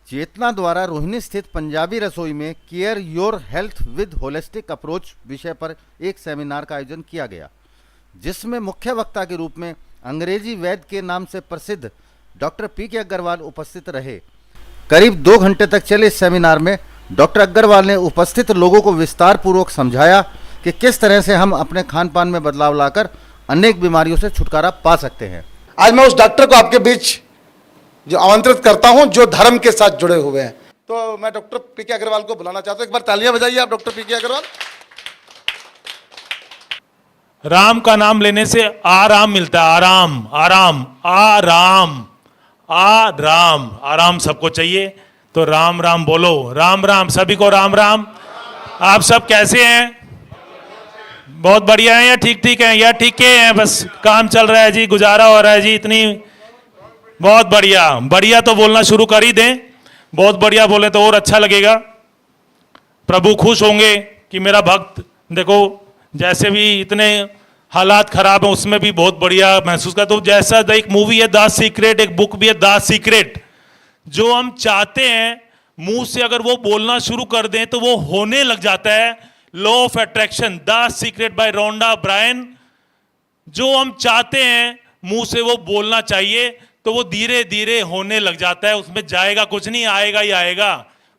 चेतना द्वारा रोहिणी स्थित पंजाबी रसोई में care your health with holistic approach विषय पर एक सेमिनार का आयोजन किया गया, जिसमें मुख्य वक्ता के रूप में अंग्रेजी वैद्य के नाम से प्रसिद्ध डॉक्टर पी.के. अग्रवाल उपस्थित रहे। करीब 2 घंटे तक चले इस सेमिनार में डॉक्टर अग्रवाल ने उपस्थित लोगों को विस्तार पूर्वक समझाया कि किस तरह से हम अपने खान पान में बदलाव लाकर अनेक बीमारियों से छुटकारा पा सकते हैं। आज मैं उस डॉक्टर को आपके बीच जो आमंत्रित करता हूं जो धर्म के साथ जुड़े हुए हैं, तो मैं डॉक्टर पी.के. अग्रवाल को बुलाना चाहता हूं। एक बार तालियां बजाइए आप डॉक्टर पी.के. अग्रवाल। राम का नाम लेने से आराम मिलता है। आराम आराम आराम आराम आराम सबको चाहिए, तो राम राम बोलो। राम राम सभी को राम राम। आप सब कैसे हैं? बहुत बढ़िया हैं या ठीक ठीक हैं? या ठीक हैं, बस काम चल रहा है जी, गुजारा हो रहा है जी। इतनी बहुत बढ़िया। बढ़िया तो बोलना शुरू कर ही दें, बहुत बढ़िया बोले तो और अच्छा लगेगा। प्रभु खुश होंगे कि मेरा भक्त देखो जैसे भी इतने हालात खराब हैं उसमें भी बहुत बढ़िया महसूस करता हूं। जैसा एक मूवी है द सीक्रेट, एक बुक भी है द सीक्रेट। जो हम चाहते हैं मुंह से अगर वो बोलना शुरू कर दें तो वो होने लग जाता है। Law of attraction, the secret by Rhonda Bryan. जो हम चाहते हैं मुंह से वो बोलना चाहिए तो वो धीरे धीरे होने लग जाता है। उसमें जाएगा कुछ नहीं, आएगा ही आएगा।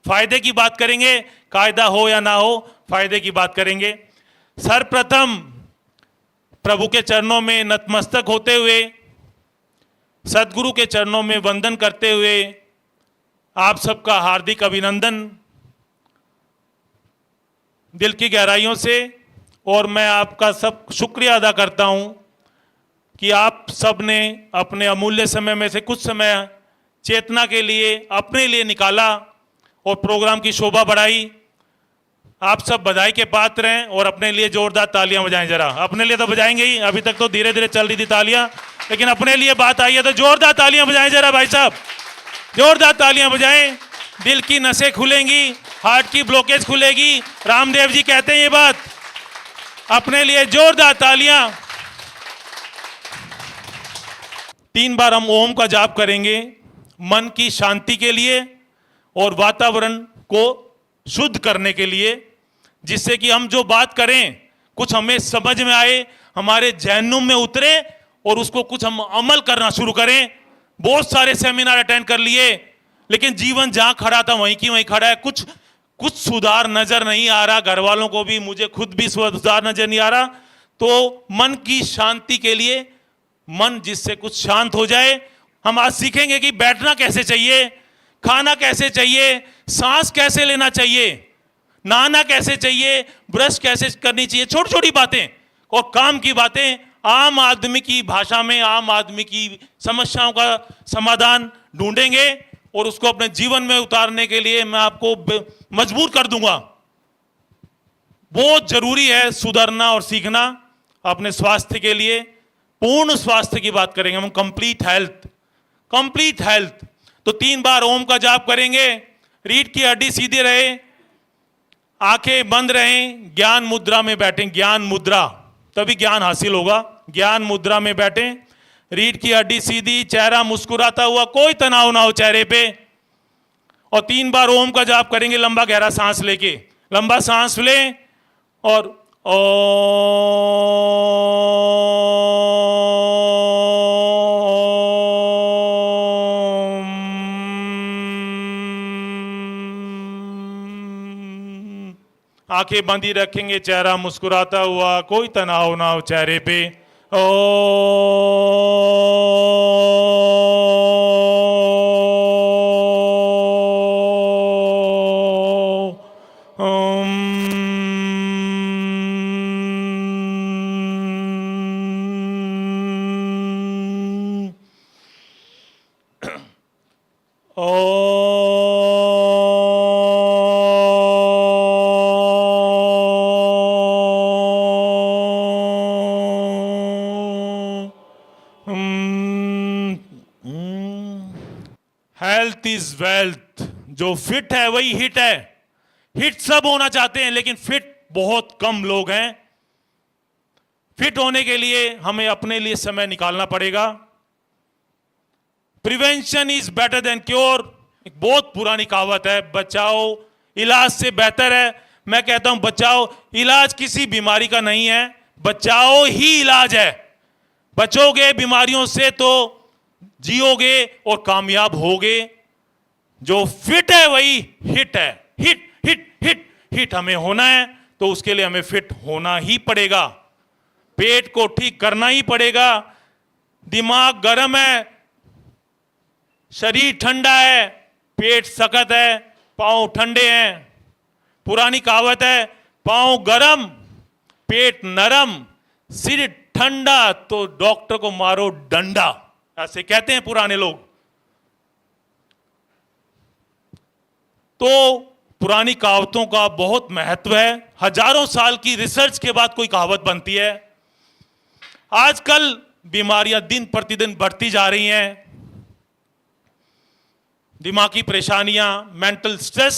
फायदे की बात करेंगे, कायदा हो या ना हो, फायदे की बात करेंगे। सर्वप्रथम प्रभु के चरणों में नतमस्तक होते हुए, सदगुरु के चरणों में वंदन करते हुए आप सबका हार्दिक अभिनंदन दिल की गहराइयों से। और मैं आपका सब शुक्रिया अदा करता हूं कि आप सब ने अपने अमूल्य समय में से कुछ समय चेतना के लिए अपने लिए निकाला और प्रोग्राम की शोभा बढ़ाई। आप सब बधाई के पात्र हैं और अपने लिए जोरदार तालियां बजाएं। जरा अपने लिए तो बजाएंगे ही, अभी तक तो धीरे धीरे चल रही थी तालियां, लेकिन अपने लिए बात आई है तो जोरदार तालियां बजाएं जरा भाई साहब, जोरदार तालियां बजाएं। दिल की नसें खुलेंगी, हार्ट की ब्लॉकेज खुलेगी। रामदेव जी कहते हैं ये बात। अपने लिए जोरदार तालियां। 3 बार हम ओम का जाप करेंगे मन की शांति के लिए और वातावरण को शुद्ध करने के लिए, जिससे कि हम जो बात करें कुछ हमें समझ में आए, हमारे जहन्नुम में उतरे और उसको कुछ हम अमल करना शुरू करें। बहुत सारे सेमिनार अटेंड कर लिए, लेकिन जीवन जहां खड़ा था वहीं की वहीं खड़ा है। कुछ सुधार नजर नहीं आ रहा। घर वालों को भी, मुझे खुद भी सुधार नजर नहीं आ रहा। तो मन की शांति के लिए, मन जिससे कुछ शांत हो जाए, हम आज सीखेंगे कि बैठना कैसे चाहिए, खाना कैसे चाहिए, सांस कैसे लेना चाहिए, नहाना कैसे चाहिए, ब्रश कैसे करनी चाहिए। छोटी छोटी बातें और काम की बातें, आम आदमी की भाषा में आम आदमी की समस्याओं का समाधान ढूंढेंगे और उसको अपने जीवन में उतारने के लिए मैं आपको मजबूर कर दूंगा। बहुत जरूरी है सुधरना और सीखना अपने स्वास्थ्य के लिए। पूर्ण स्वास्थ्य की बात करेंगे हम, कंप्लीट हेल्थ, कंप्लीट हेल्थ। तो 3 बार ओम का जाप करेंगे। रीढ़ की हड्डी सीधी रहे, आंखें बंद रहें, ज्ञान मुद्रा में बैठें। ज्ञान मुद्रा, तभी ज्ञान हासिल होगा। ज्ञान मुद्रा में बैठें, रीढ़ की हड्डी सीधी, चेहरा मुस्कुराता हुआ, कोई तनाव ना हो चेहरे पे। और 3 बार ओम का जाप करेंगे लंबा गहरा सांस लेके। लंबा सांस लें और आंखें बंदी रखेंगे, चेहरा मुस्कुराता हुआ, कोई तनाव ना हो चेहरे पे। Health is wealth. जो फिट है वही हिट है। हिट सब होना चाहते हैं लेकिन फिट बहुत कम लोग हैं। फिट होने के लिए हमें अपने लिए समय निकालना पड़ेगा। Prevention is better than cure. एक बहुत पुरानी कहावत है, बचाओ इलाज से बेहतर है। मैं कहता हूं बचाओ इलाज किसी बीमारी का नहीं है, बचाओ ही इलाज है। बचोगे बीमारियों से तो जियोगे और कामयाब होगे। जो फिट है वही हिट है। हिट हिट हिट हिट हमें होना है तो उसके लिए हमें फिट होना ही पड़ेगा। पेट को ठीक करना ही पड़ेगा। दिमाग गर्म है, शरीर ठंडा है, पेट सख्त है, पांव ठंडे हैं। पुरानी कहावत है, पांव गरम पेट नरम, सिर ठंडा तो डॉक्टर को मारो डंडा, ऐसे कहते हैं पुराने लोग। तो पुरानी कहावतों का बहुत महत्व है। हजारों साल की रिसर्च के बाद कोई कहावत बनती है। आजकल बीमारियां दिन प्रतिदिन बढ़ती जा रही हैं। दिमागी परेशानियां, मेंटल स्ट्रेस,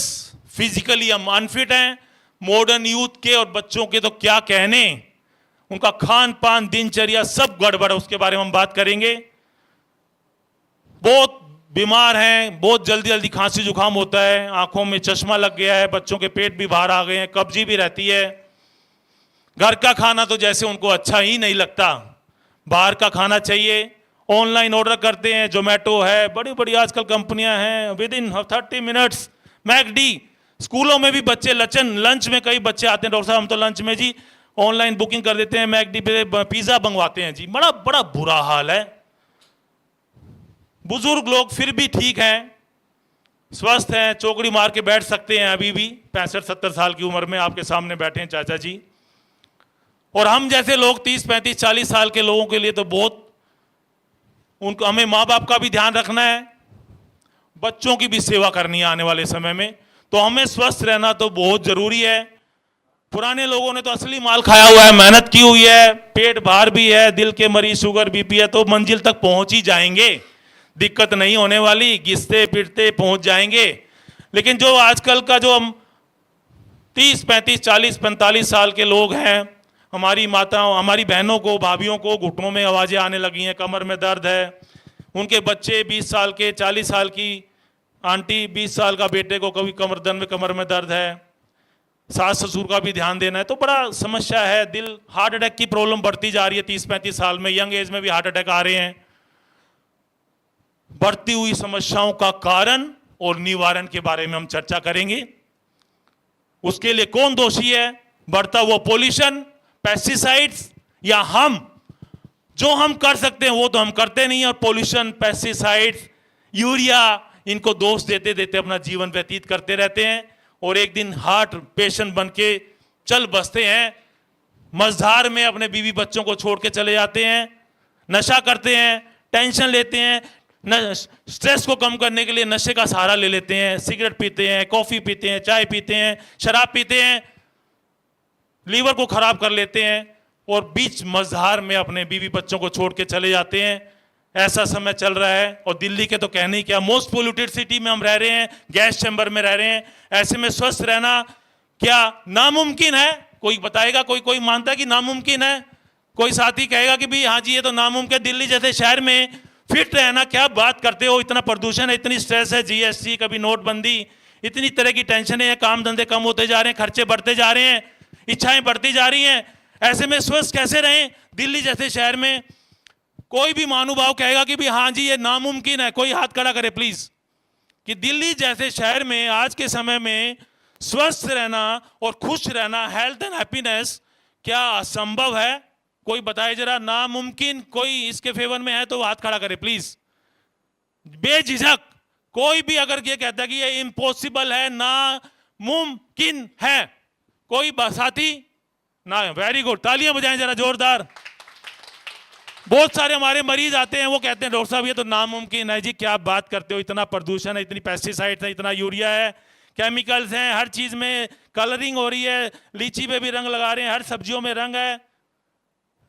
फिजिकली हम अनफिट हैं। मॉडर्न यूथ के और बच्चों के तो क्या कहने, उनका खान पान, दिनचर्या सब गड़बड़ है, उसके बारे में हम बात करेंगे। बहुत बीमार हैं, बहुत जल्दी जल्दी खांसी जुकाम होता है, आंखों में चश्मा लग गया है, बच्चों के पेट भी बाहर आ गए हैं, कब्जी भी रहती है। घर का खाना तो जैसे उनको अच्छा ही नहीं लगता, बाहर का खाना चाहिए। ऑनलाइन ऑर्डर करते हैं, जोमेटो है, बड़ी बड़ी आजकल कंपनियां हैं, विद इन 30 मिनट्स मैकडी। स्कूलों में भी बच्चे लंच में कई बच्चे आते हैं, डॉक्टर साहब हम तो लंच में जी ऑनलाइन बुकिंग कर देते हैं, मैकडी पे पिज्जा मंगवाते हैं जी। बड़ा बड़ा बुरा हाल है। बुजुर्ग लोग फिर भी ठीक हैं, स्वस्थ हैं, चौकड़ी मार के बैठ सकते हैं अभी भी 65-70 साल की उम्र में। आपके सामने बैठे हैं चाचा जी। और हम जैसे लोग 30-35-40 साल के लोगों के लिए तो बहुत, उनको हमें माँ बाप का भी ध्यान रखना है, बच्चों की भी सेवा करनी है आने वाले समय में। तो हमें स्वस्थ रहना तो बहुत जरूरी है। पुराने लोगों ने तो असली माल खाया हुआ है, मेहनत की हुई है, पेट भार भी है, दिल के मरीज, शुगर, बीपी है, तो मंजिल तक पहुंच ही जाएंगे, दिक्कत नहीं होने वाली, घिसते पिटते पहुंच जाएंगे। लेकिन जो आजकल का जो हम 30-35-40-45 साल के लोग हैं, हमारी माताओं, हमारी बहनों को, भाभीयों को घुटनों में आवाजें आने लगी हैं, कमर में दर्द है, उनके बच्चे 20 साल के, 40 साल की आंटी, 20 साल का बेटे को कभी कमर में दर्द है, सास ससुर का भी ध्यान देना है, तो बड़ा समस्या है। दिल, हार्ट अटैक की प्रॉब्लम बढ़ती जा रही है 30-35 साल में, यंग एज में भी हार्ट अटैक आ रहे हैं। बढ़ती हुई समस्याओं का कारण और निवारण के बारे में हम चर्चा करेंगे। उसके लिए कौन दोषी है, बढ़ता हुआ पॉल्यूशन, पेस्टिसाइड्स, या हम? जो हम कर सकते हैं वो तो हम करते नहीं, और पॉल्यूशन, पेस्टिसाइड्स, यूरिया, इनको दोष देते देते अपना जीवन व्यतीत करते रहते हैं और एक दिन हार्ट पेशेंट बन के चल बसते हैं। मझधार में अपने बीवी बच्चों को छोड़ के चले जाते हैं, नशा करते हैं, टेंशन लेते हैं, स्ट्रेस को कम करने के लिए नशे का सहारा ले लेते हैं, सिगरेट पीते हैं, कॉफी पीते हैं, चाय पीते हैं, शराब पीते हैं, लीवर को खराब कर लेते हैं और बीच मझधार में अपने बीवी बच्चों को छोड़ के चले जाते हैं। ऐसा समय चल रहा है। और दिल्ली के तो कहने ही क्या, मोस्ट पोल्यूटेड सिटी में हम रह रहे हैं, गैस चैम्बर में रह रहे हैं। ऐसे में स्वस्थ रहना क्या नामुमकिन है? कोई बताएगा? कोई मानता है कि नामुमकिन है? कोई साथी कहेगा कि भाई हाँ जी ये तो नामुमकिन, दिल्ली जैसे शहर में फिट रहना, क्या बात करते हो, इतना प्रदूषण है, इतनी स्ट्रेस है, जीएसटी, कभी नोटबंदी, इतनी तरह की टेंशन है, काम धंधे कम होते जा रहे हैं, खर्चे बढ़ते जा रहे हैं, इच्छाएं बढ़ती जा रही हैं। ऐसे में स्वस्थ कैसे रहें दिल्ली जैसे शहर में? कोई भी महानुभाव कहेगा कि भी हाँ जी ये नामुमकिन है, कोई हाथ खड़ा करे प्लीज, कि दिल्ली जैसे शहर में आज के समय में स्वस्थ रहना और खुश रहना, हेल्थ एंड हैप्पीनेस, क्या असंभव है? कोई बताए जरा, नामुमकिन कोई इसके फेवर में है तो हाथ खड़ा करे प्लीज, बेझिझक। कोई भी अगर ये कहता है कि ये इम्पॉसिबल है, नामुमकिन है, कोई साथी ना? वेरी गुड, तालियां बजाएं जरा जोरदार। बहुत सारे हमारे मरीज आते हैं, वो कहते हैं डॉक्टर साहब ये तो नामुमकिन है जी, क्या बात करते हो, इतना प्रदूषण है, इतनी पेस्टिसाइड है, इतना यूरिया है, केमिकल्स हैं, हर चीज में कलरिंग हो रही है, लीची पे भी रंग लगा रहे हैं, हर सब्जियों में रंग है।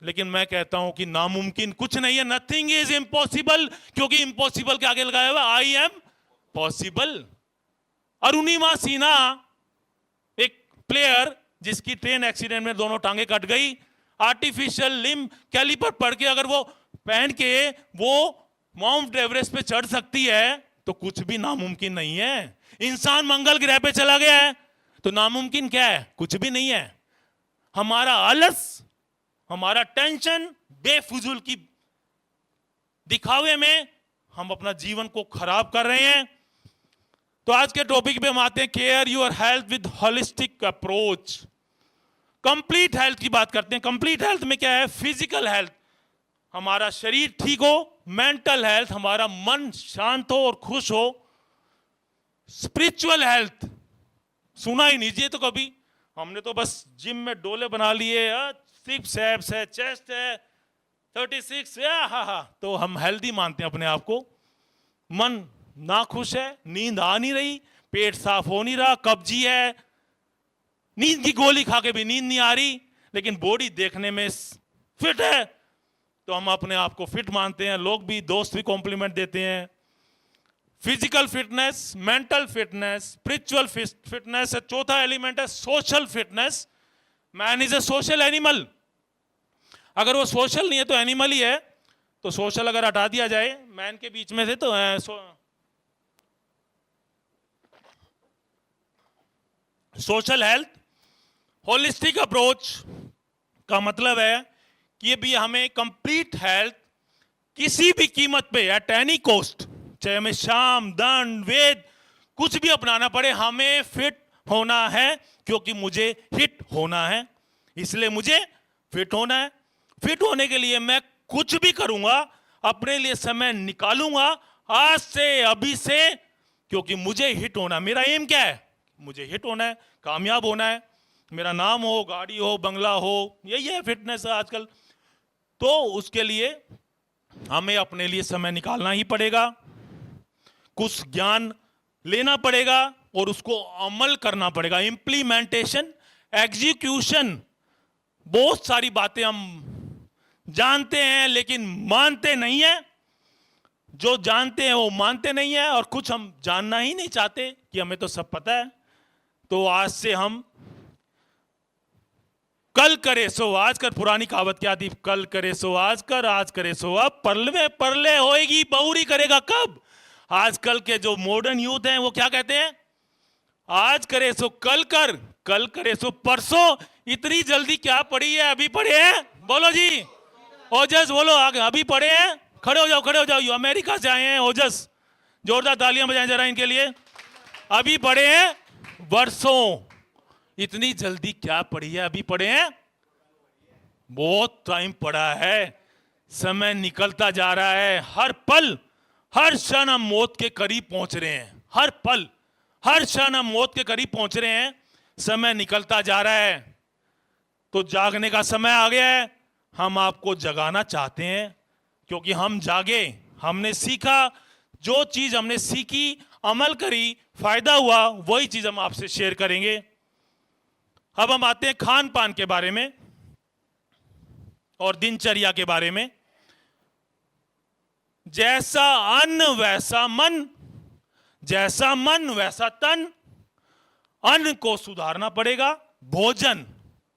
लेकिन मैं कहता हूं कि नामुमकिन कुछ नहीं है, नथिंग इज इम्पॉसिबल, क्योंकि इम्पॉसिबल के आगे लगाया हुआ I am possible. Arunima Sinha, एक प्लेयर जिसकी ट्रेन एक्सीडेंट में दोनों टांगे कट गई, आर्टिफिशियल लिम्ब कैलिपर पढ़ के अगर वो पहन के वो माउंट एवरेस्ट पे चढ़ सकती है तो कुछ भी नामुमकिन नहीं है। इंसान मंगल ग्रह पे चला गया है तो नामुमकिन क्या है? कुछ भी नहीं है। हमारा आलस, हमारा टेंशन, बेफुजूल की दिखावे में हम अपना जीवन को खराब कर रहे हैं। तो आज के टॉपिक पे हम आते हैं, care your health with holistic approach. Complete health की बात करते हैं। कंप्लीट हेल्थ में क्या है? फिजिकल हेल्थ, हमारा शरीर ठीक हो। मेंटल हेल्थ, हमारा मन शांत हो और खुश हो। स्पिरिचुअल हेल्थ, सुना ही नहीं तो कभी, हमने तो बस जिम में डोले बना लिए, 6 एब्स है, चेस्ट है 36, हाँ, तो हम हेल्दी मानते हैं अपने आप को। मन ना खुश है, नींद आ नहीं रही, पेट साफ हो नहीं रहा, कब्जी है, नींद की गोली खा के भी नींद नहीं आ रही, लेकिन बॉडी देखने में फिट है, तो हम अपने आप को फिट मानते हैं। लोग भी, दोस्त भी कॉम्प्लीमेंट देते हैं। Physical fitness, mental fitness, spiritual fitness है। चौथा एलिमेंट है social fitness. Man is a social animal. अगर वो सोशल नहीं है तो एनिमल ही है। तो सोशल अगर हटा दिया जाए मैन के बीच में से तो सोशल हेल्थ। होलिस्टिक अप्रोच का मतलब है कि भी हमें कंप्लीट हेल्थ किसी भी कीमत पे, एट एनी कॉस्ट, चाहे हमें शाम, दंड, वेद कुछ भी अपनाना पड़े, हमें फिट होना है, क्योंकि मुझे हिट होना है, इसलिए मुझे फिट होना है। फिट होने के लिए मैं कुछ भी करूंगा, अपने लिए समय निकालूंगा आज से, अभी से, क्योंकि मुझे हिट होना। मेरा एम क्या है? मुझे हिट होना है, कामयाब होना है, मेरा नाम हो, गाड़ी हो, बंगला हो, यही है फिटनेस आजकल। तो उसके लिए हमें अपने लिए समय निकालना ही पड़ेगा, कुछ ज्ञान लेना पड़ेगा और उसको अमल करना पड़ेगा। Implementation, execution. बहुत सारी बातें हम जानते हैं लेकिन मानते नहीं है। जो जानते हैं वो मानते नहीं है, और कुछ हम जानना ही नहीं चाहते कि हमें तो सब पता है। तो आज से हम कल करे सो आज कर, पुरानी कहावत क्या थी? कल करे सो आज कर, आज करे सो अब, परले परले होएगी बहुरी करेगा कब। आजकल के जो मॉडर्न यूथ हैं वो क्या कहते हैं? आज करे सो कल कर, कल करे सो परसों। इतनी जल्दी क्या पड़ी है? अभी पढ़े हैं? बोलो जी, ओजस बोलो, आगे अभी पढ़े हैं? खड़े हो जाओ, खड़े हो जाओ। ये अमेरिका से आए हैं ओजस, जोरदार तालियां बजाएं जरा इनके लिए। अभी पढ़े हैं वर्षों, इतनी जल्दी क्या पढ़ी है? अभी पढ़े हैं? बहुत टाइम पड़ा है, समय निकलता जा रहा है। हर पल, हर क्षण हम मौत के करीब पहुंच रहे हैं। हर पल, हर क्षण हम मौत के करीब पहुंच रहे हैं। समय निकलता जा रहा है, तो जागने का समय आ गया है। हम आपको जगाना चाहते हैं, क्योंकि हम जागे, हमने सीखा, जो चीज हमने सीखी, अमल करी, फायदा हुआ, वही चीज हम आपसे शेयर करेंगे। अब हम आते हैं खान पान के बारे में और दिनचर्या के बारे में। जैसा अन्न वैसा मन, जैसा मन वैसा तन। अन्न को सुधारना पड़ेगा। भोजन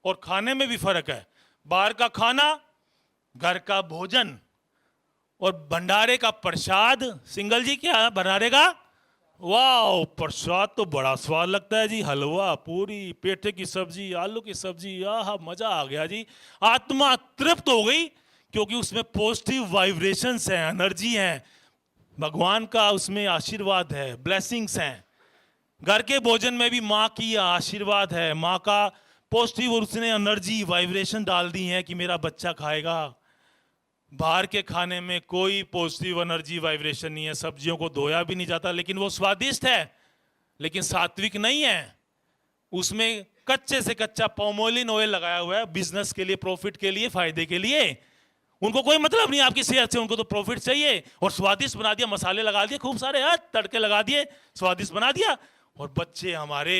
और खाने में भी फर्क है। बाहर का खाना, घर का भोजन, और भंडारे का प्रसाद। सिंगल जी, क्या भंडारे का? वाह, प्रसाद तो बड़ा स्वाद लगता है जी। हलवा, पूरी, पेठे की सब्जी, आलू की सब्जी, आहा, मजा आ गया जी। आत्मा तृप्त हो गई, क्योंकि उसमें पॉजिटिव वाइब्रेशंस हैं, एनर्जी है, भगवान का उसमें आशीर्वाद है, ब्लेसिंग्स हैं। घर के भोजन में भी माँ की आशीर्वाद है, माँ का पॉजिटिव, और उसने एनर्जी, वाइब्रेशन डाल दी है कि मेरा बच्चा खाएगा। बाहर के खाने में कोई पॉजिटिव एनर्जी, वाइब्रेशन नहीं है। सब्जियों को धोया भी नहीं जाता, लेकिन वो स्वादिष्ट है, लेकिन सात्विक नहीं है। उसमें कच्चे से कच्चा पॉमोलिन ऑयल लगाया हुआ है, बिजनेस के लिए, प्रॉफिट के लिए, फायदे के लिए। उनको कोई मतलब नहीं आपकी सेहत से, उनको तो प्रॉफिट चाहिए। और स्वादिष्ट बना दिया, मसाले लगा दिए खूब सारे, तड़के लगा दिए, स्वादिष्ट बना दिया। और बच्चे हमारे,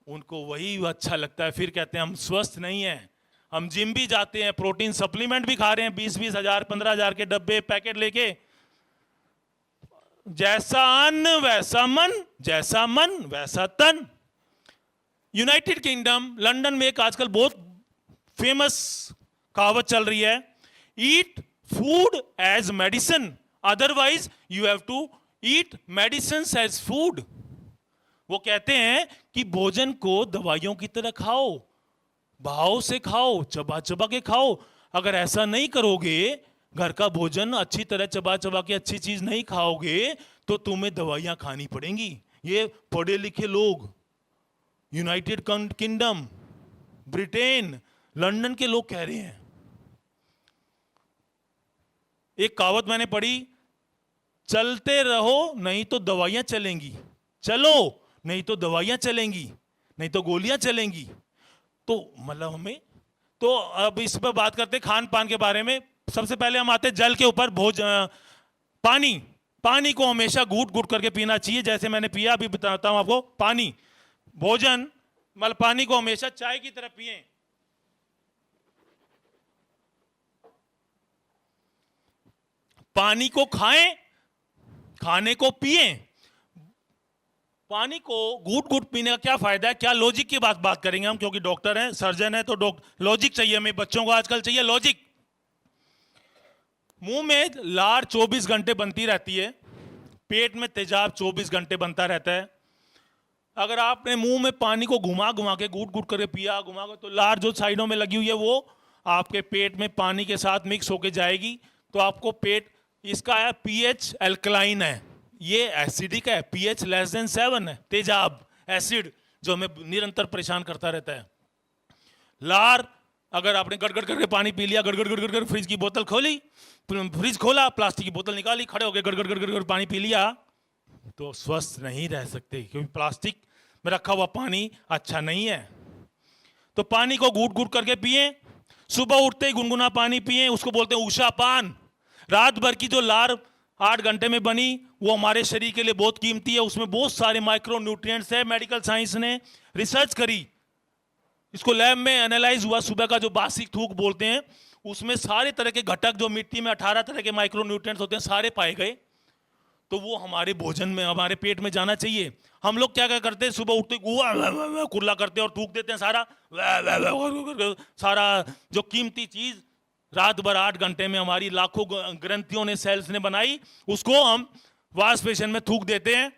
उनको वही अच्छा लगता है। फिर कहते हैं हम स्वस्थ नहीं हैं। हम जिम भी जाते हैं, प्रोटीन सप्लीमेंट भी खा रहे हैं, 20-20 हजार, 15 हजार के डब्बे, पैकेट लेके। जैसा अन्न वैसा मन, जैसा मन वैसा तन। यूनाइटेड किंगडम, लंदन में एक आजकल बहुत फेमस कहावत चल रही है, eat food as medicine, otherwise you have to eat medicine as food. वो कहते हैं कि भोजन को दवाइयों की तरह खाओ, भाव से खाओ, चबा चबा के खाओ। अगर ऐसा नहीं करोगे, घर का भोजन अच्छी तरह चबा चबा के अच्छी चीज नहीं खाओगे, तो तुम्हें दवाइयां खानी पड़ेंगी। ये पढ़े लिखे लोग, यूनाइटेड किंगडम, ब्रिटेन, लंदन के लोग कह रहे हैं। एक कहावत मैंने पढ़ी, चलते रहो नहीं तो दवाइयां चलेंगी, चलो नहीं तो दवाइयां चलेंगी, नहीं तो गोलियां चलेंगी। तो मतलब हमें, तो अब इस पर बात करते खान पान के बारे में। सबसे पहले हम आते जल के ऊपर। पानी, पानी को हमेशा घूट घूट करके पीना चाहिए, जैसे मैंने पिया, अभी बताता हूं आपको। पानी, भोजन, मतलब पानी को हमेशा चाय की तरह पिए। पानी को खाएं, खाने को पिए। पानी को घूट घूट पीने का क्या फायदा है, क्या लॉजिक की बात करेंगे हम, क्योंकि डॉक्टर हैं, सर्जन हैं, तो लॉजिक चाहिए हमें। बच्चों को आजकल चाहिए लॉजिक। मुंह में लार 24 घंटे बनती रहती है, पेट में तेजाब 24 घंटे बनता रहता है। अगर आपने मुंह में पानी को घुमा घुमा के घूट घूट करके पिया, घुमा के, तो लार जो साइडों में लगी हुई है वो आपके पेट में पानी के साथ मिक्स होके जाएगी, तो आपको पेट, इसका है पीएच एल्कलाइन है, ये एसिडिक है, पीएच लेस देन 7 है, तेजाब, एसिड, जो हमें निरंतर परेशान करता रहता है। लार, अगर आपने गड़गड़ करके पानी पी लिया, गड़गड़ गड़गड़ कर फ्रिज की बोतल खोली, फ्रिज खोला, प्लास्टिक की बोतल निकाली, खड़े होकर गड़गड़ गड़गड़ कर पानी पी लिया, तो स्वस्थ नहीं रह सकते, क्योंकि प्लास्टिक में रखा हुआ पानी अच्छा नहीं है। तो पानी को घूट घूट करके पिए। सुबह उठते ही गुनगुना पानी पिए, उसको बोलते हैं उषा पान। रात भर की जो लार 8 घंटे में बनी, वो हमारे शरीर के लिए बहुत कीमती है, उसमें बहुत सारे माइक्रो न्यूट्रिएंट्स है। मेडिकल साइंस ने रिसर्च करी, इसको लैब में एनालाइज हुआ। सुबह का जो बासी थूक बोलते हैं, उसमें सारे तरह के घटक, जो मिट्टी में 18 तरह के माइक्रो न्यूट्रिएंट्स होते हैं, सारे पाए गए। तो वो हमारे भोजन में, हमारे पेट में जाना चाहिए। हम लोग क्या क्या करते हैं, सुबह उठते कुर्ला करते हैं और थूक देते हैं सारा जो कीमती चीज रात भर 8 घंटे में हमारी लाखों ग्रंथियों ने, सेल्स ने बनाई, उसको हम वाश बेसिन में थूक देते हैं।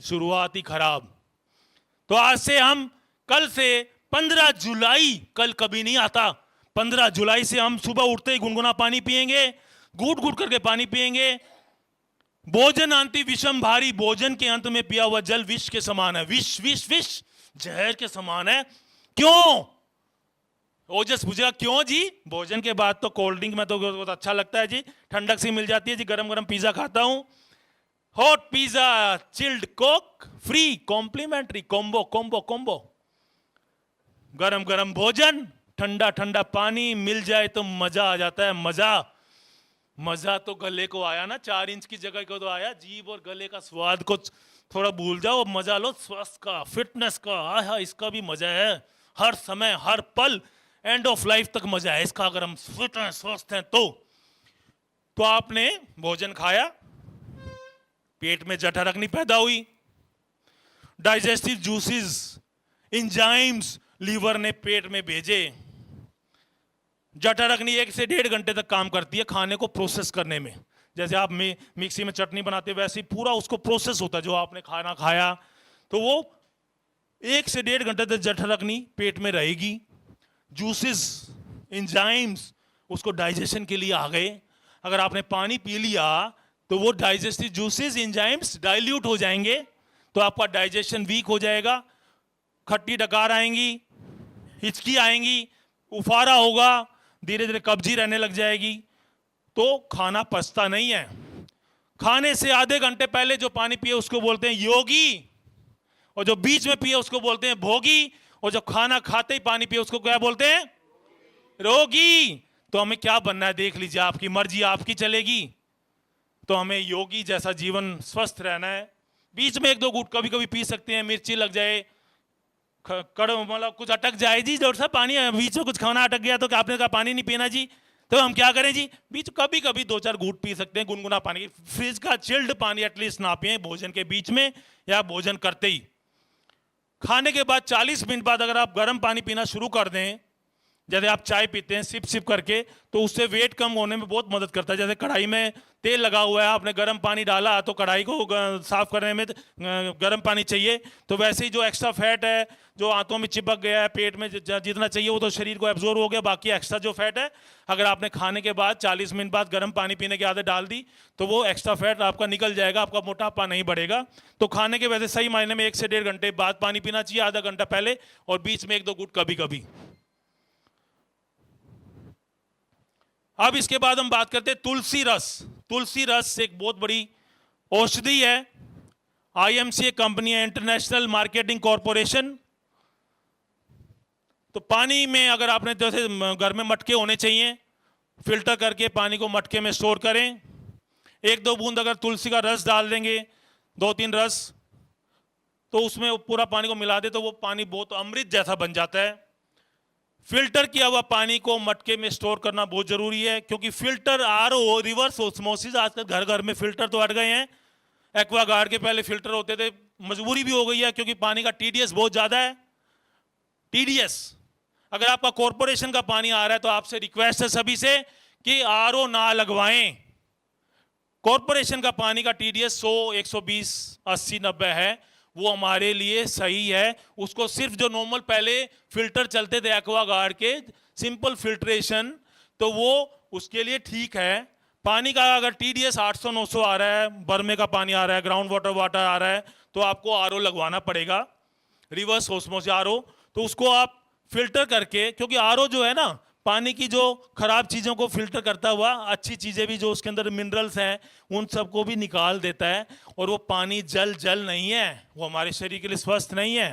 शुरुआत ही खराब। तो आज से हम, कल से 15 जुलाई, कल कभी नहीं आता, 15 जुलाई से हम सुबह उठते ही गुनगुना पानी पिएंगे, घूट घूट करके पानी पिएंगे। भोजन अंति विषम भारी, भोजन के अंत में पिया हुआ जल विष के समान है। विष विष विष, जहर के समान है। क्यों? ओजस पूछेगा क्यों जी? भोजन के बाद तो कोल्ड ड्रिंक में तो बहुत अच्छा लगता है जी, ठंडक सी मिल जाती है जी, गरम गरम पिज्जा खाता हूं, hot pizza, chilled Coke, free, complimentary, combo combo combo. गरम गरम भोजन, ठंडा ठंडा पानी मिल जाए तो मजा आ जाता है। मजा, मजा तो गले को आया ना, 4 इंच की जगह को तो आया। जीभ और गले का स्वाद को थोड़ा भूल जाओ, मजा लो स्वास्थ्य का, फिटनेस का। आहा, इसका भी मजा है, हर समय हर पल, एंड ऑफ लाइफ तक मजा है इसका, अगर हम फिट हैं, स्वस्थ हैं तो आपने भोजन खाया, पेट में जठराग्नि पैदा हुई, डाइजेस्टिव जूसेस, एंजाइम्स लीवर ने पेट में भेजे। जठराग्नि 1 से 1.5 घंटे तक काम करती है खाने को प्रोसेस करने में। जैसे आप मिक्सी में चटनी बनाते, वैसे ही पूरा उसको प्रोसेस होता है। जो आपने खाना खाया, तो वो 1 से 1.5 घंटे तक जठराग्नि पेट में रहेगी। जूसेस, एंजाइम्स उसको डाइजेशन के लिए आ गए। अगर आपने पानी पी लिया तो वो डाइजेस्टिव जूसेस, एंजाइम्स डाइल्यूट हो जाएंगे, तो आपका डाइजेशन वीक हो जाएगा, खट्टी डकार आएंगी, हिचकी आएंगी, उफारा होगा, धीरे धीरे कब्जी रहने लग जाएगी, तो खाना पचता नहीं है। खाने से आधे घंटे पहले जो पानी पिए उसको बोलते हैं योगी, और जो बीच में पिए उसको बोलते हैं भोगी, और जो खाना खाते ही पानी पिए उसको क्या बोलते हैं? रोगी। तो हमें क्या बनना है देख लीजिए, आपकी मर्जी, आपकी चलेगी। तो हमें योगी जैसा जीवन, स्वस्थ रहना है। बीच में 1-2 घूंट कभी कभी पी सकते हैं, मिर्ची लग जाए, मतलब कुछ अटक जाए जी, डॉक्टर साहब पानी बीच में कुछ खाना अटक गया तो क्या आपने कहा पानी नहीं पीना जी, तो हम क्या करें जी? बीच कभी कभी 2-4 घूंट पी सकते हैं गुनगुना पानी। फ्रिज का चिल्ड पानी एटलीस्ट ना पिए भोजन के बीच में या भोजन करते ही। खाने के बाद 40 मिनट बाद अगर आप गर्म पानी पीना शुरू कर दें, जैसे आप चाय पीते हैं सिप सिप करके, तो उससे वेट कम होने में बहुत मदद करता है। जैसे कढ़ाई में तेल लगा हुआ है, आपने गर्म पानी डाला तो कढ़ाई को साफ करने में गर्म पानी चाहिए। तो वैसे ही जो एक्स्ट्रा फैट है जो आंतों में चिपक गया है, पेट में जितना चाहिए वो तो शरीर को एब्जॉर्ब हो गया, बाकी एक्स्ट्रा जो फैट है अगर आपने खाने के बाद 40 मिनट बाद गर्म पानी पीने की आदत डाल दी तो वो एक्स्ट्रा फैट आपका निकल जाएगा, आपका मोटापा नहीं बढ़ेगा। तो खाने के वैसे सही मायने में 1 से 1.5 घंटे बाद पानी पीना चाहिए, आधा घंटा पहले, और बीच में 1-2 घूंट कभी कभी। अब इसके बाद हम बात करते हैं तुलसी रस। तुलसी रस एक बहुत बड़ी औषधि है। आईएमसी एक कंपनी है, इंटरनेशनल मार्केटिंग कॉरपोरेशन। तो पानी में अगर आपने जैसे घर में मटके होने चाहिए, फिल्टर करके पानी को मटके में स्टोर करें। 1-2 बूंद अगर तुलसी का रस डाल देंगे, 2-3 रस, तो उसमें पूरा पानी को मिला दे तो वो पानी बहुत अमृत जैसा बन जाता है। फिल्टर किया हुआ पानी को मटके में स्टोर करना बहुत जरूरी है, क्योंकि फिल्टर आरओ रिवर्स ऑस्मोसिस, आजकल घर घर में फिल्टर तो हट गए हैं। एक्वागार्ड के पहले फिल्टर होते थे, मजबूरी भी हो गई है क्योंकि पानी का टीडीएस बहुत ज्यादा है। टीडीएस, अगर आपका कॉरपोरेशन का पानी आ रहा है तो आपसे रिक्वेस्ट है सभी से कि आरओ ना लगवाएं। कॉरपोरेशन का पानी का टीडीएस 100, 120, 80, 90 है, वो हमारे लिए सही है। उसको सिर्फ जो नॉर्मल पहले फिल्टर चलते थे एक्वागार्ड के, सिंपल फिल्ट्रेशन, तो वो उसके लिए ठीक है। पानी का अगर टीडीएस 800, 900 आ रहा है, बर्मे का पानी आ रहा है, ग्राउंड वाटर आ रहा है, तो आपको आरओ लगवाना पड़ेगा, रिवर्स ऑस्मोसिस आरओ। तो उसको आप फिल्टर करके, क्योंकि आरओ जो है ना पानी की जो खराब चीज़ों को फिल्टर करता हुआ अच्छी चीज़ें भी जो उसके अंदर मिनरल्स हैं उन सबको भी निकाल देता है। और वो पानी जल नहीं है, वो हमारे शरीर के लिए स्वस्थ नहीं है।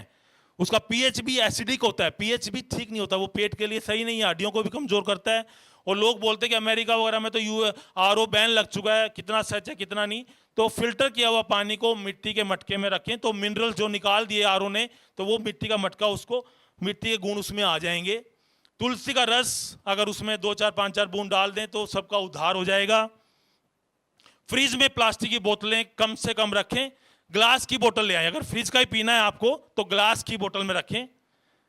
उसका पीएच भी एसिडिक होता है, पीएच भी ठीक नहीं होता, वो पेट के लिए सही नहीं है, हड्डियों को भी कमजोर करता है। और लोग बोलते हैं कि अमेरिका वगैरह में तो आरओ बैन लग चुका है, कितना सच है कितना नहीं। तो फिल्टर किया हुआ पानी को मिट्टी के मटके में रखें, तो मिनरल जो निकाल दिए आरओ ने, तो वो मिट्टी का मटका, उसको मिट्टी के गुण उसमें आ जाएंगे। तुलसी का रस अगर उसमें 2-4, 5-4 बूंद डाल दें तो सबका उद्धार हो जाएगा। फ्रिज में प्लास्टिक की बोतलें कम से कम रखें, ग्लास की बोतल ले आए। अगर फ्रिज का ही पीना है आपको तो ग्लास की बोतल में रखें।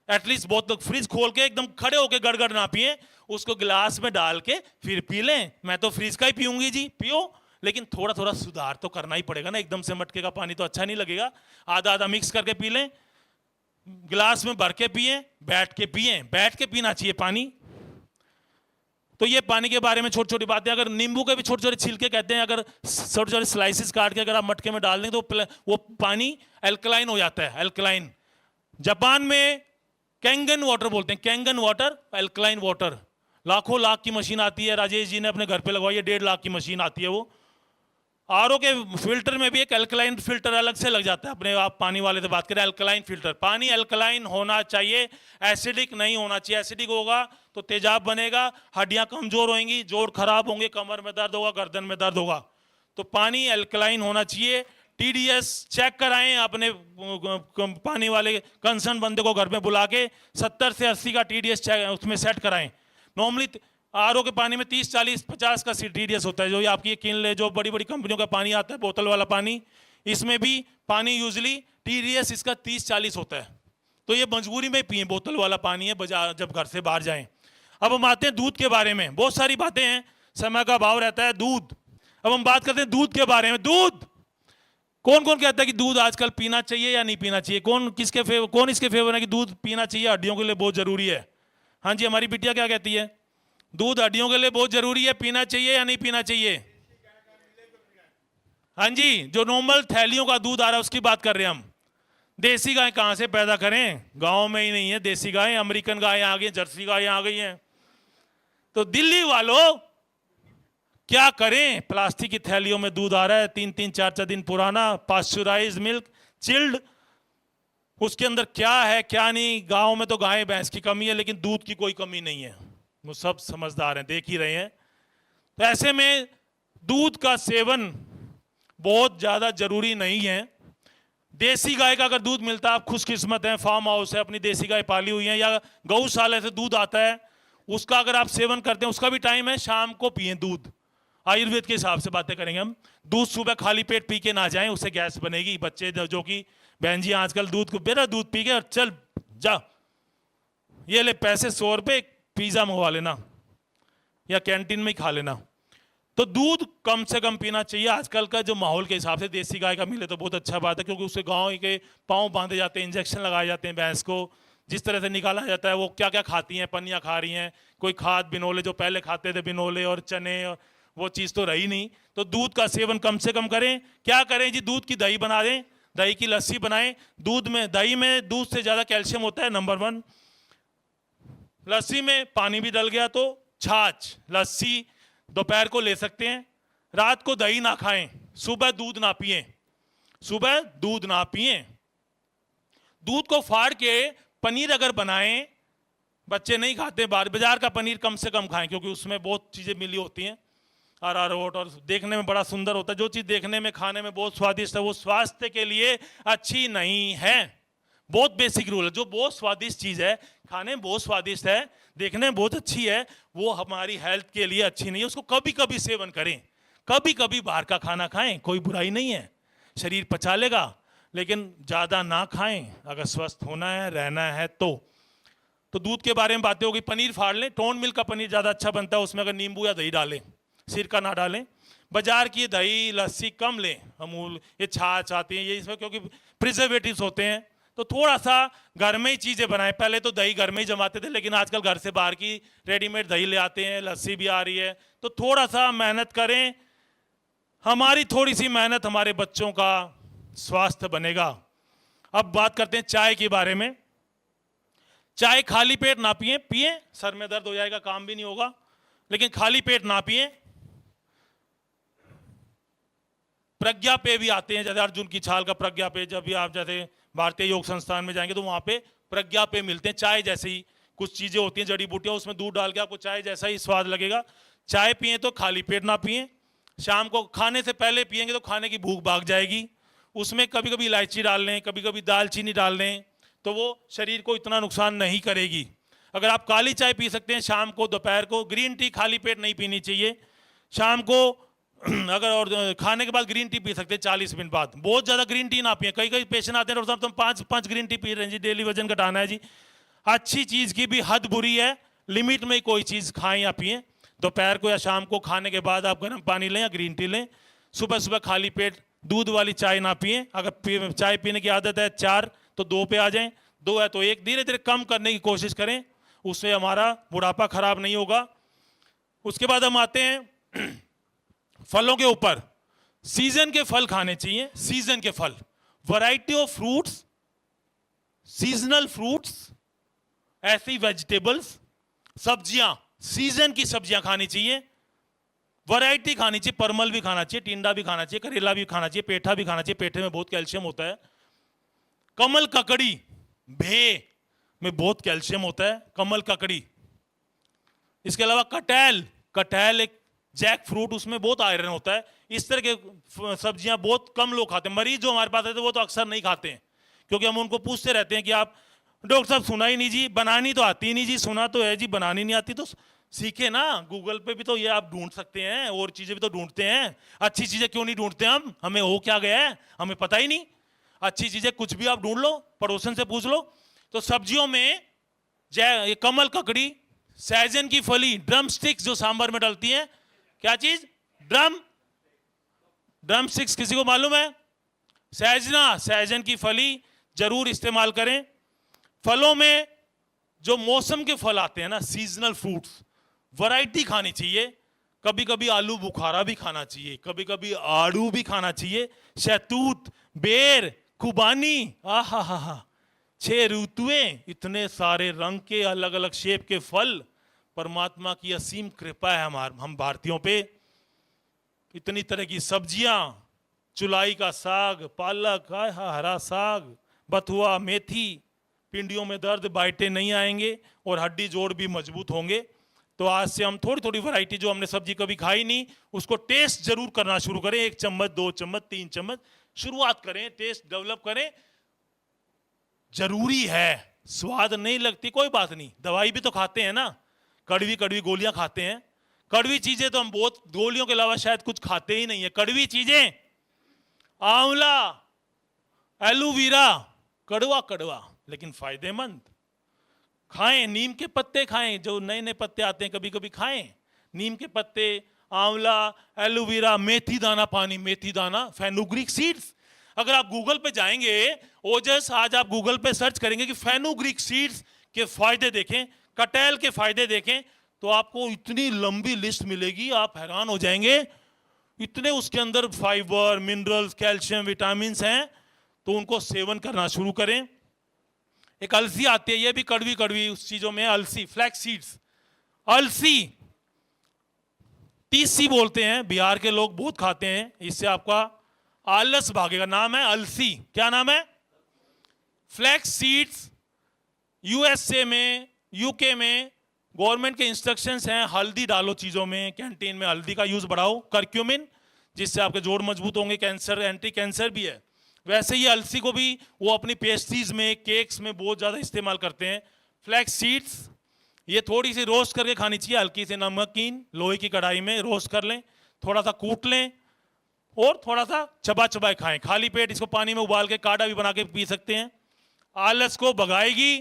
एटलीस्ट बोतल फ्रिज खोल के एकदम खड़े होके गड़गड़ ना पिए, उसको गिलास में डाल के फिर पी लें। मैं तो फ्रिज का ही पीऊंगी जी, पियो, लेकिन थोड़ा थोड़ा सुधार तो करना ही पड़ेगा ना, एकदम से मटके का पानी तो अच्छा नहीं लगेगा। आधा आधा मिक्स करके पी लें, गिलास में भर के पिए, बैठ के पिए, बैठ के पीना चाहिए पानी। तो ये पानी के बारे में छोटी छोटी बातें। अगर नींबू के भी छोटे छोटे छिलके कहते हैं, अगर छोटे छोटे स्लाइसिस काट के अगर आप मटके में डाल दें तो वो पानी एल्कलाइन हो जाता है, एल्कलाइन। जापान में कैंगन वाटर बोलते हैं, कैंगन वाटर, एल्कलाइन वाटर। लाखों लाख की मशीन आती है, राजेश जी ने अपने घर पे लगवाई है, 1.5 लाख की मशीन आती है वो। आरओ के फिल्टर में भी एक अल्कलाइन फिल्टर अलग से लग जाता है। अपने आप पानी वाले से बात करें, अल्कलाइन फिल्टर। पानी अल्कलाइन होना चाहिए, एसिडिक नहीं होना चाहिए। एसिडिक होगा तो तेजाब बनेगा, हड्डियां कमजोर होंगी, जोड़ खराब होंगे, कमर में दर्द होगा, गर्दन में दर्द होगा। तो पानी अल्कलाइन होना चाहिए। टीडीएस चेक कराएं अपने पानी वाले कंसर्न बंदे को घर में बुला के, 70 से 80 का टीडीएस उसमें सेट कराएं। नॉर्मली आरओ के पानी में 30, 40, 50 का टीडीएस होता है, जो आपकी किनले जो बड़ी बड़ी कंपनियों का पानी आता है, बोतल वाला पानी, इसमें भी पानी यूजली टीडीएस इसका 30-40 होता है। तो ये मजबूरी में पिए, बोतल वाला पानी है, बाजार जब घर से बाहर जाएं। अब हम आते हैं दूध के बारे में। बहुत सारी बातें हैं, समय का अभाव रहता है। दूध, अब हम बात करते हैं दूध के बारे में। दूध, कौन कौन कहता है कि दूध आजकल पीना चाहिए या नहीं पीना चाहिए? कौन इसके फेवर है कि दूध पीना चाहिए, हड्डियों के लिए बहुत जरूरी है? हाँ जी, हमारी बिटिया क्या कहती है? दूध हड्डियों के लिए बहुत जरूरी है, पीना चाहिए या नहीं पीना चाहिए? हाँ जी, जो नॉर्मल थैलियों का दूध आ रहा है उसकी बात कर रहे हैं हम। देसी गाय कहां से पैदा करें? गांव में ही नहीं है देसी गाय, अमेरिकन गाय आ गई, जर्सी गाय आ गई हैं। तो दिल्ली वालों क्या करें? प्लास्टिक की थैलियों में दूध आ रहा है, 3-3, 4-4 दिन पुराना, पास्चुराइज मिल्क, चिल्ड। उसके अंदर क्या है क्या नहीं? गांव में तो गाय भैंस की कमी है, लेकिन दूध की कोई कमी नहीं है। वो सब समझदार हैं, देख ही रहे हैं। तो ऐसे में दूध का सेवन बहुत ज्यादा जरूरी नहीं है। देसी गाय का अगर दूध मिलता है, आप खुशकिस्मत हैं, फार्म हाउस है, अपनी देसी गाय पाली हुई है, या गौशाला से दूध आता है, उसका अगर आप सेवन करते हैं, उसका भी टाइम है, शाम को पिए दूध। आयुर्वेद के हिसाब से बातें करेंगे हम। दूध सुबह खाली पेट पी के ना जाएं, उससे गैस बनेगी। बच्चे जो कि बहन जी आजकल दूध को, बेरा दूध पी के और चल जा, ये ले पैसे 100 रुपए, पिज़्ज़ा मंगवा लेना या कैंटीन में ही खा लेना। तो दूध कम से कम पीना चाहिए। आजकल का जो माहौल के हिसाब से देसी गाय का मिले तो बहुत अच्छा बात है, क्योंकि उससे गाँव के पाँव बांधे जाते हैं, इंजेक्शन लगाए जाते हैं भैंस को, जिस तरह से निकाला जाता है वो क्या क्या खाती हैं, पनिया खा रही हैं, कोई खाद बिनोले जो पहले खाते थे बिनोले और चने और वो चीज़ तो रही नहीं। तो दूध का सेवन कम से कम करें। क्या करें जी, दूध की दही बना दें, दही की लस्सी बनाएं। दही में दूध से ज़्यादा कैल्शियम होता है, नंबर 1। लस्सी में पानी भी डल गया तो छाछ लस्सी दोपहर को ले सकते हैं। रात को दही ना खाएं, सुबह दूध ना पिएं, सुबह दूध ना पिएं। दूध को फाड़ के पनीर अगर बनाएं, बच्चे नहीं खाते, बाजार का पनीर कम से कम खाएं, क्योंकि उसमें बहुत चीज़ें मिली होती हैं, अरारोट, और देखने में बड़ा सुंदर होता है। जो चीज़ देखने में खाने में बहुत स्वादिष्ट है वो स्वास्थ्य के लिए अच्छी नहीं है। बहुत बेसिक रूल है, जो बहुत स्वादिष्ट चीज़ है, खाने में बहुत स्वादिष्ट है, देखने में बहुत अच्छी है, वो हमारी हेल्थ के लिए अच्छी नहीं है। उसको कभी कभी सेवन करें, कभी कभी बाहर का खाना खाएं, कोई बुराई नहीं है, शरीर पचा लेगा, लेकिन ज़्यादा ना खाएं अगर स्वस्थ होना है, रहना है तो दूध के बारे में बातें होगी। पनीर फाड़ लें, टोन मिल्क का पनीर ज़्यादा अच्छा बनता है, उसमें अगर नींबू या दही डालें, सिरका ना डालें। बाजार की दही लस्सी कम लें, अमूल ये छाछ आती है ये, इसमें क्योंकि प्रिजर्वेटिव्स होते हैं। तो थोड़ा सा घर में ही चीज़ें बनाएं। पहले तो दही घर में ही जमाते थे, लेकिन आजकल घर से बाहर की रेडीमेड दही ले आते हैं, लस्सी भी आ रही है। तो थोड़ा सा मेहनत करें, हमारी थोड़ी सी मेहनत हमारे बच्चों का स्वास्थ्य बनेगा। अब बात करते हैं चाय के बारे में। चाय खाली पेट ना पिए, पिए सर में दर्द हो जाएगा, काम भी नहीं होगा, लेकिन खाली पेट ना पिए। प्रज्ञा पे भी आते हैं, जैसे अर्जुन की छाल का प्रज्ञा पे, जब भी आप जैसे भारतीय योग संस्थान में जाएंगे तो वहां पे प्रज्ञा पे मिलते हैं। चाय जैसे ही कुछ चीजें होती हैं, जड़ी बूटियां, उसमें दूध डाल के आपको चाय जैसा ही स्वाद लगेगा। चाय पिए तो खाली पेट ना पिए, शाम को खाने से पहले पिएंगे तो खाने की भूख भाग जाएगी। उसमें कभी कभी इलायची डाल लें, कभी कभी दालचीनी डाल लें, तो वो शरीर को इतना नुकसान नहीं करेगी। अगर आप काली चाय पी सकते हैं शाम को, दोपहर को। ग्रीन टी खाली पेट नहीं पीनी चाहिए शाम को। अगर और खाने के बाद ग्रीन टी पी सकते हैं 40 मिनट बाद। बहुत ज़्यादा ग्रीन टी ना पिए। कई कई पेशेंट आते हैं, डॉक्टर साहब तुम 5 ग्रीन टी पी रहे हैं जी, डेली वजन घटाना है जी। अच्छी चीज़ की भी हद बुरी है, लिमिट में कोई चीज़ खाएं या पिए। दोपहर को या शाम को खाने के बाद आप गर्म पानी लें या ग्रीन टी लें। सुबह सुबह खाली पेट दूध वाली चाय ना पिए। अगर चाय पीने की आदत है 4 तो 2 पे आ जाएं, 2 है तो 1। धीरे धीरे कम करने की कोशिश करें, उससे हमारा बुढ़ापा खराब नहीं होगा। उसके बाद हम आते हैं फलों के ऊपर। सीजन के फल खाने चाहिए, सीजन के फल, variety of fruits, seasonal fruits, ऐसी वेजिटेबल्स, सब्जियां, सीजन की सब्जियां खानी चाहिए, वैरायटी खानी चाहिए। परमल भी खाना चाहिए, टिंडा भी खाना चाहिए, करेला भी खाना चाहिए, पेठा भी खाना चाहिए, पेठे में बहुत कैल्शियम होता है। कमल ककड़ी, भे में बहुत कैल्शियम होता है, कमल ककड़ी। इसके अलावा कटहल, कटहल एक जैक फ्रूट, उसमें बहुत आयरन होता है। इस तरह के सब्जियां बहुत कम लोग खाते हैं। मरीज जो हमारे पास आते हैं वो तो अक्सर नहीं खाते हैं, क्योंकि हम उनको पूछते रहते हैं कि आप डॉक्टर साहब सुना ही नहीं जी, बनानी तो आती नहीं जी, सुना तो है जी, बनानी नहीं आती तो सीखे ना। गूगल पे भी तो ये आप ढूंढ सकते हैं, और चीजें भी तो ढूंढते हैं। अच्छी चीजें क्यों नहीं ढूंढते हम? हमें हो क्या गया है, हमें पता ही नहीं। अच्छी चीजें कुछ भी आप ढूंढ लो, पड़ोसन से पूछ लो। तो सब्जियों में ये कमल ककड़ी, सहजन की फली, ड्रम स्टिक्स जो सांभर में डलती हैं, क्या चीज? ड्रम स्टिक्स, किसी को मालूम है? सहजना, सहजन की फली जरूर इस्तेमाल करें। फलों में जो मौसम के फल आते हैं ना, सीजनल फ्रूट्स, वैरायटी खानी चाहिए। कभी कभी आलू बुखारा भी खाना चाहिए, कभी कभी आड़ू भी खाना चाहिए, शहतूत, बेर, खुबानी, आहा हा हा। 6 ऋतुएं, इतने सारे रंग के अलग अलग शेप के फल, परमात्मा की असीम कृपा है हम भारतीयों पे। इतनी तरह की सब्जियां, चुलाई का साग, पालक, हरा साग, बथुआ, मेथी, पिंडियों में दर्द, बाइटें नहीं आएंगे और हड्डी जोड़ भी मजबूत होंगे। तो आज से हम थोड़ी थोड़ी वैरायटी, जो हमने सब्जी कभी खाई नहीं, उसको टेस्ट जरूर करना शुरू करें। 1 चम्मच, 2 चम्मच, 3 चम्मच शुरुआत करें, टेस्ट डेवलप करें। जरूरी है। स्वाद नहीं लगती कोई बात नहीं, दवाई भी तो खाते हैं ना, कड़वी कड़वी गोलियां खाते हैं। कड़वी चीजें तो हम बहुत, गोलियों के अलावा शायद कुछ खाते ही नहीं है। कड़वी चीजें, आंवला, एलोवेरा, कड़वा कड़वा लेकिन फायदेमंद। खाएं, नीम के पत्ते खाएं, जो नए नए पत्ते आते हैं कभी कभी खाएं, नीम के पत्ते, आंवला, एलोवेरा, मेथी दाना पानी, मेथी दाना, फेनुग्रीक सीड्स। अगर आप गूगल पे जाएंगे, ओजस, आज आप गूगल पे सर्च करेंगे कि फेनुग्रीक सीड्स के फायदे देखें, कटहल के फायदे देखें, तो आपको इतनी लंबी लिस्ट मिलेगी, आप हैरान हो जाएंगे। इतने उसके अंदर फाइबर, मिनरल्स, कैल्शियम, विटामिन हैं, तो उनको सेवन करना शुरू करें। एक अलसी आती है, ये भी कड़वी कड़वी उस चीजों में, अलसी, फ्लैक्स सीड्स, अलसी, तीसी बोलते हैं, बिहार के लोग बहुत खाते हैं, इससे आपका आलस भागेगा। नाम है अलसी, क्या नाम है? Flax seeds. यूएसए में, यूके में गवर्नमेंट के इंस्ट्रक्शंस हैं, हल्दी डालो चीजों में, कैंटीन में हल्दी का यूज बढ़ाओ, करक्यूमिन, जिससे आपके जोड़ मजबूत होंगे, कैंसर, एंटी कैंसर भी है। वैसे ही अलसी को भी वो अपनी पेस्ट्रीज में, केक्स में बहुत ज्यादा इस्तेमाल करते हैं। फ्लैक्स सीड्स, ये थोड़ी सी रोस्ट करके खानी चाहिए, हल्की सी नमकीन लोहे की कढ़ाई में रोस्ट कर लें, थोड़ा सा कूट लें और थोड़ा सा चबा चबाए खाएं। खाली पेट इसको पानी में उबाल के काढ़ा भी बना के पी सकते हैं। आलस को भगाएगी,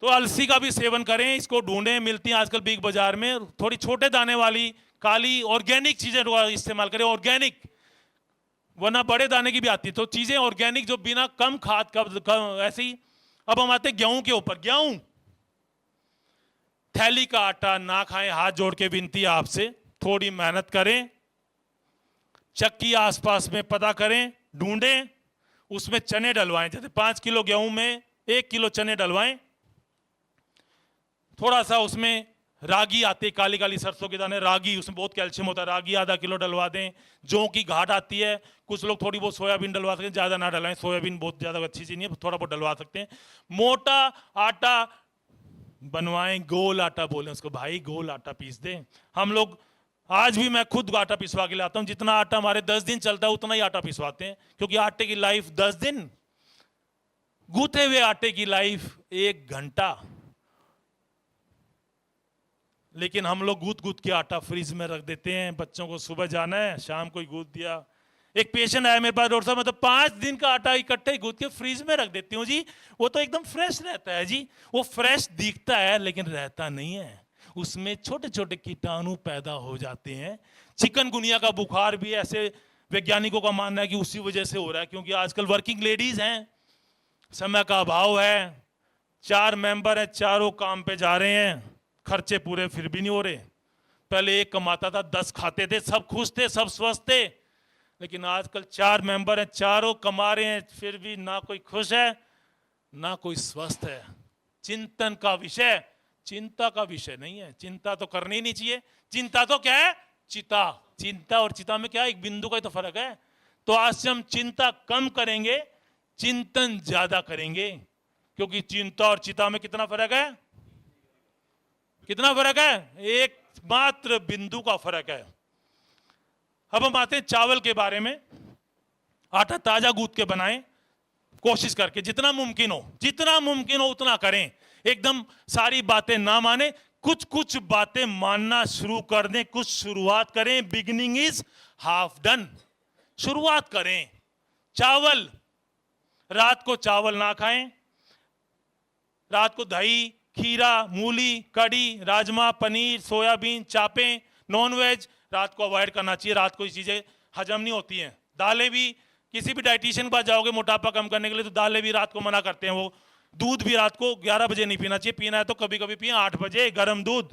तो अलसी का भी सेवन करें। इसको ढूंढें, मिलती हैं आजकल बिग बाजार में, थोड़ी छोटे दाने वाली काली ऑर्गेनिक चीजें इस्तेमाल करें, ऑर्गेनिक, वरना बड़े दाने की भी आती है। तो चीजें ऑर्गेनिक जो बिना कम खाद का ऐसे ही। अब हम आते हैं गेहूं के ऊपर। गेहूं, थैली का आटा ना खाएं, हाथ जोड़ के विनती है आपसे, थोड़ी मेहनत करें, चक्की आसपास में पता करें, ढूंढें, उसमें चने डलवाएं। जैसे 5 किलो गेहूं में 1 किलो चने डलवाएं, थोड़ा सा उसमें रागी आती है, काली काली सरसों के दाने, रागी, उसमें बहुत कैल्शियम होता है, रागी आधा किलो डलवा दें। जौ की घाट आती है, कुछ लोग थोड़ी बहुत सोयाबीन डलवा सकते हैं, ज़्यादा ना डलवाएं, सोयाबीन बहुत ज़्यादा अच्छी चीज़ नहीं है, थोड़ा बहुत डलवा सकते हैं। मोटा आटा बनवाएं, गोल आटा बोले उसको, भाई गोल आटा पीस दें। हम लोग, आज भी मैं खुद आटा पिसवा के लाता हूँ, जितना आटा हमारे 10 दिन चलता है उतना ही आटा पिसवाते हैं, क्योंकि आटे की लाइफ 10 दिन, गूथे हुए आटे की लाइफ 1 घंटा। लेकिन हम लोग गूथ गूथ के आटा फ्रिज में रख देते हैं, बच्चों को सुबह जाना है, शाम को ही गूथ दिया। एक पेशेंट आया मेरे पास, डॉक्टर साहब मैं तो 5 दिन का आटा इकट्ठे ही गूथ के फ्रिज में रख देती हूँ जी, वो तो एकदम फ्रेश रहता है जी। वो फ्रेश दिखता है लेकिन रहता नहीं है, उसमें छोटे छोटे कीटाणु पैदा हो जाते हैं। चिकनगुनिया का बुखार भी ऐसे वैज्ञानिकों का मानना है कि उसी वजह से हो रहा है, क्योंकि आजकल वर्किंग लेडीज हैं, समय का अभाव है, 4 मेंबर हैं, चारों काम पे जा रहे हैं, खर्चे पूरे फिर भी नहीं हो रहे। पहले एक कमाता था, 10 खाते थे, सब खुश थे, सब स्वस्थ थे। लेकिन आजकल 4 मेंबर हैं, चारों कमा रहे हैं, फिर भी ना कोई खुश है ना कोई स्वस्थ है। चिंतन का विषय, चिंता का विषय नहीं है। चिंता तो करनी नहीं चाहिए। चिंता तो क्या है? चिता। चिंता और चिता में क्या है? एक बिंदु का ही तो फर्क है। तो आज से हम चिंता कम करेंगे, चिंतन ज्यादा करेंगे, क्योंकि चिंता और चिता में कितना फर्क है? कितना फर्क है? एक मात्र बिंदु का फर्क है। अब हम आते हैं चावल के बारे में। आटा ताजा गूंथ के बनाएं, कोशिश करके जितना मुमकिन हो उतना करें। एकदम सारी बातें ना माने, कुछ कुछ बातें मानना शुरू कर दें, कुछ शुरुआत करें। Beginning is half done. शुरुआत करें। चावल, रात को चावल ना खाएं। रात को दही, खीरा, मूली, कड़ी, राजमा, पनीर, सोयाबीन, चापें, नॉनवेज रात को अवॉइड करना चाहिए। रात को ये चीजें हजम नहीं होती हैं। दालें भी, किसी भी डाइटिशियन के पास जाओगे मोटापा कम करने के लिए, तो दालें भी रात को मना करते हैं वो। दूध भी रात को 11 बजे नहीं पीना चाहिए, पीना है तो कभी कभी पिए 8 बजे गर्म दूध।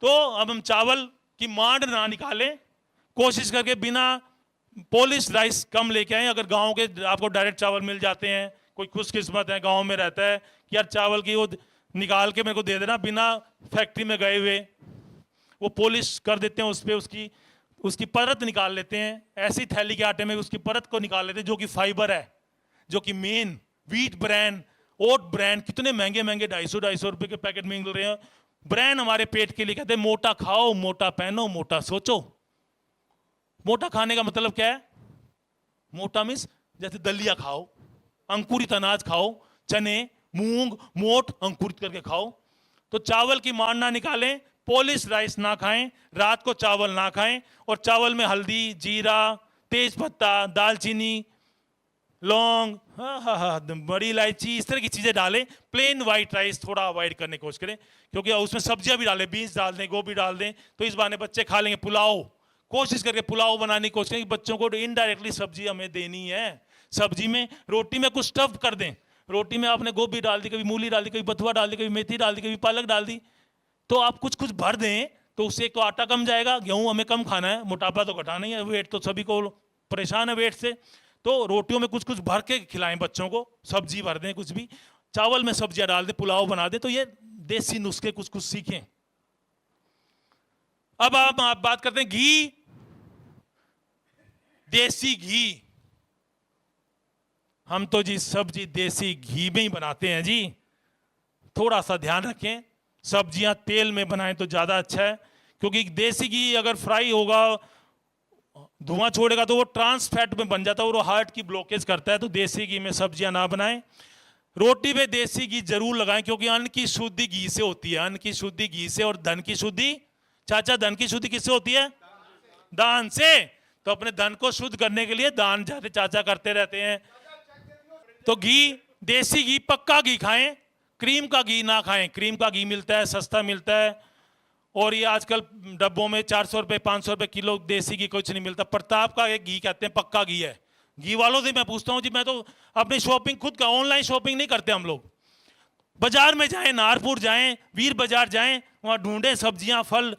तो अब हम चावल की मांड ना निकालें, कोशिश करके बिना पॉलिश राइस कम लेके आए। अगर गाँव के आपको डायरेक्ट चावल मिल जाते हैं, कोई खुशकिस्मत है गाँव में रहता है कि यार चावल की वो निकाल के मेरे को दे देना, बिना फैक्ट्री में गए हुए, वो पॉलिश कर देते हैं, उस पर उसकी परत निकाल लेते हैं। ऐसी थैली के आटे में उसकी परत को निकाल लेते हैं, जो कि फाइबर है, जो कि मेन व्हीट ब्रांड, ओट ब्रांड, कितने महंगे महंगे 250 रुपए के पैकेट में मिल रहे हैं। ब्रांड हमारे पेट के लिए कहते हैं मोटा खाओ, मोटा पहनो, मोटा सोचो। मोटा खाने का मतलब क्या है? मोटा मीन्स जैसे दलिया खाओ, अंकुरित अनाज खाओ, चने, मूंग, मोट अंकुरित करके खाओ। तो चावल की मांड ना निकालें, पॉलिश राइस ना खाएं, रात को चावल ना खाएं। और चावल में हल्दी, जीरा, तेज पत्ता, दालचीनी, लौंग, हाँ हाँ हाँ, बड़ी इलायची, इस तरह की चीजें डालें। प्लेन वाइट राइस थोड़ा अवॉइड करने की कोशिश करें, क्योंकि उसमें सब्जियां भी डालें, बीन्स डाल दें, गोभी डाल दें, तो इस बहाने बच्चे खा लेंगे। पुलाव, कोशिश करके पुलाव बनाने की कोशिश करें कि बच्चों को इनडायरेक्टली सब्जी हमें देनी है। सब्जी में, रोटी में कुछ स्टफ कर दें। रोटी में आपने गोभी डाल दी, कभी मूली डाल दी, कभी बथुआ डाल दी, कभी मेथी डाल दी, कभी पालक डाल दी, तो आप कुछ कुछ भर दें, तो उससे एक तो आटा कम जाएगा, गेहूं हमें कम खाना है, मोटापा तो घटाना ही है, वेट तो सभी को परेशान है वेट से, तो रोटियों में कुछ कुछ भर के खिलाएं बच्चों को, सब्जी भर दें कुछ भी, चावल में सब्जियां डाल दें, पुलाव बना दें, तो ये देसी नुस्खे कुछ कुछ सीखें। अब आप बात करते हैं घी, देसी घी। हम तो जी सब्जी देसी घी में ही बनाते हैं जी, थोड़ा सा ध्यान रखें। सब्जियां तेल में बनाएं तो ज्यादा अच्छा है, क्योंकि देसी घी अगर फ्राई होगा, धुआं छोड़ेगा, तो वो ट्रांस फैट में बन जाता है और वो हार्ट की ब्लॉकेज करता है। तो देसी घी में सब्जियां ना बनाएं। रोटी पे देसी घी जरूर लगाएं, क्योंकि अन्न की शुद्धि घी से होती है, अन्न की शुद्धि घी से, और धन की शुद्धि, चाचा धन की शुद्धि किससे होती है? दान से। तो अपने धन को शुद्ध करने के लिए दान जाते चाचा करते रहते हैं। तो घी, देसी घी, पक्का घी खाएं, क्रीम का घी ना खाएं। क्रीम का घी मिलता है, सस्ता मिलता है, और ये आजकल डब्बों में 400 रुपए 500 रुपए किलो देसी घी कुछ नहीं मिलता। प्रताप का एक घी कहते हैं, पक्का घी है। घी वालों से मैं पूछता हूँ जी, मैं तो अपनी शॉपिंग खुद का, ऑनलाइन शॉपिंग नहीं करते हम लोग। बाजार में जाएं, नारपुर जाएं, वीर बाजार जाएं, वहाँ ढूंढें सब्जियां, फल।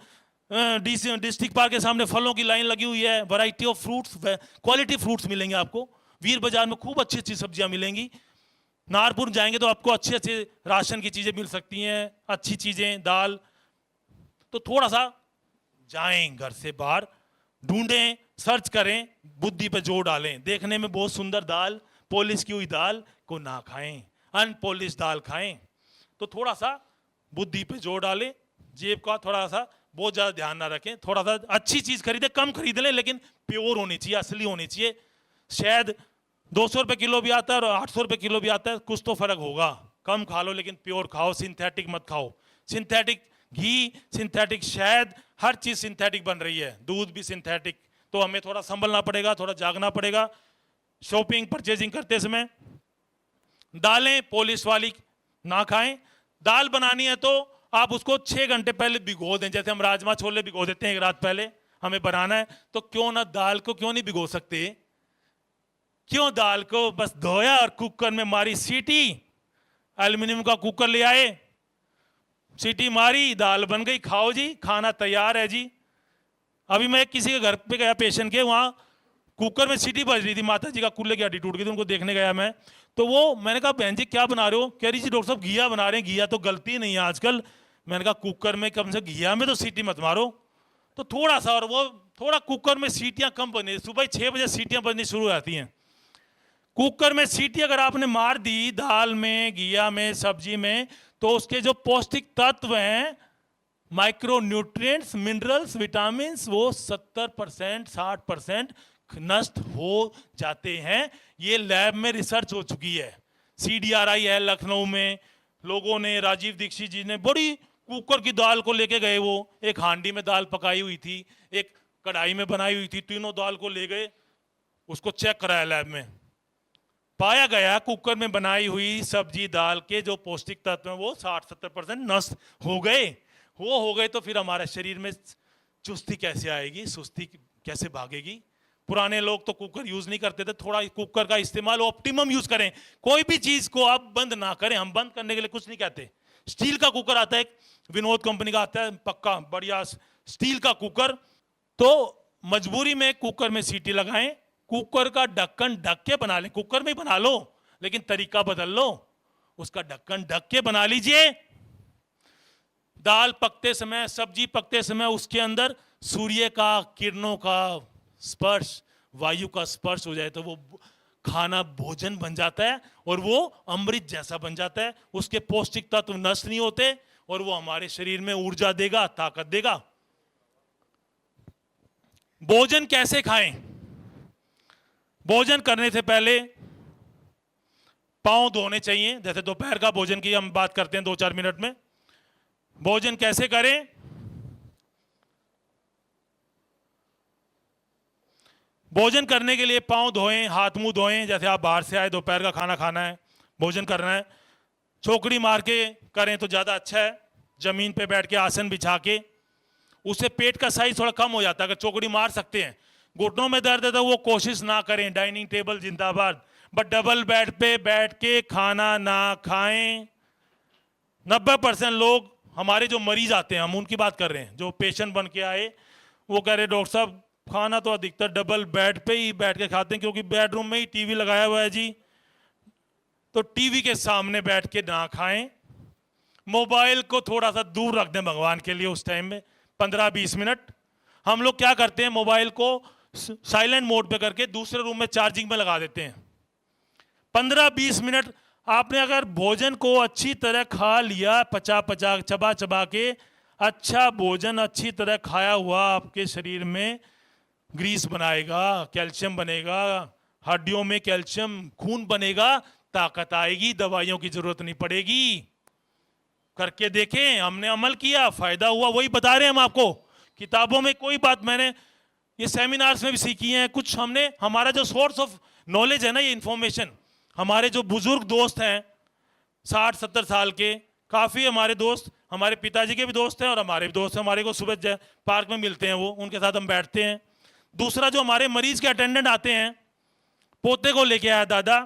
डिस्ट्रिक्ट पार्क के सामने फलों की लाइन लगी हुई है, variety of fruits, quality fruits मिलेंगे आपको। वीर बाजार में खूब अच्छी अच्छी सब्जियां मिलेंगी। नारपुर जाएंगे तो आपको अच्छे अच्छे राशन की चीजें मिल सकती हैं, अच्छी चीजें, दाल। तो थोड़ा सा जाएं घर से बाहर, ढूंढें, सर्च करें, बुद्धि पे जोर डालें। देखने में बहुत सुंदर दाल, पॉलिश की हुई दाल को ना खाएं, अनपॉलिश दाल खाएं। तो थोड़ा सा बुद्धि पे जोर डालें, जेब का थोड़ा सा बहुत ज्यादा ध्यान ना रखें। थोड़ा सा अच्छी चीज खरीदें, कम खरीद लें, लेकिन प्योर होनी चाहिए, असली होनी चाहिए। शायद 200 रुपए किलो भी आता है और 800 रुपए किलो भी आता है, कुछ तो फर्क होगा। कम खा लो, लेकिन प्योर खाओ, सिंथेटिक मत खाओ। सिंथेटिक घी, सिंथेटिक शहद, हर चीज सिंथेटिक बन रही है, दूध भी सिंथेटिक। तो हमें थोड़ा संभलना पड़ेगा, थोड़ा जागना पड़ेगा शॉपिंग परचेजिंग करते समय। दालें पॉलिश वाली ना खाएं। दाल बनानी है तो आप उसको 6 घंटे पहले भिगो दें, जैसे हम राजमा छोले भिगो देते हैं एक रात पहले। हमें बनाना है तो क्यों ना दाल को क्यों नहीं भिगो सकते? क्यों दाल को बस धोया और कुकर में मारी सीटी, एल्युमिनियम का कुकर ले आए, सीटी मारी, दाल बन गई, खाओ जी, खाना तैयार है जी। अभी मैं किसी के घर पे गया पेशेंट के, वहां कुकर में सीटी बज रही थी, माता जी का कूल्हे की हड्डी टूट गई थी, उनको देखने गया मैं। तो वो, मैंने कहा बहन जी क्या बना रहे हो? कह रही जी डॉक्टर साहब घिया बना रहे हैं। घिया तो गलती नहीं है आजकल। मैंने कहा कुकर में कम से घिया में तो सीटी मत मारो। तो थोड़ा सा, और वो थोड़ा कुकर में सीटियां कम बनी, सुबह 6 बजे सीटियां बजनी शुरू हो जाती हैं। कुकर में सीटी अगर आपने मार दी दाल में, घिया में, सब्जी में, तो उसके जो पौष्टिक तत्व हैं, माइक्रो न्यूट्रिएंट्स, मिनरल्स, विटामिन, वो 70% 60% नष्ट हो जाते हैं। ये लैब में रिसर्च हो चुकी है। CDRI है लखनऊ में, लोगों ने, राजीव दीक्षित जी ने बड़ी कुकर की दाल को लेके गए, वो एक हांडी में दाल पकाई हुई थी, एक कढ़ाई में बनाई हुई थी, तीनों दाल को ले गए, उसको चेक कराया लैब में। पाया गया कुकर में बनाई हुई सब्जी दाल के जो पौष्टिक तत्व हैं वो 60-70% नष्ट हो गए। वो हो गए तो फिर हमारे शरीर में चुस्ती कैसे आएगी, सुस्ती कैसे भागेगी? पुराने लोग तो कुकर यूज नहीं करते थे। थोड़ा कुकर का इस्तेमाल ऑप्टिमम यूज करें। कोई भी चीज को आप बंद ना करें। हम बंद करने के लिए कुछ नहीं कहते। स्टील का कुकर आता है, विनोद कंपनी का आता है, पक्का बढ़िया स्टील का कुकर। तो मजबूरी में कुकर में सीटी लगाएं, कुकर का ढक्कन ढक के बना लें। कुकर में ही बना लो, लेकिन तरीका बदल लो, उसका ढक्कन ढक के बना लीजिए। दाल पकते समय, सब्जी पकते समय उसके अंदर सूर्य का किरणों का स्पर्श, वायु का स्पर्श हो जाए तो वो खाना भोजन बन जाता है और वो अमृत जैसा बन जाता है। उसके पौष्टिक तत्व नष्ट नहीं होते और वो हमारे शरीर में ऊर्जा देगा, ताकत देगा। भोजन कैसे खाएं? भोजन करने से पहले पांव धोने चाहिए। जैसे दोपहर का भोजन की हम बात करते हैं 2-4 मिनट में। भोजन कैसे करें? भोजन करने के लिए पाँव धोएं, हाथ मुंह धोएं, जैसे आप बाहर से आए, दोपहर का खाना खाना है, भोजन करना है, चौकड़ी मार के करें तो ज़्यादा अच्छा है, ज़मीन पे बैठ के आसन बिछा के, उससे पेट का साइज थोड़ा कम हो जाता है। अगर चौकड़ी मार सकते हैं, घुटनों में दर्द है तो वो कोशिश ना करें, डाइनिंग टेबल जिंदाबाद, बट डबल बेड पे बैठ के खाना ना खाएं। 90% लोग हमारे जो मरीज आते हैं, हम उनकी बात कर रहे हैं, जो पेशेंट बन के आए, वो कह रहे डॉक्टर साहब खाना तो अधिकतर डबल बेड पे ही बैठ के खाते हैं, क्योंकि बेडरूम में ही टीवी लगाया हुआ है जी, तो टीवी के सामने बैठ के ना खाएं। मोबाइल को थोड़ा सा दूर रख दें भगवान के लिए उस टाइम में 15-20 मिनट। हम लोग क्या करते हैं, मोबाइल को साइलेंट मोड पे करके दूसरे रूम में चार्जिंग में लगा देते हैं। 15-20 मिनट आपने अगर भोजन को अच्छी तरह खा लिया, चबा चबा के, अच्छा भोजन अच्छी तरह खाया हुआ आपके शरीर में ग्रीस बनाएगा, कैल्शियम बनेगा, हड्डियों में कैल्शियम, खून बनेगा, ताकत आएगी, दवाइयों की जरूरत नहीं पड़ेगी। करके देखें, हमने अमल किया, फायदा हुआ, वही बता रहे हैं हम आपको। किताबों में कोई बात मैंने ये सेमिनार्स में भी सीखी है, कुछ हमने, हमारा जो सोर्स ऑफ नॉलेज है ना, ये इंफॉर्मेशन, हमारे जो बुजुर्ग दोस्त हैं 60-70 साल के, काफ़ी हमारे दोस्त, हमारे पिताजी के भी दोस्त हैं और हमारे भी दोस्त हैं, हमारे को सुबह पार्क में मिलते हैं, वो उनके साथ हम बैठते हैं। दूसरा, जो हमारे मरीज के अटेंडेंट आते हैं, पोते को लेके आया दादा,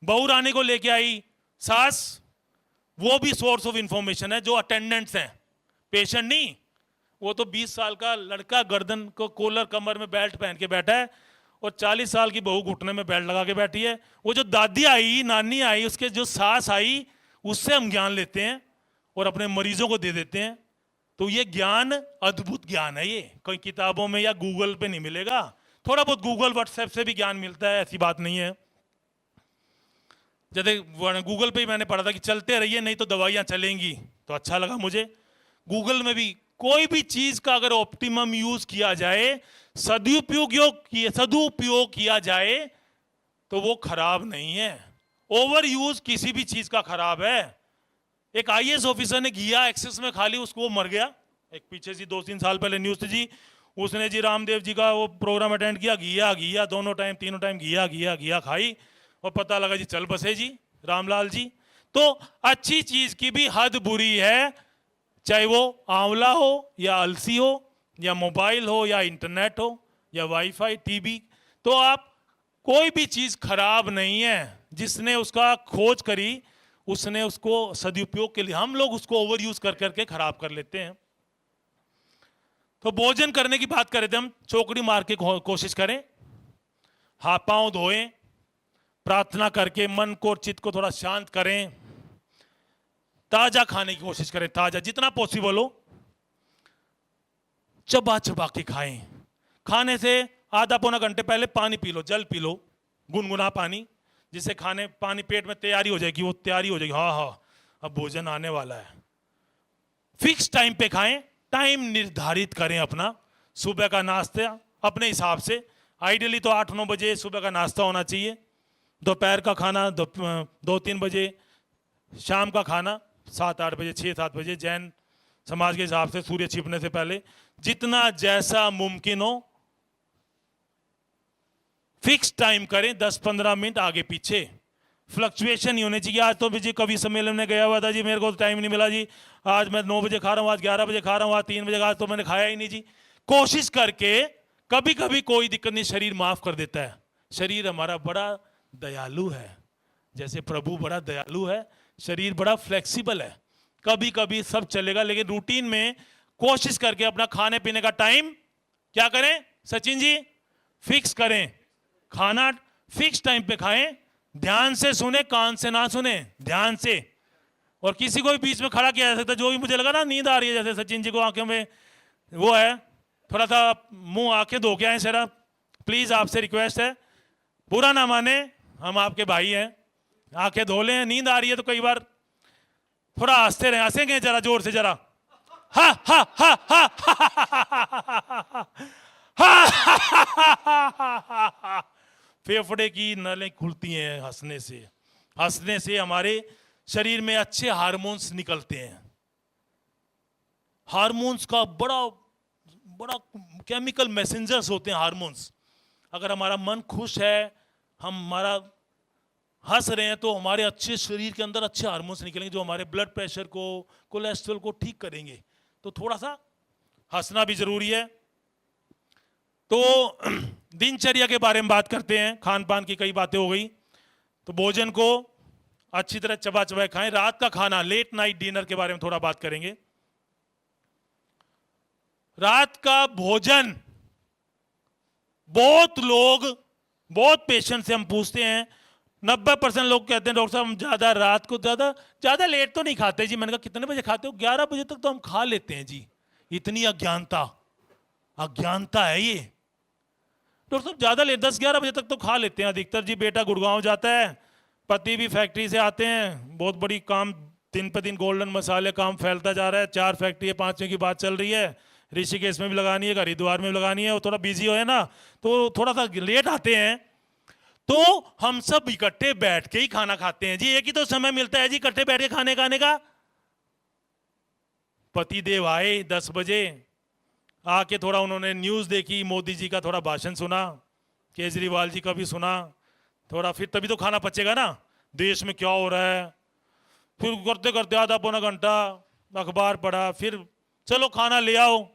बहू रानी को लेके आई सास, वो भी सोर्स ऑफ इंफॉर्मेशन है। जो अटेंडेंट्स हैं, पेशेंट नहीं, वो तो 20 साल का लड़का गर्दन को कॉलर, कमर में बेल्ट पहन के बैठा है, और 40 साल की बहू घुटने में बेल्ट लगा के बैठी है। वो जो दादी आई, नानी आई, उसके जो सास आई, उससे हम ज्ञान लेते हैं और अपने मरीजों को दे देते हैं। तो ये ज्ञान अद्भुत ज्ञान है, ये कोई किताबों में या गूगल पे नहीं मिलेगा। थोड़ा बहुत गूगल व्हाट्सएप से भी ज्ञान मिलता है, ऐसी बात नहीं है। जैसे गूगल पे ही मैंने पढ़ा था कि चलते रहिए नहीं तो दवाइयाँ चलेंगी, तो अच्छा लगा मुझे। गूगल में भी कोई भी चीज का अगर ऑप्टिमम यूज किया जाए, सदुपयोग किया जाए, तो वो खराब नहीं है। ओवर यूज किसी भी चीज का खराब है। एक आईएएस ऑफिसर ने घिया एक्सेस में खा ली, उसको वो मर गया। एक पीछे से 2-3 साल पहले न्यूज थी जी, उसने जी रामदेव जी का वो प्रोग्राम अटेंड किया, घिया दोनों टाइम, तीनों टाइम घिया खाई, और पता लगा जी चल बसे जी रामलाल जी। तो अच्छी चीज की भी हद बुरी है, चाहे वो आंवला हो या अलसी हो या मोबाइल हो या इंटरनेट हो या वाईफाई, टीवी। तो आप, कोई भी चीज खराब नहीं है। जिसने उसका खोज करी, उसने उसको सदुपयोग के लिए, हम लोग उसको ओवर यूज कर करके खराब कर लेते हैं। तो भोजन करने की बात करें थे हम, चौकड़ी मार के कोशिश करें, हाथ पांव धोएं, प्रार्थना करके मन को, चित्त को थोड़ा शांत करें, ताजा खाने की कोशिश करें, ताजा जितना पॉसिबल हो, चबा चबा के खाएं। खाने से आधा पौना घंटे पहले पानी पी लो, जल पी लो, गुनगुना पानी, जिससे खाने, पानी पेट में तैयारी हो जाएगी, वो तैयारी हो जाएगी, हाँ अब भोजन आने वाला है। फिक्स टाइम पे खाएं, टाइम निर्धारित करें अपना। सुबह का नाश्ता अपने हिसाब से, आइडियली तो 8-9 बजे सुबह का नाश्ता होना चाहिए, दोपहर का खाना 2-3 बजे, शाम का खाना 7-8 बजे, 6-7 बजे, जैन समाज के हिसाब से सूर्य छिपने से पहले, जितना जैसा मुमकिन हो फिक्स टाइम करें, 10-15 मिनट आगे पीछे, फ्लक्चुएशन नहीं होने चाहिए। आज तो जी कवि सम्मेलन में गया हुआ था जी, मेरे को टाइम नहीं मिला जी, आज मैं 9 बजे खा रहा हूँ, आज 11 बजे खा रहा हूँ, आज 3 बजे, आज तो मैंने खाया ही नहीं जी। कोशिश करके, कभी कभी कोई दिक्कत नहीं, शरीर माफ कर देता है। शरीर हमारा बड़ा दयालु है, जैसे प्रभु बड़ा दयालु है, शरीर बड़ा फ्लेक्सिबल है। कभी कभी सब चलेगा, लेकिन रूटीन में कोशिश करके अपना खाने पीने का टाइम क्या करें सचिन जी, फिक्स करें। खाना फिक्स टाइम पे खाएं, ध्यान से सुने, कान से ना सुने, ध्यान से। और किसी को भी बीच में खड़ा किया जा सकता है। जो भी मुझे लगा ना नींद आ रही है, जैसे सचिन जी को आंखों में वो है, थोड़ा सा मुंह आंखें धो के आए जरा, प्लीज आपसे रिक्वेस्ट है, बुरा ना माने, हम आपके भाई हैं, आंखें धो लें। नींद आ रही है तो कई बार थोड़ा हंसते रहे, हंसेंगे जरा जोर से, जरा हा हा हा हा हा। फेफड़े की नलें खुलती हैं हंसने से। हंसने से हमारे शरीर में अच्छे हार्मोन्स निकलते हैं। हार्मोन्स का बड़ा बड़ा केमिकल मैसेंजर्स होते हैं हार्मोन्स। अगर हमारा मन खुश है, हमारा हंस रहे हैं, तो हमारे अच्छे शरीर के अंदर अच्छे हार्मोन्स निकलेंगे जो हमारे ब्लड प्रेशर को, कोलेस्ट्रॉल को ठीक करेंगे। तो थोड़ा सा हंसना भी जरूरी है। तो दिनचर्या के बारे में बात करते हैं। खान पान की कई बातें हो गई, तो भोजन को अच्छी तरह चबा चबाए खाएं। रात का खाना, लेट नाइट डिनर के बारे में थोड़ा बात करेंगे। रात का भोजन, बहुत लोग, बहुत पेशेंट से हम पूछते हैं, 90% लोग कहते हैं डॉक्टर साहब हम ज्यादा रात को ज्यादा लेट तो नहीं खाते जी। मैंने कहा कितने बजे खाते हो? 11 बजे तक तो हम खा लेते हैं जी। इतनी अज्ञानता है ये। डॉक्टर साहब ज्यादा लेट 10-11 बजे तक तो खा लेते हैं अधिकतर जी। बेटा गुड़गांव जाता है, पति भी फैक्ट्री से आते हैं, बहुत बड़ी काम, दिन पे दिन गोल्डन मसाले काम फैलता जा रहा है। 4 फैक्ट्री है, 5वीं की बात चल रही है। ऋषिकेश में भी लगानी है, हरिद्वार में भी लगानी है। वो थोड़ा बिजी हो है ना, तो थोड़ा सा लेट आते हैं। तो हम सब इकट्ठे बैठ के ही खाना खाते हैं जी। एक ही तो समय मिलता है जी इकट्ठे बैठ के खाने का। पति देव आए 10 बजे, आके थोड़ा उन्होंने न्यूज देखी, मोदी जी का थोड़ा भाषण सुना, केजरीवाल जी का भी सुना थोड़ा, फिर तभी तो खाना पचेगा ना, देश में क्या हो रहा है। फिर करते करते आधा पौना घंटा अखबार पढ़ा, फिर चलो खाना ले आओ।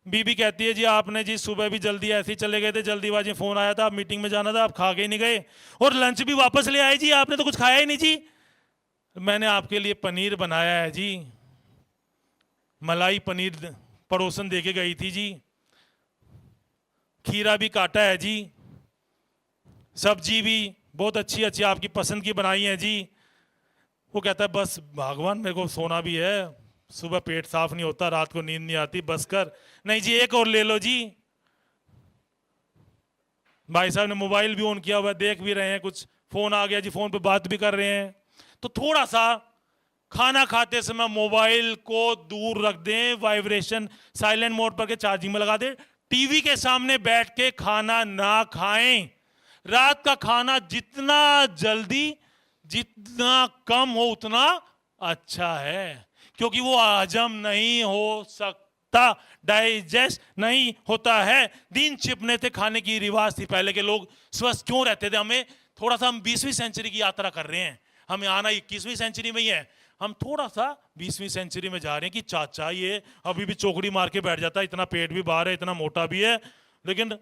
बीबी कहती है जी आपने जी सुबह भी जल्दी ऐसे ही चले गए थे, जल्दीबाजी में फोन आया था, मीटिंग में जाना था, आप खा के ही नहीं गए, और लंच भी वापस ले आए जी, आपने तो कुछ खाया ही नहीं जी। मैंने आपके लिए पनीर बनाया है जी, मलाई पनीर पड़ोसन देके गई थी जी, खीरा भी काटा है जी, सब्जी भी बहुत अच्छी अच्छी आपकी पसंद की बनाई है जी। वो कहता है बस भगवान मेरे को सोना भी है, सुबह पेट साफ नहीं होता, रात को नींद नहीं आती, बस कर। नहीं जी एक और ले लो जी। भाई साहब ने मोबाइल भी ऑन किया हुआ है, देख भी रहे हैं, कुछ फोन आ गया जी, फोन पे बात भी कर रहे हैं। तो थोड़ा सा खाना खाते समय मोबाइल को दूर रख दें, वाइब्रेशन साइलेंट मोड पर के चार्जिंग में लगा दें। टीवी के सामने बैठ के खाना ना खाएं। रात का खाना जितना जल्दी, जितना कम हो उतना अच्छा है, क्योंकि वो हजम नहीं हो सकता, डाइजेस्ट नहीं होता है। दिन छिपने थे, खाने की रिवाज थी, पहले के लोग स्वस्थ क्यों रहते थे। हमें थोड़ा सा, हम 20वीं सेंचुरी की यात्रा कर रहे हैं, हमें आना 21वीं सेंचुरी में ही है। हम थोड़ा सा 20वीं सेंचुरी में जा रहे हैं कि चाचा ये अभी भी चौकड़ी मार के बैठ जाता है, इतना पेट भी बाहर है, इतना मोटा भी है, लेकिन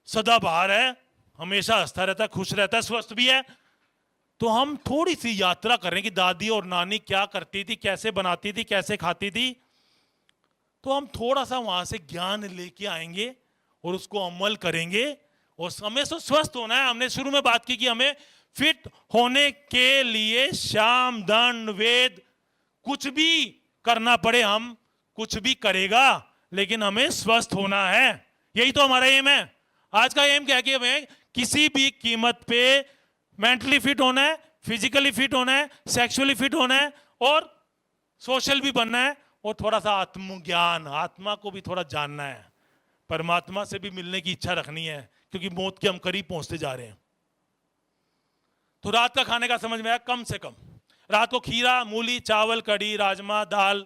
सदा बाहर है, हमेशा हंसता रहता है, खुश रहता है, स्वस्थ भी है। तो हम थोड़ी सी यात्रा कर रहे हैं कि दादी और नानी क्या करती थी, कैसे बनाती थी, कैसे खाती थी। तो हम थोड़ा सा वहां से ज्ञान लेके आएंगे और उसको अमल करेंगे। और हमें तो स्वस्थ होना है। हमने शुरू में बात की कि हमें फिट होने के लिए श्याम दंड वेद कुछ भी करना पड़े, हम कुछ भी करेगा, लेकिन हमें स्वस्थ होना है। यही तो हमारा एम है। आज का एम क्या है कि हमें किसी भी कीमत पे मेंटली फिट होना है, फिजिकली फिट होना है, सेक्सुअली फिट होना है, और सोशल भी बनना है, और थोड़ा सा आत्मज्ञान, आत्मा को भी थोड़ा जानना है, परमात्मा से भी मिलने की इच्छा रखनी है, क्योंकि मौत के हम करीब पहुंचते जा रहे हैं। तो रात का खाने का समझ में आया, कम से कम रात को खीरा, मूली, चावल, कढ़ी, राजमा, दाल,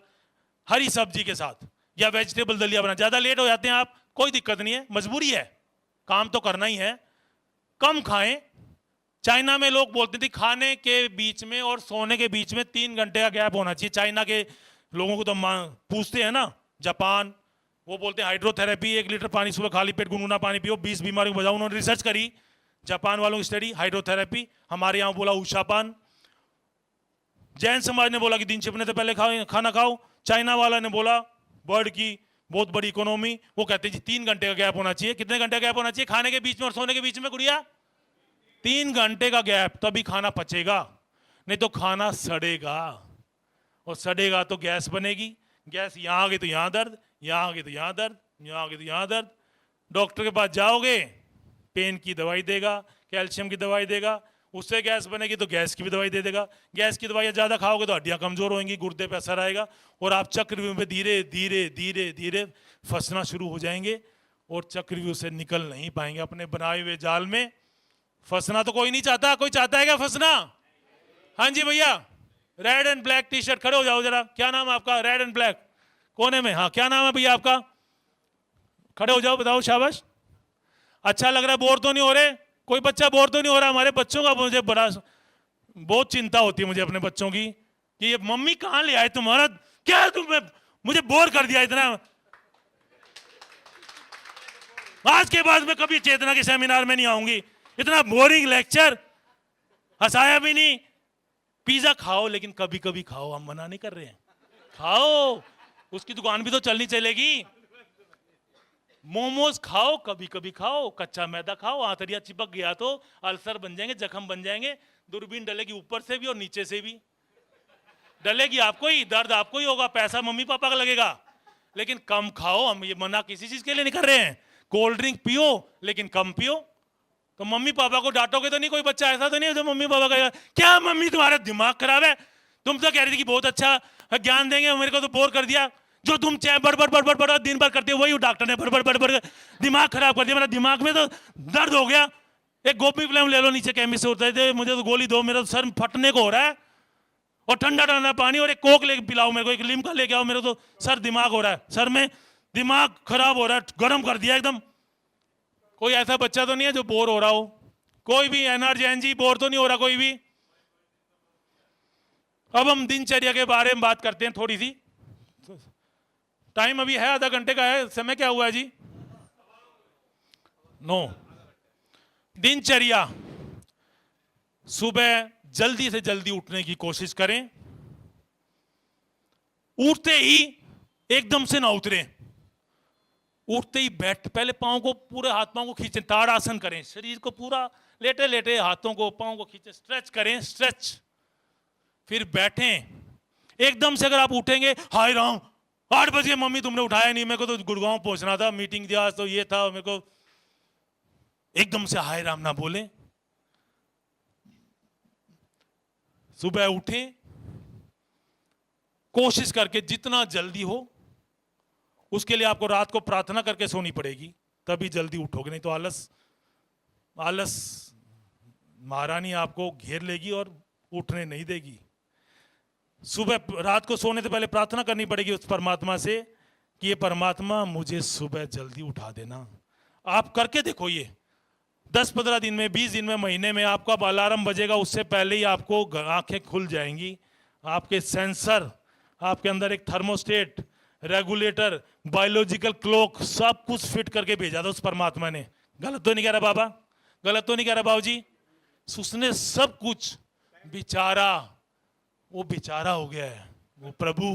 हरी सब्जी के साथ, या वेजिटेबल दलिया बना। ज्यादा लेट हो जाते हैं आप, कोई दिक्कत नहीं है, मजबूरी है, काम तो करना ही है, कम खाएं। चाइना में लोग बोलते थे खाने के बीच में और सोने के बीच में 3 घंटे का गैप होना चाहिए। चाइना के लोगों को तो पूछते हैं ना, जापान, वो बोलते हैं हाइड्रोथेरेपी, 1 लीटर पानी सुबह खाली पेट गुनगुना पानी पियो, 20 बीमारियों को बचाओ। उन्होंने रिसर्च करी, जापान वालों की स्टडी, हाइड्रोथेरेपी। हमारे यहाँ बोला उषापान। जैन समाज ने बोला कि दिन छिपने से पहले खाना खाओ। चाइना वाला ने बोला, वर्ल्ड की बहुत बड़ी इकोनॉमी, वो कहते हैं जी 3 घंटे का गैप होना चाहिए। कितने घंटे का गैप होना चाहिए खाने के बीच में और सोने के बीच में गुड़िया? 3 घंटे का गैप, तभी खाना पचेगा, नहीं तो खाना सड़ेगा, और सड़ेगा तो गैस बनेगी। गैस यहाँ आ गई तो यहाँ दर्द, यहाँ आ गई तो यहाँ दर्द, यहाँ आ गई तो यहाँ दर्द। डॉक्टर के पास जाओगे, पेन की दवाई देगा, कैल्शियम की दवाई देगा, उससे गैस बनेगी तो गैस की भी दवाई दे देगा। गैस की दवाई ज़्यादा खाओगे तो हड्डियाँ कमज़ोर होंगी, गुर्दे पे असर आएगा, और आप चक्रव्यूह में धीरे धीरे धीरे धीरे फंसना शुरू हो जाएंगे, और चक्रव्यूह से निकल नहीं पाएंगे। अपने बनाए हुए जाल में फंसना तो कोई नहीं चाहता। कोई चाहता है क्या फंसना? हाँ जी भैया, red and black T shirt, खड़े हो जाओ जरा। क्या नाम है आपका? रेड एंड ब्लैक कोने में, हाँ क्या नाम है भैया आपका? खड़े हो जाओ, बताओ, शाबाश। अच्छा लग रहा है, बोर तो नहीं हो रहे? कोई बच्चा बोर तो नहीं हो रहा? हमारे बच्चों का मुझे बड़ा बहुत चिंता होती है मुझे अपने बच्चों की, कि ये मम्मी कहां ले आए तुम्हारा, क्या है तुम, मुझे बोर कर दिया इतना। आज के बाद मैं कभी चेतना के सेमिनार में नहीं आऊंगी, इतना बोरिंग लेक्चर, हंसाया भी नहीं। पिज्जा खाओ लेकिन कभी कभी खाओ, हम मना नहीं कर रहे हैं, खाओ, उसकी दुकान भी तो चलनी चलेगी। मोमोज खाओ, कभी कभी खाओ, कच्चा मैदा खाओ, आंतरिया चिपक गया तो अल्सर बन जाएंगे, जख्म बन जाएंगे, दूरबीन डलेगी ऊपर से भी और नीचे से भी डलेगी, आपको ही दर्द, आपको ही होगा, पैसा मम्मी पापा का लगेगा। लेकिन कम खाओ, हम ये मना किसी चीज के लिए नहीं कर रहे हैं। कोल्ड ड्रिंक पियो लेकिन कम पियो। तो मम्मी पापा को डांटोगे तो नहीं, कोई बच्चा ऐसा तो नहीं है जो मम्मी पापा कहेगा क्या मम्मी तुम्हारा दिमाग खराब है, तुम तो कह रही थी कि बहुत अच्छा ज्ञान देंगे, मेरे को तो बोर कर दिया, जो तुम चाहे बड़ बड़ दिन भर करते हो वही डॉक्टर ने बड़ दिमाग खराब कर दिया, मेरा दिमाग में तो दर्द हो गया। एक गोपी फिल्म ले लो, नीचे केमिस्ट से होता है, मुझे तो गोली दो, मेरा तो सर फटने को हो रहा है, और ठंडा ठंडा पानी और एक कोक लेके पिलाओ मेरे को, एक लिम्का लेके आओ, मेरे तो सर दिमाग हो रहा है, सर में दिमाग खराब हो रहा है, गर्म कर दिया एकदम। कोई ऐसा बच्चा तो नहीं है जो बोर हो रहा हो? कोई भी एनर्जी बोर तो नहीं हो रहा कोई भी? अब हम दिनचर्या के बारे में बात करते हैं थोड़ी सी। टाइम अभी है, आधा घंटे का है, समय क्या हुआ है जी? 9। दिनचर्या, सुबह जल्दी से जल्दी उठने की कोशिश करें, उठते ही एकदम से ना उतरें, उठते ही बैठ, पहले पांव को, पूरे हाथ पांव को खींचें, ताड़ासन करें, शरीर को पूरा लेटे लेटे हाथों को पांव को खींचें, स्ट्रेच करें, स्ट्रेच, फिर बैठें। एकदम से अगर आप उठेंगे, हाय राम 8 बजे मम्मी तुमने उठाया नहीं, मेरे को तो गुड़गांव पहुंचना था, मीटिंग थी आज, तो ये था मेरे को, एकदम से हाय राम ना बोलें। सुबह उठें, कोशिश करके जितना जल्दी हो, उसके लिए आपको रात को प्रार्थना करके सोनी पड़ेगी, तभी जल्दी उठोगे, नहीं तो आलस महारानी आपको घेर लेगी और उठने नहीं देगी। सुबह, रात को सोने से पहले प्रार्थना करनी पड़ेगी उस परमात्मा से कि ये परमात्मा मुझे सुबह जल्दी उठा देना। आप करके देखो, ये 10-15 दिन में, 20 दिन में, महीने में, आपका अलार्म बजेगा उससे पहले ही आपको आंखें खुल जाएंगी। आपके सेंसर, आपके अंदर एक थर्मोस्टेट, रेगुलेटर, बायोलॉजिकल क्लॉक, सब कुछ फिट करके भेजा था उस परमात्मा ने। गलत तो नहीं कह रहा बाबा? गलत तो नहीं कह रहा बाबूजी? उसने सब कुछ, बेचारा, वो बेचारा हो गया है, वो प्रभु,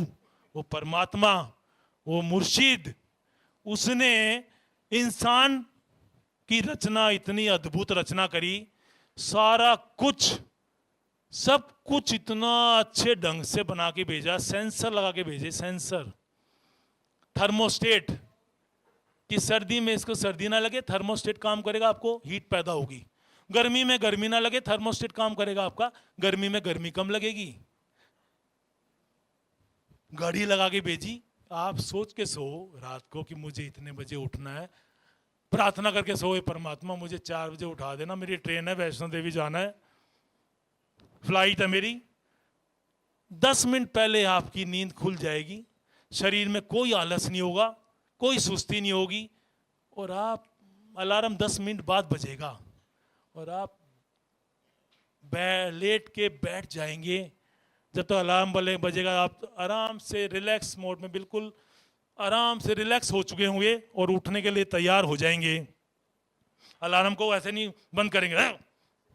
वो परमात्मा, वो मुर्शिद, उसने इंसान की रचना, इतनी अद्भुत रचना करी, सारा कुछ, सब कुछ इतना अच्छे ढंग से बना के भेजा, सेंसर लगा के भेजे, सेंसर, थर्मोस्टेट, कि सर्दी में इसको सर्दी ना लगे, थर्मोस्टेट काम करेगा, आपको हीट पैदा होगी। गर्मी में गर्मी ना लगे, थर्मोस्टेट काम करेगा आपका, गर्मी में गर्मी कम लगेगी। घड़ी लगा के भेजी, आप सोच के सो रात को कि मुझे इतने बजे उठना है, प्रार्थना करके सोए, परमात्मा मुझे 4 बजे उठा देना, मेरी ट्रेन है, वैष्णो देवी जाना है, फ्लाइट है मेरी। 10 मिनट पहले आपकी नींद खुल जाएगी, शरीर में कोई आलस नहीं होगा, कोई सुस्ती नहीं होगी, और आप, अलार्म 10 मिनट बाद बजेगा और आप लेट के बैठ जाएंगे। जब तक अलार्म बजेगा आप आराम से रिलैक्स मोड में, बिल्कुल आराम से रिलैक्स हो चुके होंगे और उठने के लिए तैयार हो जाएंगे। अलार्म को ऐसे नहीं बंद करेंगे, है?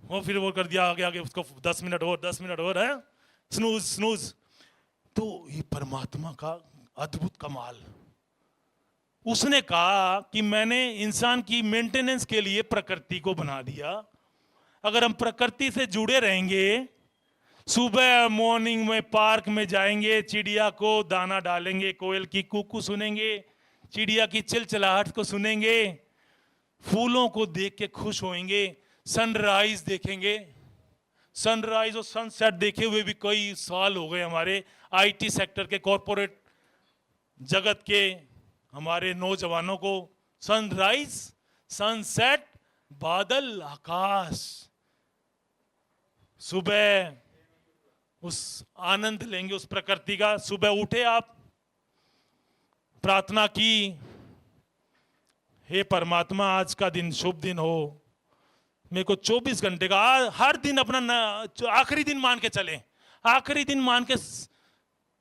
वो फिर वो कर दिया आगे आगे, उसको 10 मिनट और, 10 मिनट और, है, स्नूज स्नूज। तो ये परमात्मा का अद्भुत कमाल, उसने कहा कि मैंने इंसान की मेंटेनेंस के लिए प्रकृति को बना दिया। अगर हम प्रकृति से जुड़े रहेंगे, सुबह मॉर्निंग में पार्क में जाएंगे, चिड़िया को दाना डालेंगे, कोयल की कूकू सुनेंगे, चिड़िया की चिलचिलाहट को सुनेंगे, फूलों को देख के खुश होएंगे, सनराइज देखेंगे। सनराइज और सनसेट देखे हुए भी कई साल हो गए हमारे आईटी सेक्टर के, कॉरपोरेट जगत के हमारे नौजवानों को। सनराइज, सनसेट, बादल, आकाश, सुबह उस आनंद लेंगे उस प्रकृति का। सुबह उठे आप, प्रार्थना की, हे परमात्मा, आज का दिन शुभ दिन हो, मेरे को 24 घंटे का हर दिन अपना आखिरी दिन मान के चलें, आखिरी दिन मान के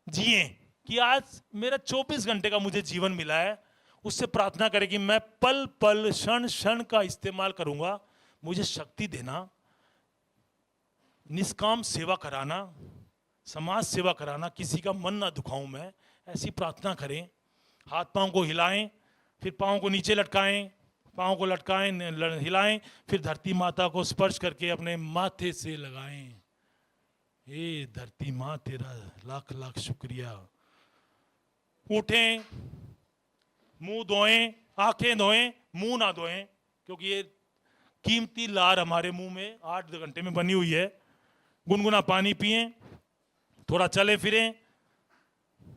जिए कि आज मेरा 24 घंटे का मुझे जीवन मिला है। उससे प्रार्थना करें कि मैं पल पल क्षण क्षण का इस्तेमाल करूंगा, मुझे शक्ति देना, निष्काम सेवा कराना, समाज सेवा कराना, किसी का मन ना दुखाऊं मैं, ऐसी प्रार्थना करें। हाथ पांव को हिलाएं, फिर पांव को नीचे लटकाएं, पांव को लटकाएं, हिलाएं, फिर धरती माता को स्पर्श करके अपने माथे से लगाएं। हे धरती माँ, तेरा लाख लाख शुक्रिया। उठें, मुंह धोएं, आंखें धोएं, मुंह ना धोएं, क्योंकि ये कीमती लार हमारे मुंह में 8 घंटे में बनी हुई है। गुनगुना पानी पिएं, थोड़ा चले फिरें,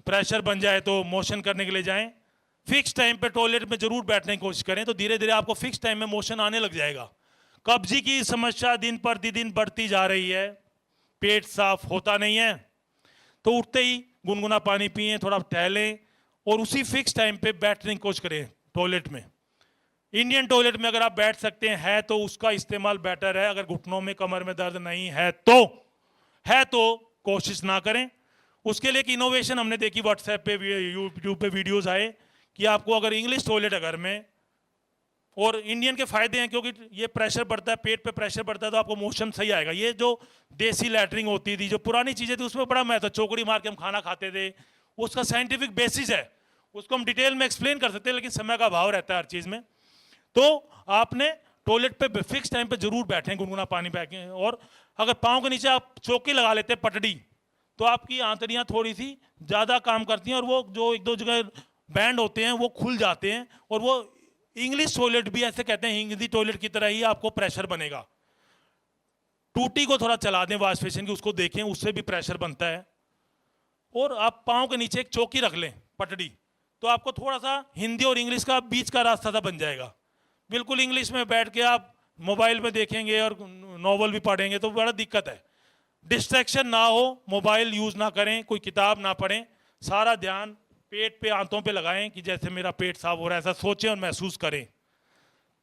प्रेशर बन जाए तो मोशन करने के लिए जाएं। फिक्स टाइम पे टॉयलेट में जरूर बैठने की कोशिश करें, तो धीरे धीरे आपको फिक्स टाइम में मोशन आने लग जाएगा। कब्जी की समस्या दिन पर दिन बढ़ती जा रही है, पेट साफ होता नहीं है, तो उठते ही गुनगुना पानी पिएं, थोड़ा टहलें और उसी फिक्स टाइम पे बैठने की कोशिश करें टॉयलेट में। इंडियन टॉयलेट में अगर आप बैठ सकते हैं तो उसका इस्तेमाल बेटर है। अगर घुटनों में, कमर में दर्द नहीं है तो कोशिश ना करें। उसके लिए एक इनोवेशन हमने देखी, व्हाट्सएप पे, यूट्यूब पे वीडियोस आए कि आपको अगर इंग्लिश टॉयलेट है घर में, और इंडियन के फायदे हैं क्योंकि ये प्रेशर बढ़ता है, पेट पे प्रेशर बढ़ता है तो आपको मोशन सही आएगा। ये जो देसी लैटरिंग होती थी, जो पुरानी चीजें थी, उसमें बड़ा महत्व, चौकड़ी मार के हम खाना खाते थे, उसका साइंटिफिक बेसिस है, उसको हम डिटेल में एक्सप्लेन कर सकते हैं, लेकिन समय का अभाव रहता है हर चीज में। तो आपने टॉयलेट पे फिक्स टाइम पे जरूर बैठें, गुनगुना पानी पीएं। और अगर पाँव के नीचे आप चौकी लगा लेते हैं, पटड़ी, तो आपकी आंतड़ियां थोड़ी सी ज्यादा काम करती हैं और वो जो एक दो जगह बैंड होते हैं वो खुल जाते हैं। और वो इंग्लिश टॉयलेट भी ऐसे कहते हैं, हिंदी टॉयलेट की तरह ही आपको प्रेशर बनेगा। टूटी को थोड़ा चला दें वॉश बेसिन की, उसको देखें, उससे भी प्रेशर बनता है। और आप पाँव के नीचे एक चौकी रख लें, पटड़ी, तो आपको थोड़ा सा हिंदी और इंग्लिश का बीच का रास्ता सा बन जाएगा। बिल्कुल इंग्लिश में बैठ के आप मोबाइल में देखेंगे और नॉवल भी पढ़ेंगे तो बड़ा दिक्कत है। डिस्ट्रैक्शन ना हो, मोबाइल यूज ना करें, कोई किताब ना पढ़ें, सारा ध्यान पेट पे, आंतों पे लगाएं कि जैसे मेरा पेट साफ हो रहा है, ऐसा सोचें और महसूस करें।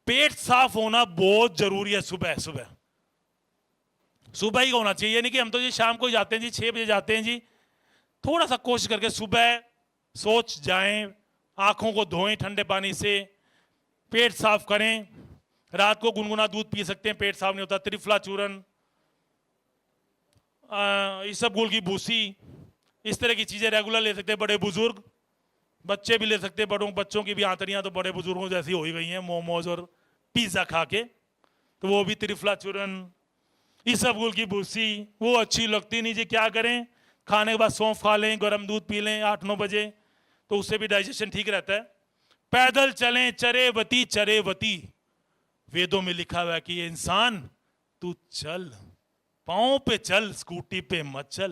पेट साफ होना बहुत जरूरी है। सुबह सुबह सुबह ही होना चाहिए, नहीं कि हम तो जी शाम को जाते हैं जी, 6 बजे जाते हैं जी। थोड़ा सा कोशिश करके सुबह सोच जाएं, आंखों को धोएं ठंडे पानी से, पेट साफ करें। रात को गुनगुना दूध पी सकते हैं, पेट साफ नहीं होता। त्रिफला चूरन, इसबगोल की भूसी, इस तरह की चीजें रेगुलर ले सकते हैं बड़े बुजुर्ग, बच्चे भी ले सकते हैं। बच्चों की भी आंतड़ियां तो बड़े बुजुर्गों जैसी हो ही गई हैं, मोमोज और पिज्जा खा के, तो वो भी त्रिफला चूरन, इसबगोल की भूसी, वो अच्छी लगती नहीं जी। क्या करें, खाने के बाद सौंफ खा लें, गर्म दूध पी लें 8-9 बजे, तो उससे भी डाइजेशन ठीक रहता है। पैदल चलें, चरेवती चरेवती, वेदों में लिखा हुआ है कि ये इंसान तू चल, पांव पे चल, स्कूटी पे मत चल,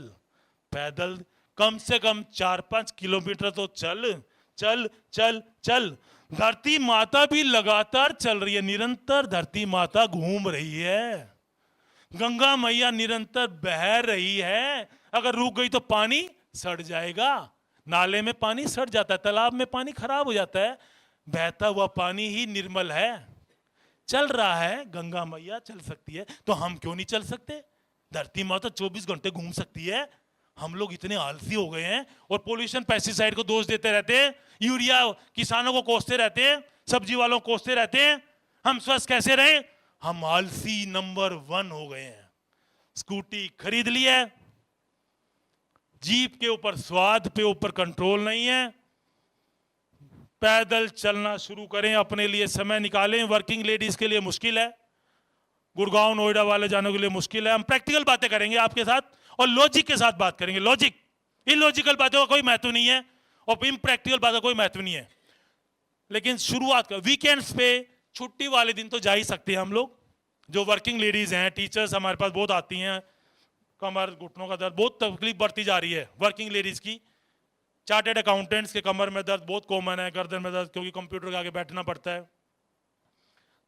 पैदल कम से कम 4-5 किलोमीटर तो चल चल चल चल। धरती माता भी लगातार चल रही है, निरंतर धरती माता घूम रही है, गंगा मैया निरंतर बह रही है। अगर रुक गई तो पानी सड़ जाएगा, नाले में पानी सड़ जाता है, तालाब में पानी खराब हो जाता है, बहता हुआ पानी ही निर्मल है। चल रहा है, गंगा मैया चल सकती है, तो हम क्यों नहीं चल सकते? धरती माता 24 घंटे घूम सकती है। हम लोग इतने आलसी हो गए हैं और पोल्यूशन, पेस्टिसाइड को दोष देते रहते हैं, यूरिया किसानों को कोसते रहते हैं, सब्जी वालों को कोसते रहते हैं। हम स्वस्थ कैसे रहें? हम आलसी नंबर 1 हो गए हैं। स्कूटी खरीद ली है, जीप के ऊपर, स्वाद पे ऊपर कंट्रोल नहीं है। पैदल चलना शुरू करें, अपने लिए समय निकालें। वर्किंग लेडीज के लिए मुश्किल है, गुड़गांव नोएडा वाले जाने के लिए मुश्किल है। हम प्रैक्टिकल बातें करेंगे आपके साथ और लॉजिक के साथ बात करेंगे। लॉजिक, इलॉजिकल बातों का कोई महत्व नहीं है और इम्प्रैक्टिकल बातों का कोई महत्व नहीं है। लेकिन शुरुआत का, वीकेंड्स पे, छुट्टी वाले दिन तो जा ही सकते हैं हम लोग। जो वर्किंग लेडीज हैं, टीचर्स हमारे पास बहुत आती हैं, कमर घुटनों का दर्द, बहुत तकलीफ बढ़ती जा रही है वर्किंग लेडीज की। चार्टेड अकाउंटेंट्स के कमर में दर्द बहुत कॉमन है, गर्दन में दर्द, क्योंकि कंप्यूटर के आगे बैठना पड़ता है।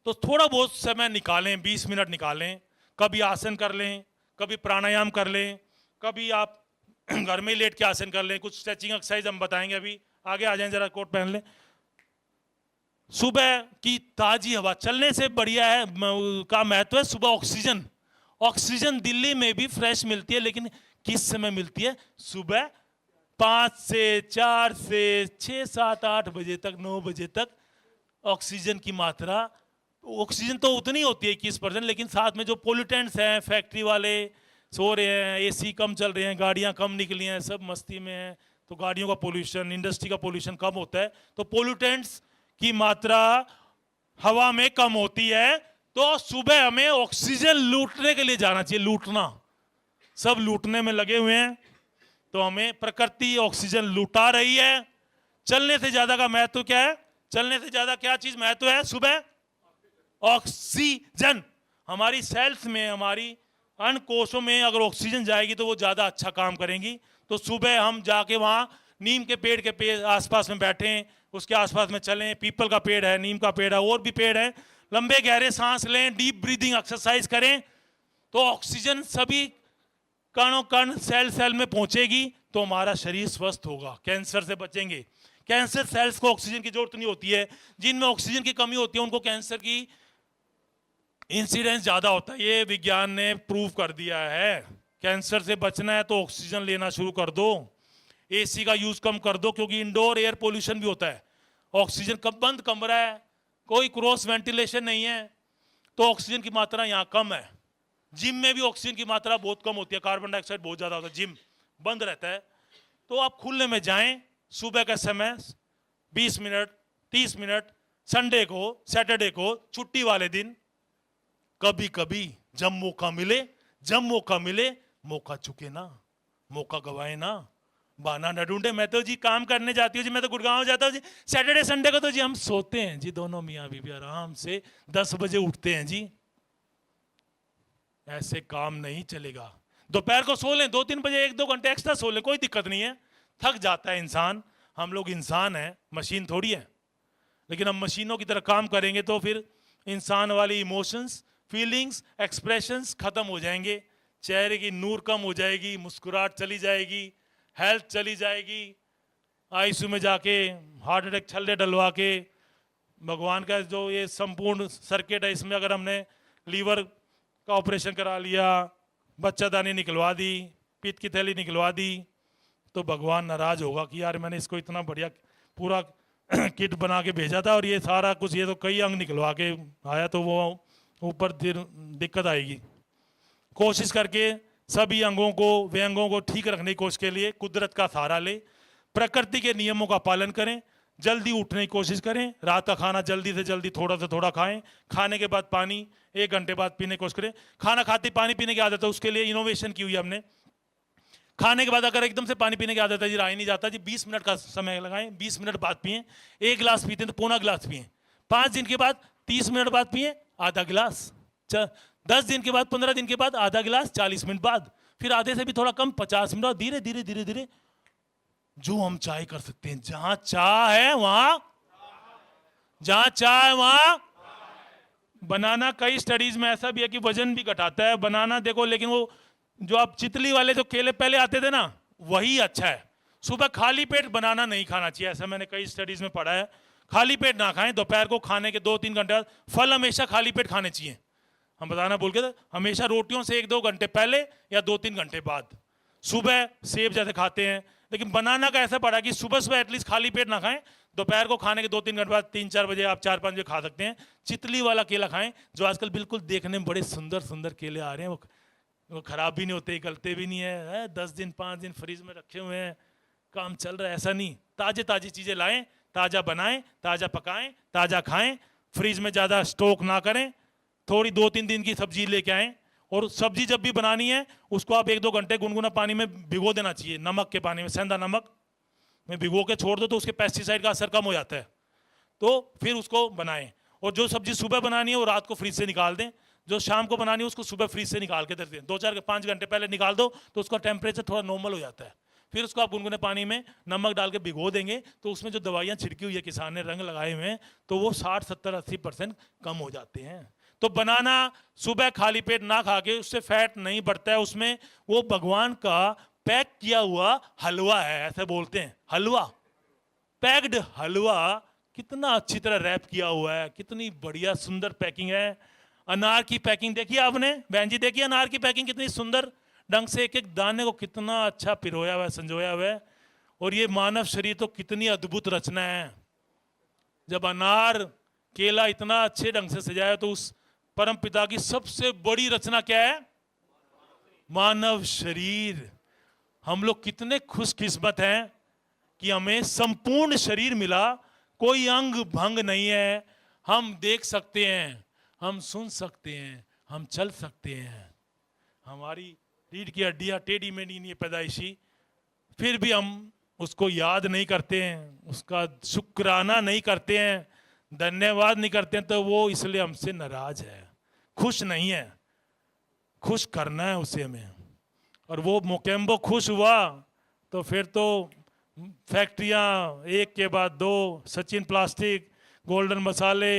तो थोड़ा बहुत समय निकालें, 20 मिनट निकालें, कभी आसन कर लें, कभी प्राणायाम कर लें, कभी आप घर में लेट के आसन कर लें। कुछ स्ट्रेचिंग एक्सरसाइज हम बताएंगे, अभी आगे आ जाएं, जरा कोट पहन लें। सुबह की ताजी हवा चलने से बढ़िया है का महत्व है सुबह ऑक्सीजन। ऑक्सीजन दिल्ली में भी फ्रेश मिलती है, लेकिन किस समय मिलती है? सुबह 5 से 4 से 6 7 8 बजे तक, 9 बजे तक ऑक्सीजन की मात्रा, ऑक्सीजन तो उतनी होती है 21%, लेकिन साथ में जो पोल्यूटेंट्स हैं, फैक्ट्री वाले सो रहे हैं, एसी कम चल रहे हैं, गाड़ियां कम निकली हैं, सब मस्ती में हैं, तो गाड़ियों का पोल्यूशन, इंडस्ट्री का पोल्यूशन कम होता है, तो पोल्यूटेंट्स की मात्रा हवा में कम होती है। तो सुबह हमें ऑक्सीजन लूटने के लिए जाना चाहिए। लूटना, सब लूटने में लगे हुए हैं, तो हमें प्रकृति ऑक्सीजन लुटा रही है। चलने से ज्यादा का महत्व क्या है? चलने से ज्यादा क्या चीज महत्व है? सुबह ऑक्सीजन। हमारी सेल्स में, हमारी अन्य कोशों में अगर ऑक्सीजन जाएगी तो वो ज्यादा अच्छा काम करेंगी। तो सुबह हम जाके वहां नीम के पेड़ के आसपास में बैठें, उसके आसपास में चलें, पीपल का पेड़ है, नीम का पेड़ है, और भी पेड़ है, लंबे गहरे सांस लें, डीप ब्रीदिंग एक्सरसाइज करें, तो ऑक्सीजन सभी कणों कण, सेल सेल में पहुंचेगी, तो हमारा शरीर स्वस्थ होगा, कैंसर से बचेंगे। कैंसर सेल्स को ऑक्सीजन की जरूरत नहीं होती है, जिनमें ऑक्सीजन की कमी होती है उनको कैंसर की इंसिडेंस ज्यादा होता है। ये विज्ञान ने प्रूव कर दिया है। कैंसर से बचना है तो ऑक्सीजन लेना शुरू कर दो, एसी का यूज कम कर दो, क्योंकि इंडोर एयर पोल्यूशन भी होता है। ऑक्सीजन कब बंद कमरा है, कोई क्रॉस वेंटिलेशन नहीं है, तो ऑक्सीजन की मात्रा यहाँ कम है। जिम में भी ऑक्सीजन की मात्रा बहुत कम होती है, कार्बन डाइऑक्साइड बहुत ज्यादा होता है, जिम बंद रहता है। तो आप खुले में जाएं, सुबह का समय 20 मिनट 30 मिनट, संडे को, सैटरडे को, छुट्टी वाले दिन, कभी कभी जब मौका मिले, मौका चुके ना, मौका गवाए ना, बहाना न ढूंढे। मैं तो जी काम करने जाती हूँ जी, मैं तो गुड़गांव जाता हूँ जी, सैटरडे संडे को तो जी हम सोते हैं जी, दोनों मियाँ बीवी आराम से 10 बजे उठते हैं जी। ऐसे काम नहीं चलेगा। दोपहर को सो लें, 2-3 बजे 1-2 घंटे एक्स्ट्रा सो लें, कोई दिक्कत नहीं है। थक जाता है इंसान, हम लोग इंसान हैं, मशीन थोड़ी है। लेकिन हम मशीनों की तरह काम करेंगे तो फिर इंसान वाली इमोशंस, फीलिंग्स, एक्सप्रेशंस खत्म हो जाएंगे, चेहरे की नूर कम हो जाएगी, मुस्कुराहट चली जाएगी, हेल्थ चली जाएगी। आईसीयू में जाके हार्ट अटैक छल्ले डलवा के, भगवान का जो ये संपूर्ण सर्किट है, इसमें अगर हमने लीवर का ऑपरेशन करा लिया, बच्चादानी निकलवा दी, पित्त की थैली निकलवा दी, तो भगवान नाराज होगा कि यार मैंने इसको इतना बढ़िया पूरा किट बना के भेजा था और ये सारा कुछ, ये तो कई अंग निकलवा के आया, तो वो ऊपर दिक्कत आएगी। कोशिश करके सभी अंगों को, वे अंगों को ठीक रखने की कोशिश के लिए कुदरत का सहारा ले, प्रकृति के नियमों का पालन करें, जल्दी उठने की कोशिश करें, रात का खाना जल्दी से जल्दी थोड़ा से थोड़ा खाएं, खाने के बाद पानी 1 घंटे बाद पीने की कोशिश करें। खाना खाते पानी पीने की आदत है, उसके लिए इनोवेशन की हुई है हमने। खाने के बाद अगर एकदम से पानी पीने की आदत है जी, रहा ही नहीं जाता जी, 20 मिनट का समय लगाएं, 20 मिनट बाद पिएं। 1 गिलास पीते हैं तो पौना गिलास पिएं। 5 दिन के बाद 30 मिनट बाद पिएं, आधा गिलास। 10 दिन के बाद, 15 दिन के बाद आधा गिलास, 40 मिनट बाद, फिर आधे से भी थोड़ा कम, 50 मिनट, और धीरे धीरे धीरे धीरे जो हम चाहे कर सकते हैं। जहां चाह है वहां, जहां चाह है वहां। बनाना, कई स्टडीज में ऐसा भी है कि वजन भी घटाता है बनाना, देखो। लेकिन वो जो आप चितली वाले जो केले पहले आते थे ना, वही अच्छा है। सुबह खाली पेट बनाना नहीं खाना चाहिए, ऐसा मैंने कई स्टडीज में पढ़ा है। खाली पेट ना खाएं, दोपहर को खाने के 2-3 घंटे बाद फल हमेशा खाली पेट खाने चाहिए। हम बताना भूल गए थे, हमेशा रोटियों से 1-2 घंटे पहले या 2-3 घंटे बाद। सुबह सेब जैसे खाते हैं, लेकिन बनाना का ऐसा पड़ा कि सुबह सुबह एटलीस्ट खाली पेट ना खाएं, दोपहर को खाने के 2-3 घंटे बाद 3-4 बजे आप 4-5 बजे खा सकते हैं। चितली वाला केला खाएं, जो आजकल बिल्कुल देखने में बड़े सुंदर सुंदर केले आ रहे हैं, वो खराब भी नहीं होते, गलते भी नहीं है, 10 दिन 5 दिन फ्रीज में रखे हुए हैं, काम चल रहा है। ऐसा नहीं, ताजे ताजी चीजें लाएं, ताजा बनाएं, ताजा पकाएं, ताजा खाएं, फ्रीज में ज्यादा स्टॉक ना करें। थोड़ी 2-3 दिन की सब्जी लेके आएं, और सब्जी जब भी बनानी है उसको आप 1-2 घंटे गुनगुना पानी में भिगो देना चाहिए, नमक के पानी में, सेंधा नमक में भिगो के छोड़ दो, तो उसके पेस्टिसाइड का असर कम हो जाता है। तो फिर उसको बनाएं, और जो सब्जी सुबह बनानी है वो रात को फ्रीज से निकाल दें, जो शाम को बनानी है उसको सुबह फ्रीज से निकाल के दे दें। 2-4-5 घंटे पहले निकाल दो तो उसका टेम्परेचर थोड़ा नॉर्मल हो जाता है। फिर उसको आप गुनगुने पानी में नमक डाल के भिगो देंगे, तो उसमें जो दवाइयाँ छिड़की हुई है, किसान ने रंग लगाए हुए हैं, तो वो 60-70-80% कम हो जाते हैं। तो बनाना सुबह खाली पेट ना खा के, उससे फैट नहीं बढ़ता है, उसमें वो भगवान का पैक किया हुआ हलवा है, ऐसे बोलते हैं हलवा। पैक्ड हलवा कितना अच्छी तरह रैप किया हुआ है, कितनी बढ़िया सुंदर पैकिंग है। अनार की पैकिंग देखी आपने बहन जी, देखिए अनार की पैकिंग कितनी सुंदर ढंग से एक एक दाने को कितना अच्छा पिरोया हुआ है, संजोया हुआ है। और ये मानव शरीर तो कितनी अद्भुत रचना है। जब अनार केला इतना अच्छे ढंग से सजाया तो उस परम पिता की सबसे बड़ी रचना क्या है? मानव शरीर। हम लोग कितने खुशकिस्मत हैं कि हमें संपूर्ण शरीर मिला, कोई अंग भंग नहीं है। हम देख सकते हैं, हम सुन सकते हैं, हम चल सकते हैं। हमारी रीढ़ की हड्डियां टेढ़ी मेढ़ी नहीं है पैदाइशी, फिर भी हम उसको याद नहीं करते हैं, उसका शुक्राना नहीं करते हैं, धन्यवाद नहीं करते हैं, तो वो इसलिए हमसे नाराज है, खुश नहीं है। खुश करना है उसे हमें। और वो मोकेम्बो खुश हुआ तो फिर तो फैक्ट्रियां एक के बाद दो, सचिन प्लास्टिक, गोल्डन मसाले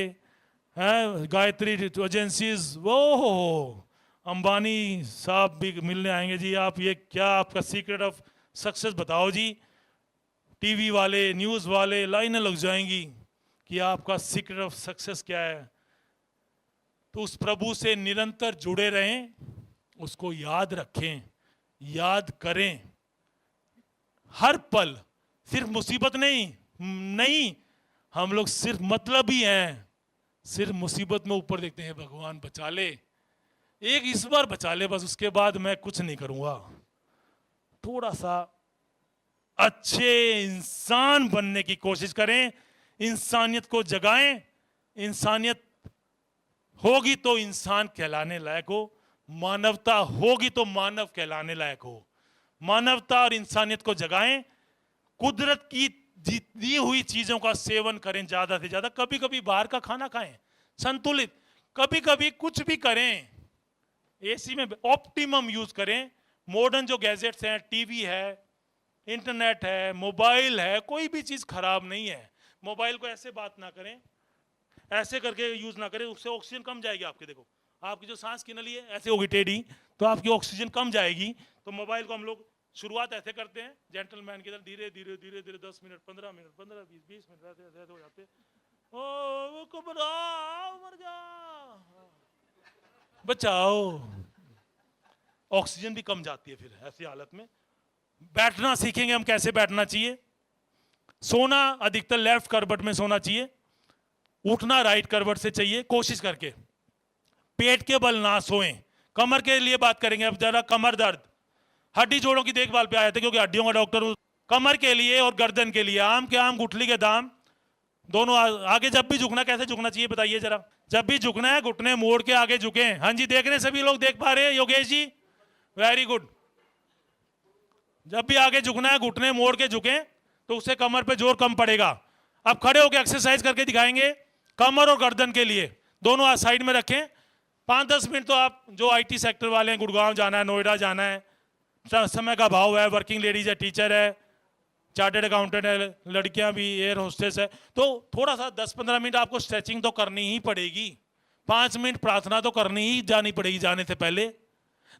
हैं, गायत्री एजेंसीज, वो अंबानी साहब भी मिलने आएंगे जी। आप ये क्या आपका सीक्रेट ऑफ सक्सेस बताओ जी। टीवी वाले, न्यूज़ वाले लाइनें लग जाएंगी कि आपका सीक्रेट ऑफ सक्सेस क्या है। तो उस प्रभु से निरंतर जुड़े रहें, उसको याद रखें, याद करें हर पल। सिर्फ मुसीबत नहीं, हम लोग सिर्फ मतलब ही हैं। सिर्फ मुसीबत में ऊपर देखते हैं भगवान बचा ले, एक इस बार बचा ले बस, उसके बाद मैं कुछ नहीं करूंगा। थोड़ा सा अच्छे इंसान बनने की कोशिश करें, इंसानियत को जगाएं। इंसानियत होगी तो इंसान कहलाने लायक हो, मानवता होगी तो मानव कहलाने लायक हो। मानवता और इंसानियत को जगाएं, कुदरत की दी हुई चीजों का सेवन करें ज्यादा से ज्यादा। कभी कभी बाहर का खाना खाएं संतुलित, कभी कभी कुछ भी करें, एसी में ऑप्टिमम यूज करें। मॉडर्न जो गैजेट्स हैं, टीवी है, इंटरनेट है, मोबाइल है, कोई भी चीज खराब नहीं है। मोबाइल को ऐसे बात ना करें, ऐसे करके यूज ना करें, उससे ऑक्सीजन कम जाएगी आपके। देखो आपकी जो सांस की नली है ऐसे होगी टेढ़ी, तो आपकी ऑक्सीजन कम जाएगी। तो मोबाइल को हम लोग शुरुआत ऐसे करते हैं जेंटलमैन की तरह, धीरे धीरे धीरे धीरे 10 मिनट 15 मिनट 15 20 मिनट ऐसे हो जाते। ओ घबराओ, मर जा, बचाओ। ऑक्सीजन भी कम जाती है फिर ऐसी हालत में। बैठना सीखेंगे हम, कैसे बैठना चाहिए। सोना अधिकतर लेफ्ट करवट में सोना चाहिए, उठना राइट करवट से चाहिए कोशिश करके। पेट के बल ना सोएं। कमर के लिए बात करेंगे अब जरा। कमर दर्द, हड्डी जोड़ों की देखभाल पे आए थे क्योंकि हड्डियों का डॉक्टर हूं। कमर के लिए और गर्दन के लिए आम के आम गुठली के दाम दोनों आगे। जब भी झुकना, कैसे झुकना चाहिए बताइए जरा। जब भी झुकना है घुटने मोड़ के आगे झुके। हाँ जी, देख रहे हैं सभी लोग, देख पा रहे हैं योगेश जी, वेरी गुड। जब भी आगे झुकना है घुटने मोड़ के झुके तो उससे कमर पे जोर कम पड़ेगा। अब खड़े होकर एक्सरसाइज करके दिखाएंगे कमर और गर्दन के लिए, दोनों साइड में रखें। 5-10 मिनट तो आप जो आईटी सेक्टर वाले हैं, गुड़गांव जाना है, नोएडा जाना है, समय का अभाव है, वर्किंग लेडीज है, टीचर है, चार्टर्ड अकाउंटेंट है, लड़कियां भी एयर होस्टेस है, तो थोड़ा सा 10-15 मिनट आपको स्ट्रेचिंग तो करनी ही पड़ेगी। 5 मिनट प्रार्थना तो करनी ही जानी पड़ेगी, जाने से पहले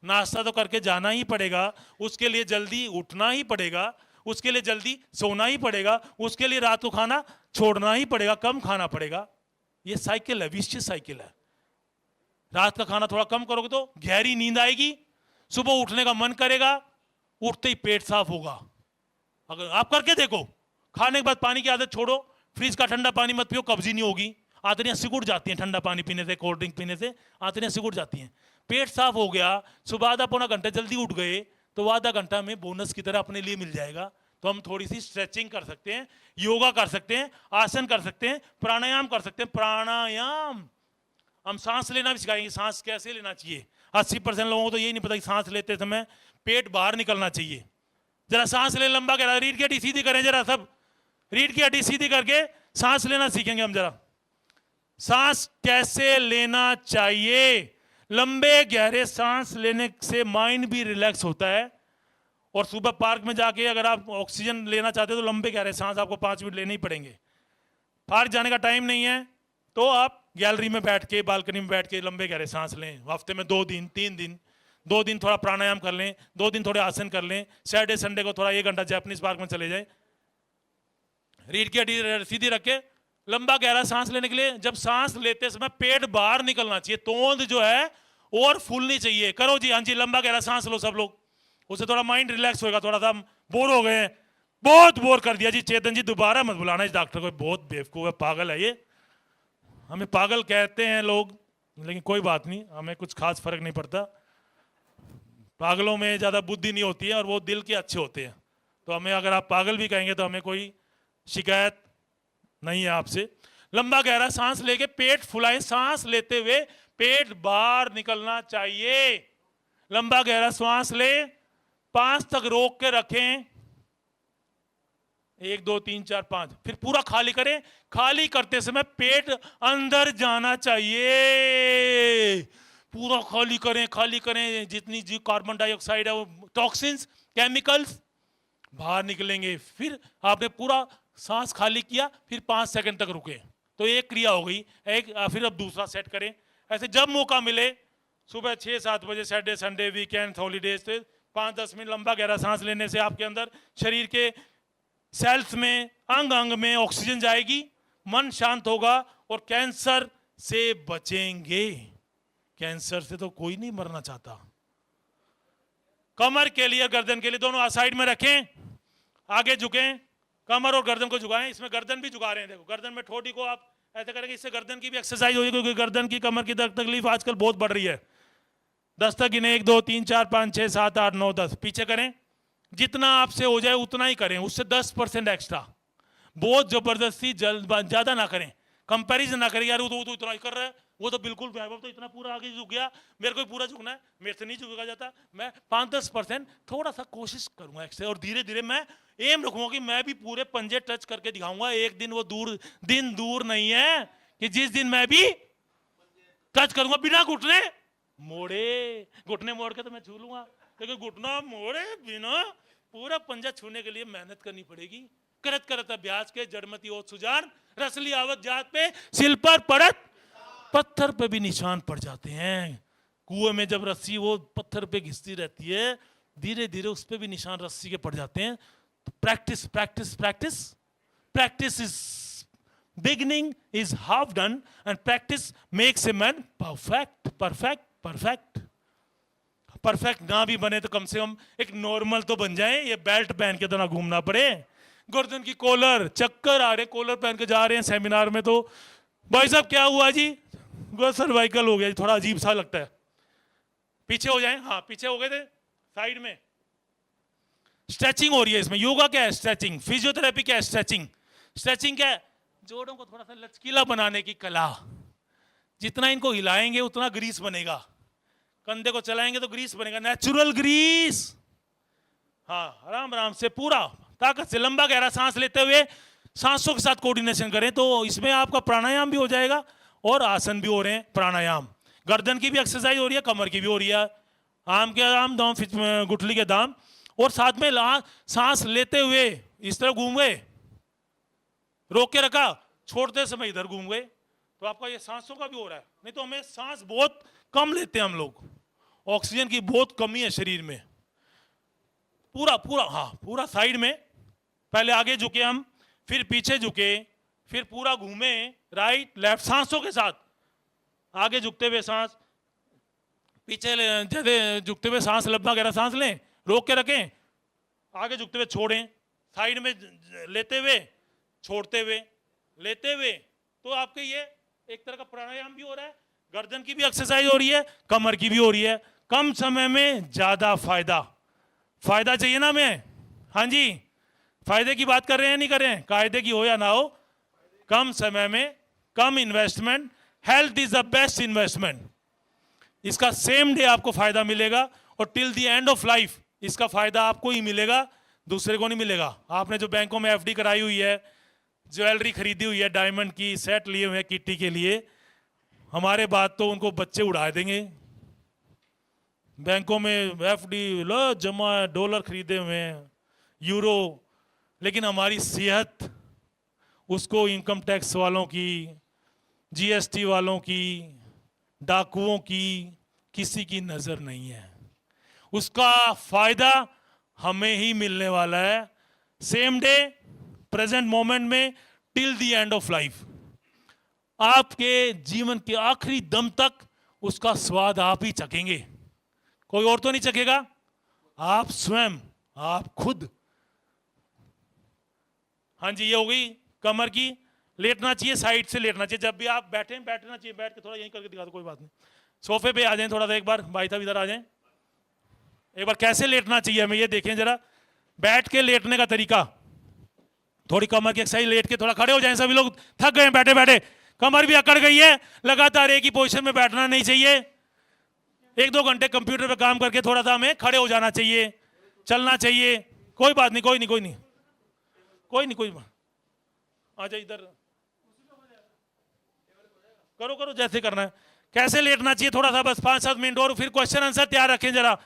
नाश्ता तो करके जाना ही पड़ेगा। उसके लिए जल्दी उठना ही पड़ेगा, उसके लिए जल्दी सोना ही पड़ेगा, उसके लिए रात को खाना छोड़ना ही पड़ेगा, कम खाना पड़ेगा। ये साइकिल है, विशिष्ट साइकिल है। रात का खाना थोड़ा कम करोगे तो गहरी नींद आएगी, सुबह उठने का मन करेगा, उठते ही पेट साफ होगा। अगर आप करके देखो, खाने के बाद पानी की आदत छोड़ो, फ्रिज का ठंडा पानी मत पियो, कब्जी नहीं होगी। आंतड़ियां सिकुड़ जाती हैं ठंडा पानी पीने से, कोल्ड ड्रिंक पीने से आंतड़ियां सिकुड़ जाती हैं। पेट साफ हो गया, सुबह आधा पौना घंटा जल्दी उठ गए तो आधा घंटा में बोनस की तरह अपने लिए मिल जाएगा। तो हम थोड़ी सी स्ट्रेचिंग कर सकते हैं, योगा कर सकते हैं, आसन कर सकते हैं, प्राणायाम कर सकते हैं। प्राणायाम हम सांस लेना भी सिखाएंगे, सांस कैसे लेना चाहिए। 80% लोगों को तो यही नहीं पता कि सांस लेते समय पेट बाहर निकलना चाहिए। जरा सांस ले, लंबा करा, रीढ़ की हड्डी सीधी करें जरा सब, रीढ़ की हड्डी सीधी करके सांस लेना सीखेंगे हम जरा। सांस कैसे लेना चाहिए, लंबे गहरे सांस लेने से माइंड भी रिलैक्स होता है। और सुबह पार्क में जाके अगर आप ऑक्सीजन लेना चाहते हो तो लंबे गहरे सांस आपको 5 मिनट लेने ही पड़ेंगे। पार्क जाने का टाइम नहीं है तो आप गैलरी में बैठ के, बालकनी में बैठ के लंबे गहरे सांस लें। हफ्ते में 2 दिन 3 दिन, 2 दिन थोड़ा प्राणायाम कर लें, 2 दिन थोड़े आसन कर लें। सैटरडे संडे को थोड़ा 1 घंटा जापानीज पार्क में चले जाए, रीढ़ की हड्डी सीधी रख के लंबा गहरा सांस लेने के लिए जब सांस लेते समय पेट बाहर निकलना चाहिए, तोंद जो है और फूलनी चाहिए। करो जी, हाँ जी, लंबा गहरा सांस लो सब लोग, उससे थोड़ा माइंड रिलैक्स होगा। थोड़ा सा हम बोर हो गए हैं, बहुत बोर कर दिया जी। चेतन जी दोबारा मत बुलाना इस डॉक्टर को, बहुत बेवकूफ है, पागल है ये। हमें पागल कहते हैं लोग, लेकिन कोई बात नहीं, हमें कुछ खास फर्क नहीं पड़ता। पागलों में ज्यादा बुद्धि नहीं होती है और वो दिल के अच्छे होते हैं, तो हमें अगर आप पागल भी कहेंगे तो हमें कोई शिकायत नहीं है आपसे। लंबा गहरा सांस लेके पेट फुलाएं, सांस लेते हुए पेट बाहर निकलना चाहिए। लंबा गहरा सांस ले, 5 तक रोक के रखें, 1 2 3 4 5, फिर पूरा खाली करें। खाली करते समय पेट अंदर जाना चाहिए, पूरा खाली करें, खाली करें। जितनी जी कार्बन डाइऑक्साइड है, वो टॉक्सिन्स, केमिकल्स बाहर निकलेंगे। फिर आपने पूरा सांस खाली किया, फिर 5 सेकंड तक रुके, तो एक क्रिया हो गई। एक फिर अब दूसरा सेट करें। ऐसे जब मौका मिले, सुबह 6-7 बजे, सैटरडे संडे वीकेंड हॉलीडेज पे 5-10 मिनट लंबा गहरा सांस लेने से आपके अंदर शरीर के सेल्स में, अंग अंग में ऑक्सीजन जाएगी, मन शांत होगा और कैंसर से बचेंगे। कैंसर से तो कोई नहीं मरना चाहता। कमर के लिए, गर्दन के लिए, दोनों साइड में रखें, आगे झुकें, कमर और गर्दन को झुकाएं। इसमें गर्दन भी झुका रहे हैं, देखो गर्दन में ठोड़ी को आप ऐसे करेंगे, इससे गर्दन की भी एक्सरसाइज होगी, क्योंकि गर्दन की, कमर की तकलीफ आजकल बहुत बढ़ रही है। 10 तक गिने, 1 2 3 4 5 6 7 8 9 10, पीछे करें। जितना आपसे हो जाए उतना ही करें, उससे 10% एक्स्ट्रा। बहुत जबरदस्ती ज्यादा ना करें, कंपैरिजन ना करें, यार वो तो इतना ही कर रहा है, वो तो बिल्कुल वैभव तो इतना पूरा आगे झुक गया, मेरे को पूरा झुकना है, मेरे से नहीं झुका जाता। मैं 5-10% थोड़ा सा कोशिश करूंगा एक्स्ट्रा, और धीरे धीरे मैं एम रखूंगा कि मैं भी पूरे पंजे टच करके दिखाऊंगा। एक दिन वो दिन दूर नहीं है कि जिस दिन मैं भी टच करूंगा बिना घुटने मोड़े। घुटने मोड़ के तो मैं छू लूंगा, लेकिन घुटना मोड़े बिना पूरा पंजा छूने के लिए मेहनत करनी पड़ेगी। करत करत अभ्यास के जड़मती ओत सुजान, रसली आवत जात पे, सिल पर पड़त पत्थर पे भी निशान पड़ जाते हैं। कुएं में जब रस्सी वो पत्थर पे घिसती रहती है, धीरे धीरे उस पे भी निशान रस्सी के पड़ जाते हैं। तो practice practice practice practice is beginning is half done and practice makes a man perfect perfect perfect. Perfect ना भी बने तो कम से कम एक नॉर्मल तो बन जाए। ये बेल्ट पहन के तो ना घूमना पड़े, गर्दन की कॉलर, चक्कर आ रहे, कॉलर पहन के जा रहे हैं सेमिनार में, तो भाई साहब क्या हुआ जी, सर्वाइकल हो गया जी, थोड़ा अजीब सा लगता है। पीछे हो जाएं, हाँ पीछे हो गए थे, साइड में। स्ट्रेचिंग हो रही है इसमें। योगा क्या है? स्ट्रेचिंग। फिजियोथेरेपी क्या है? स्ट्रेचिंग। स्ट्रेचिंग क्या है? जोड़ों को थोड़ा सा लचकीला बनाने की कला। जितना इनको हिलाएंगे उतना ग्रीस बनेगा, कंधे को चलाएंगे तो ग्रीस बनेगा, नेचुरल ग्रीस। हाँ, आराम आराम से, पूरा ताकत से लंबा गहरा सांस लेते हुए सांसों के साथ कोऑर्डिनेशन करें, तो इसमें आपका प्राणायाम भी हो जाएगा और आसन भी हो रहे हैं। प्राणायाम, गर्दन की भी एक्सरसाइज हो रही है, कमर की भी हो रही है, आम के आम दाम, गुठली के दाम, और साथ में सांस लेते हुए इस तरह घूम गए, रोक के रखा, छोड़ते समय इधर घूम गए, तो आपका ये सांसों का भी हो रहा है। नहीं तो हमें सांस बहुत कम लेते हैं हम लोग, ऑक्सीजन की बहुत कमी है शरीर में। पूरा पूरा, हाँ पूरा साइड में, पहले आगे झुके हम, फिर पीछे झुके, फिर पूरा घूमे, राइट लेफ्ट, सांसों के साथ आगे झुकते हुए सांस, पीछे जैसे झुकते हुए सांस, लंबा गहरा सांस लें, रोक के रखें, आगे झुकते हुए छोड़ें, साइड में लेते हुए छोड़ते हुए, लेते हुए, तो आपके ये एक तरह का प्राणायाम भी हो रहा है, गर्दन की भी एक्सरसाइज हो रही है, कमर की भी हो रही है। कम समय में ज्यादा फायदा। फायदा चाहिए ना हमें? हाँ जी, फायदे की बात कर रहे हैं नहीं कर रहे हैं? कायदे की हो या ना हो, कम समय में कम investment, health is the best investment. इसका सेम डे आपको फायदा मिलेगा और till the end of life इसका फायदा आपको ही मिलेगा, दूसरे को नहीं मिलेगा। आपने जो बैंकों में एफडी कराई हुई है, ज्वेलरी खरीदी हुई है, डायमंड की सेट लिए हुए हैं किट्टी के लिए, हमारे बाद तो उनको बच्चे उड़ा देंगे। बैंकों में एफडी लो जमा, डॉलर खरीदे हुए हैं, यूरो, लेकिन हमारी सेहत, उसको इनकम टैक्स वालों की, जीएसटी वालों की, डाकुओं की, किसी की नजर नहीं है। उसका फायदा हमें ही मिलने वाला है, सेम डे, प्रेजेंट मोमेंट में, till the end of life. आपके जीवन के आखिरी दम तक उसका स्वाद आप ही चखेंगे, कोई और तो नहीं चखेगा, आप स्वयं, आप खुद। हाँ जी, ये हो गई कमर की। लेटना चाहिए, साइड से लेटना चाहिए, जब भी आप बैठें बैठना चाहिए, बैठ के थोड़ा यहीं करके दिखा दो, कोई बात नहीं। सोफे पे आ जाएं थोड़ा सा, एक बार भाई साहब इधर आ जाएं, एक बार कैसे लेटना चाहिए हमें ये देखें जरा। बैठ के लेटने का तरीका, थोड़ी कमर की एक्सरसाइज, लेट के थोड़ा खड़े हो जाएं। सभी लोग थक गए बैठे बैठे, कमर भी अकड़ गई है, लगातार एक ही पोजीशन में बैठना नहीं चाहिए। 1-2 घंटे कंप्यूटर पे काम करके थोड़ा सा हमें खड़े हो जाना चाहिए, चलना चाहिए। कोई बात नहीं, कोई नहीं, कोई नहीं, कोई नहीं, कोई आ जाए इधर, करो करो जैसे करना है। कैसे लेटना चाहिए थोड़ा सा, बस 5-7 मिनट और फिर क्वेश्चन आंसर तैयार रखें जरा।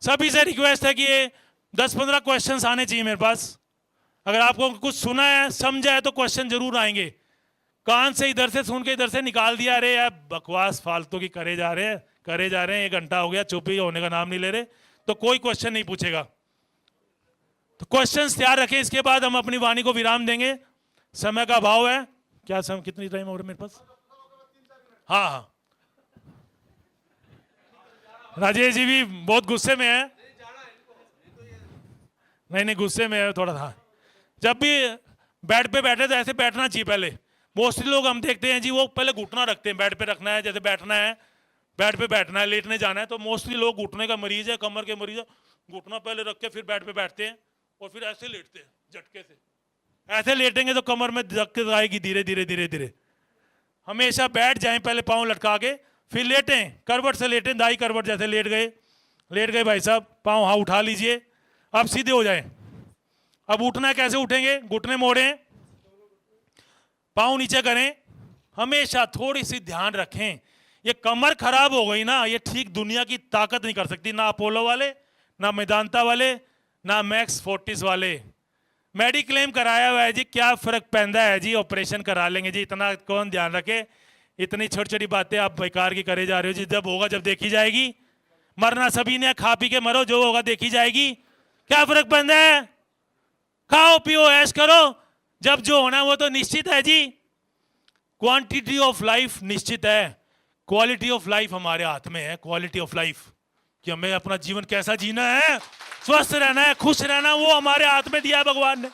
सभी से रिक्वेस्ट है कि ये 10-15 क्वेश्चंस आने चाहिए मेरे पास। अगर आपको कुछ सुना है समझा है तो क्वेश्चन जरूर आएंगे। कान से इधर से सुन के इधर से निकाल दिया, अरे यार बकवास फालतू की करे जा रहे हैं, 1 घंटा हो गया, चुप ही होने का नाम नहीं ले रहे, तो कोई क्वेश्चन नहीं पूछेगा। तो क्वेश्चंस तैयार रखें, इसके बाद हम अपनी वाणी को विराम देंगे। समय का अभाव है, क्या समय, कितनी टाइम हो रहा है मेरे पास? हाँ हाँ, राजेश जी भी बहुत गुस्से में है, नहीं गुस्से में है थोड़ा सा। जब भी बेड पे बैठे तो ऐसे बैठना चाहिए पहले। मोस्टली लोग हम देखते हैं जी वो पहले घुटना रखते हैं, बेड पे रखना है, जैसे बैठना है बेड पे बैठना है, लेटने जाना है, तो मोस्टली लोग घुटने का मरीज है, कमर के मरीज है, घुटना पहले रख के फिर बेड पे बैठते हैं और फिर ऐसे लेटते हैं झटके से। ऐसे लेटेंगे तो कमर में दिक्कत आएगी धीरे धीरे धीरे धीरे। हमेशा बैठ जाएं पहले पाँव लटका के, फिर लेटें, करवट से लेटें, दाई करवट जैसे लेट गए भाई साहब, पाँव हाँ उठा लीजिए, अब सीधे हो जाएं। अब उठना है, कैसे उठेंगे? घुटने मोड़ें, पाँव नीचे करें, हमेशा थोड़ी सी ध्यान रखें। ये कमर खराब हो गई ना, ये ठीक दुनिया की ताकत नहीं कर सकती, ना अपोलो वाले, ना मेदांता वाले, ना मैक्स फोर्टिस वाले। मेडिक्लेम कराया हुआ है जी, क्या फर्क पैदा है जी, ऑपरेशन करा लेंगे जी, इतना कौन ध्यान रखे, इतनी छोटी छोटी बातें आप बेकार की करे जा रहे हो जी। जब होगा जब देखी जाएगी, मरना सभी ने, खा पी के मरो, जो होगा देखी जाएगी, क्या फर्क पैदा है? खाओ पियो ऐश करो, जब जो होना है वो तो निश्चित है जी। क्वांटिटी ऑफ लाइफ निश्चित है, क्वालिटी ऑफ लाइफ हमारे हाथ में है। क्वालिटी ऑफ लाइफ कि हमें अपना जीवन कैसा जीना है, स्वस्थ रहना है, खुश रहना, वो हमारे हाथ में दिया है भगवान ने।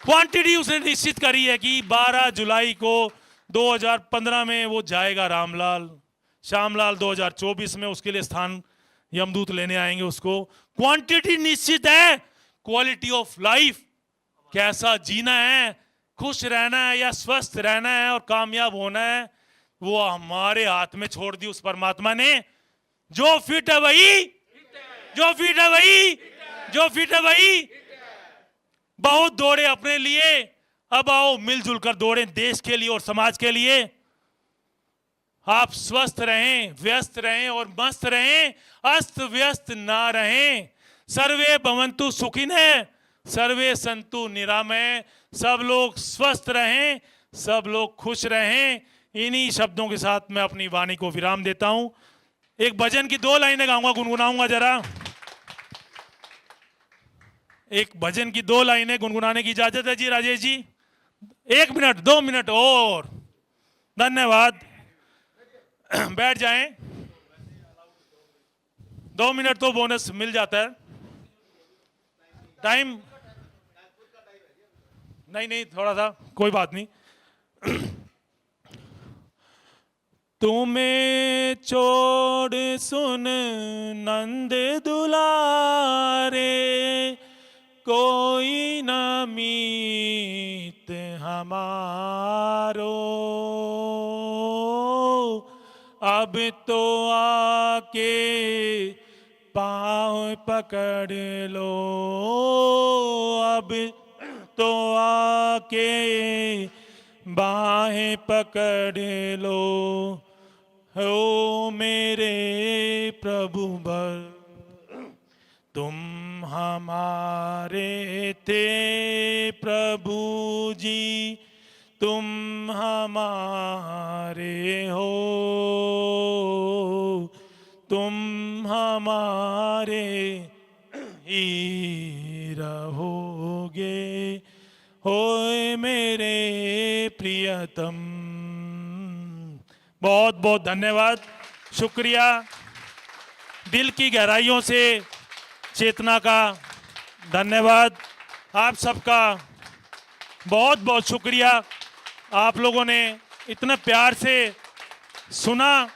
क्वांटिटी उसने निश्चित करी है कि 12 जुलाई को 2015 में वो जाएगा रामलाल, श्यामलाल 2024 में उसके लिए स्थान यमदूत लेने आएंगे उसको। क्वांटिटी निश्चित है, क्वालिटी ऑफ लाइफ कैसा जीना है, खुश रहना है या स्वस्थ रहना है और कामयाब होना है, वो हमारे हाथ में छोड़ दी उस परमात्मा ने। जो फिट है वही, जो फिट है वही, जो फिट है वही। बहुत दौड़े अपने लिए, अब आओ मिलजुल कर दौड़े देश के लिए और समाज के लिए। आप स्वस्थ रहें, व्यस्त रहें और मस्त रहें, अस्त व्यस्त ना रहें। सर्वे भवन्तु सुखिनः, सर्वे सन्तु निरामय। सब लोग स्वस्थ रहें, सब लोग खुश रहें। इन्हीं शब्दों के साथ मैं अपनी वाणी को विराम देता हूं। एक भजन की 2 लाइनें गाऊंगा, गुनगुनाऊंगा जरा। एक भजन की 2 लाइनें गुनगुनाने की इजाजत है जी राजेश जी? 1 मिनट 2 मिनट और, धन्यवाद। बैठ जाएं, 2 मिनट तो बोनस मिल जाता है। टाइम नहीं थोड़ा सा, कोई बात नहीं। तुम्हें छोड़ सुन नंद दुलारे, कोई न मीत हमारो। अब तो आके पाँव पकड़ लो, अब तो आके बाहें पकड़ लो। हो मेरे प्रभु तुम हमारे थे प्रभु जी, तुम हमारे हो, तुम हमारे ही रहोगे। होए मेरे प्रियतम। बहुत बहुत धन्यवाद, शुक्रिया। दिल की गहराइयों से चेतना का धन्यवाद। आप सबका बहुत बहुत शुक्रिया। आप लोगों ने इतने प्यार से सुना,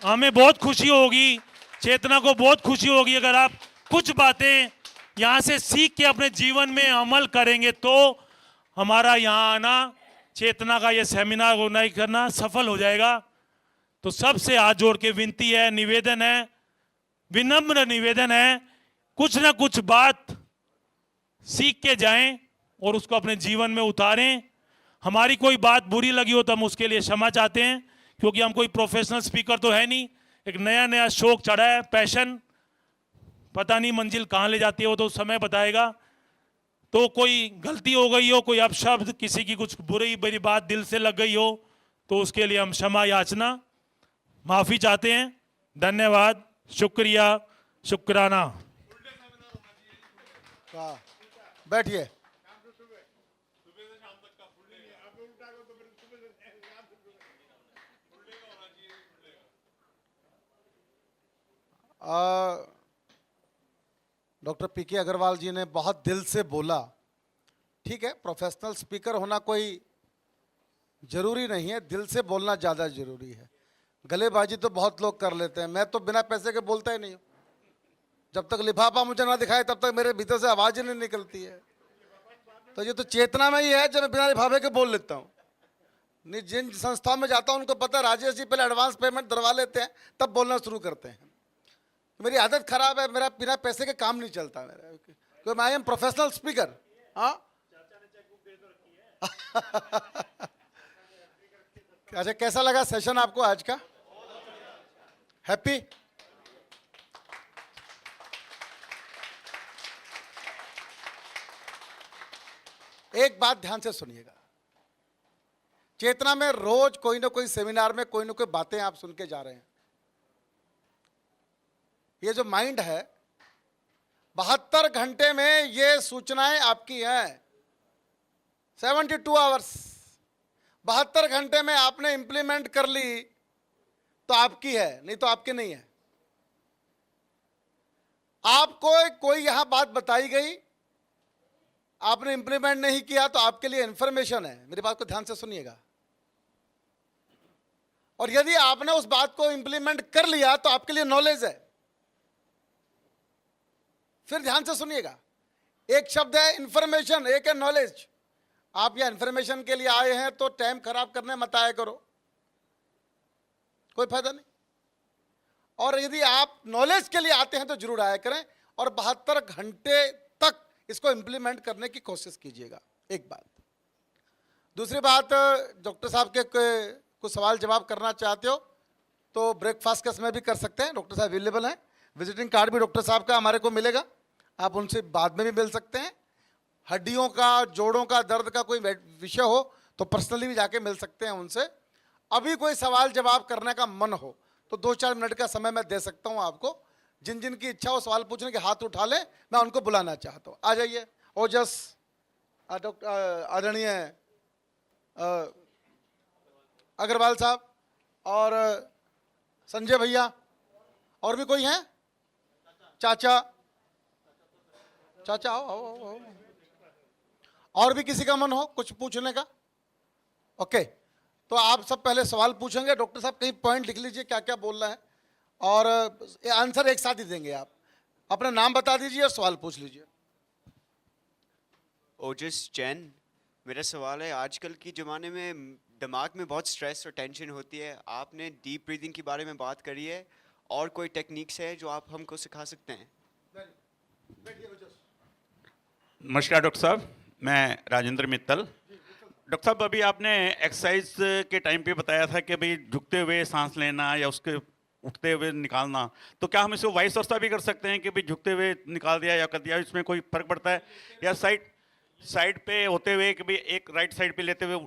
हमें बहुत खुशी होगी, चेतना को बहुत खुशी होगी अगर आप कुछ बातें यहाँ से सीख के अपने जीवन में अमल करेंगे तो हमारा यहाँ आना, चेतना का ये सेमिनार ऑर्गेनाइज करना सफल हो जाएगा। तो सबसे हाथ जोड़ के विनती है, निवेदन है, विनम्र निवेदन है, कुछ ना कुछ बात सीख के जाएं और उसको अपने जीवन में उतारें। हमारी कोई बात बुरी लगी हो तो हम उसके लिए क्षमा चाहते हैं, क्योंकि हम कोई प्रोफेशनल स्पीकर तो है नहीं। एक नया नया शौक चढ़ा है, पैशन, पता नहीं मंजिल कहाँ ले जाती है, वो तो समय बताएगा। तो कोई गलती हो गई हो, कोई अपशब्द, किसी की कुछ बुरी बात दिल से लग गई हो, तो उसके लिए हम क्षमा याचना, माफी चाहते हैं। धन्यवाद, शुक्रिया, शुक्राना। बैठिए। डॉक्टर पीके अग्रवाल जी ने बहुत दिल से बोला। ठीक है, प्रोफेशनल स्पीकर होना कोई जरूरी नहीं है, दिल से बोलना ज़्यादा जरूरी है। गलेबाजी तो बहुत लोग कर लेते हैं, मैं तो बिना पैसे के बोलता ही नहीं हूँ। जब तक लिफाफा मुझे ना दिखाए तब तक मेरे भीतर से आवाज़ ही नहीं निकलती है। तो ये तो चेतना में ही है जब मैं बिना लिफाफे के बोल लेता हूँ। नहीं, जिन संस्थाओं में जाता हूँ उनको पता है, राजेश जी पहले एडवांस पेमेंट धरवा लेते हैं तब बोलना शुरू करते हैं। मेरी आदत खराब है, मेरा बिना पैसे के काम नहीं चलता मेरा, क्योंकि आई एम प्रोफेशनल स्पीकर। हाँ अच्छा, कैसा लगा सेशन आपको आज का? हैप्पी? एक बात ध्यान से सुनिएगा, चेतना में रोज कोई ना कोई सेमिनार में कोई ना कोई बातें आप सुन के जा रहे हैं। ये जो माइंड है 72 घंटे में ये सूचनाएं आपकी हैं, 72 आवर्स। 72 घंटे में आपने इंप्लीमेंट कर ली तो आपकी है, नहीं तो आपकी नहीं है। आपको कोई यहां बात बताई गई, आपने इंप्लीमेंट नहीं किया तो आपके लिए इंफॉर्मेशन है। मेरी बात को ध्यान से सुनिएगा। और यदि आपने उस बात को इंप्लीमेंट कर लिया तो आपके लिए नॉलेज है। फिर ध्यान से सुनिएगा, एक शब्द है इंफॉर्मेशन, एक है नॉलेज। आप या इंफॉर्मेशन के लिए आए हैं तो टाइम खराब करने मत आया करो, कोई फायदा नहीं। और यदि आप नॉलेज के लिए आते हैं तो जरूर आया करें और 72 घंटे तक इसको इंप्लीमेंट करने की कोशिश कीजिएगा। एक बात। दूसरी बात, डॉक्टर साहब के कुछ सवाल जवाब करना चाहते हो तो ब्रेकफास्ट का समय भी कर सकते हैं, डॉक्टर साहब अवेलेबल हैं। विजिटिंग कार्ड भी डॉक्टर साहब का हमारे को मिलेगा, आप उनसे बाद में भी मिल सकते हैं। हड्डियों का, जोड़ों का दर्द का कोई विषय हो तो पर्सनली भी जाके मिल सकते हैं उनसे। अभी कोई सवाल जवाब करने का मन हो तो 2-4 मिनट का समय मैं दे सकता हूं आपको। जिन जिन की इच्छा हो सवाल पूछने के हाथ उठा लें, मैं उनको बुलाना चाहता हूं। आ जाइए। ओजस, डॉक्टर आदरणीय अग्रवाल साहब और संजय भैया, और भी कोई हैं? चाचा, चाचा आओ आओ आओ, आओ। और भी किसी का मन हो कुछ पूछने का? ओके, तो आप सब पहले सवाल पूछेंगे, डॉक्टर साहब कहीं पॉइंट लिख लीजिए क्या क्या बोल रहे हैं और आंसर एक साथ ही देंगे। आप अपना नाम बता दीजिए और सवाल पूछ लीजिए। ओजस जैन, मेरा सवाल है, आजकल के ज़माने में दिमाग में बहुत स्ट्रेस और टेंशन होती है। आपने डीप ब्रीदिंग के बारे में बात करी है, और कोई टेक्निक्स है जो आप हमको सिखा सकते हैं? नमस्कार डॉक्टर साहब, मैं राजेंद्र मित्तल। डॉक्टर साहब, अभी आपने एक्सरसाइज के टाइम पे बताया था कि भाई झुकते हुए सांस लेना या उसके उठते हुए निकालना, तो क्या हम इसको वाइस वर्सा भी कर सकते हैं कि भाई झुकते हुए निकाल दिया या कर दिया, इसमें कोई फर्क पड़ता है? या साइड पे होते हुए कि भाई एक राइट साइड पे लेते हुए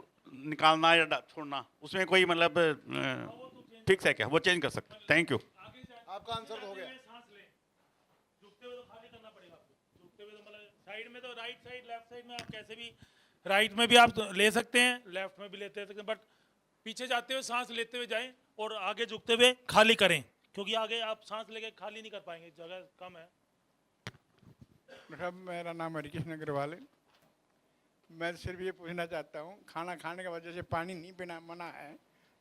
निकालना या छोड़ना, उसमें कोई मतलब फिक्स है क्या? वो चेंज कर सकते हैं? Thank you. आपका आंसर तो हो गया। झुकते हुए तो खाली करना पड़ेगा आपको। झुकते हुए तो मतलब साइड में तो राइट साइड लेफ्ट साइड में आप कैसे भी, राइट में भी आप ले सकते हैं, लेफ्ट में भी लेते हैं, बट पीछे जाते हुए सांस लेते हुए जाएं और आगे झुकते हुए खाली करें, क्योंकि आगे आप सांस लेके खाली नहीं कर पाएंगे, जगह कम है। साहब मेरा नाम हरिकृष्ण अग्रवाल है। मैं सिर्फ ये पूछना चाहता हूँ, खाना खाने की वजह से पानी नहीं पीना मना है,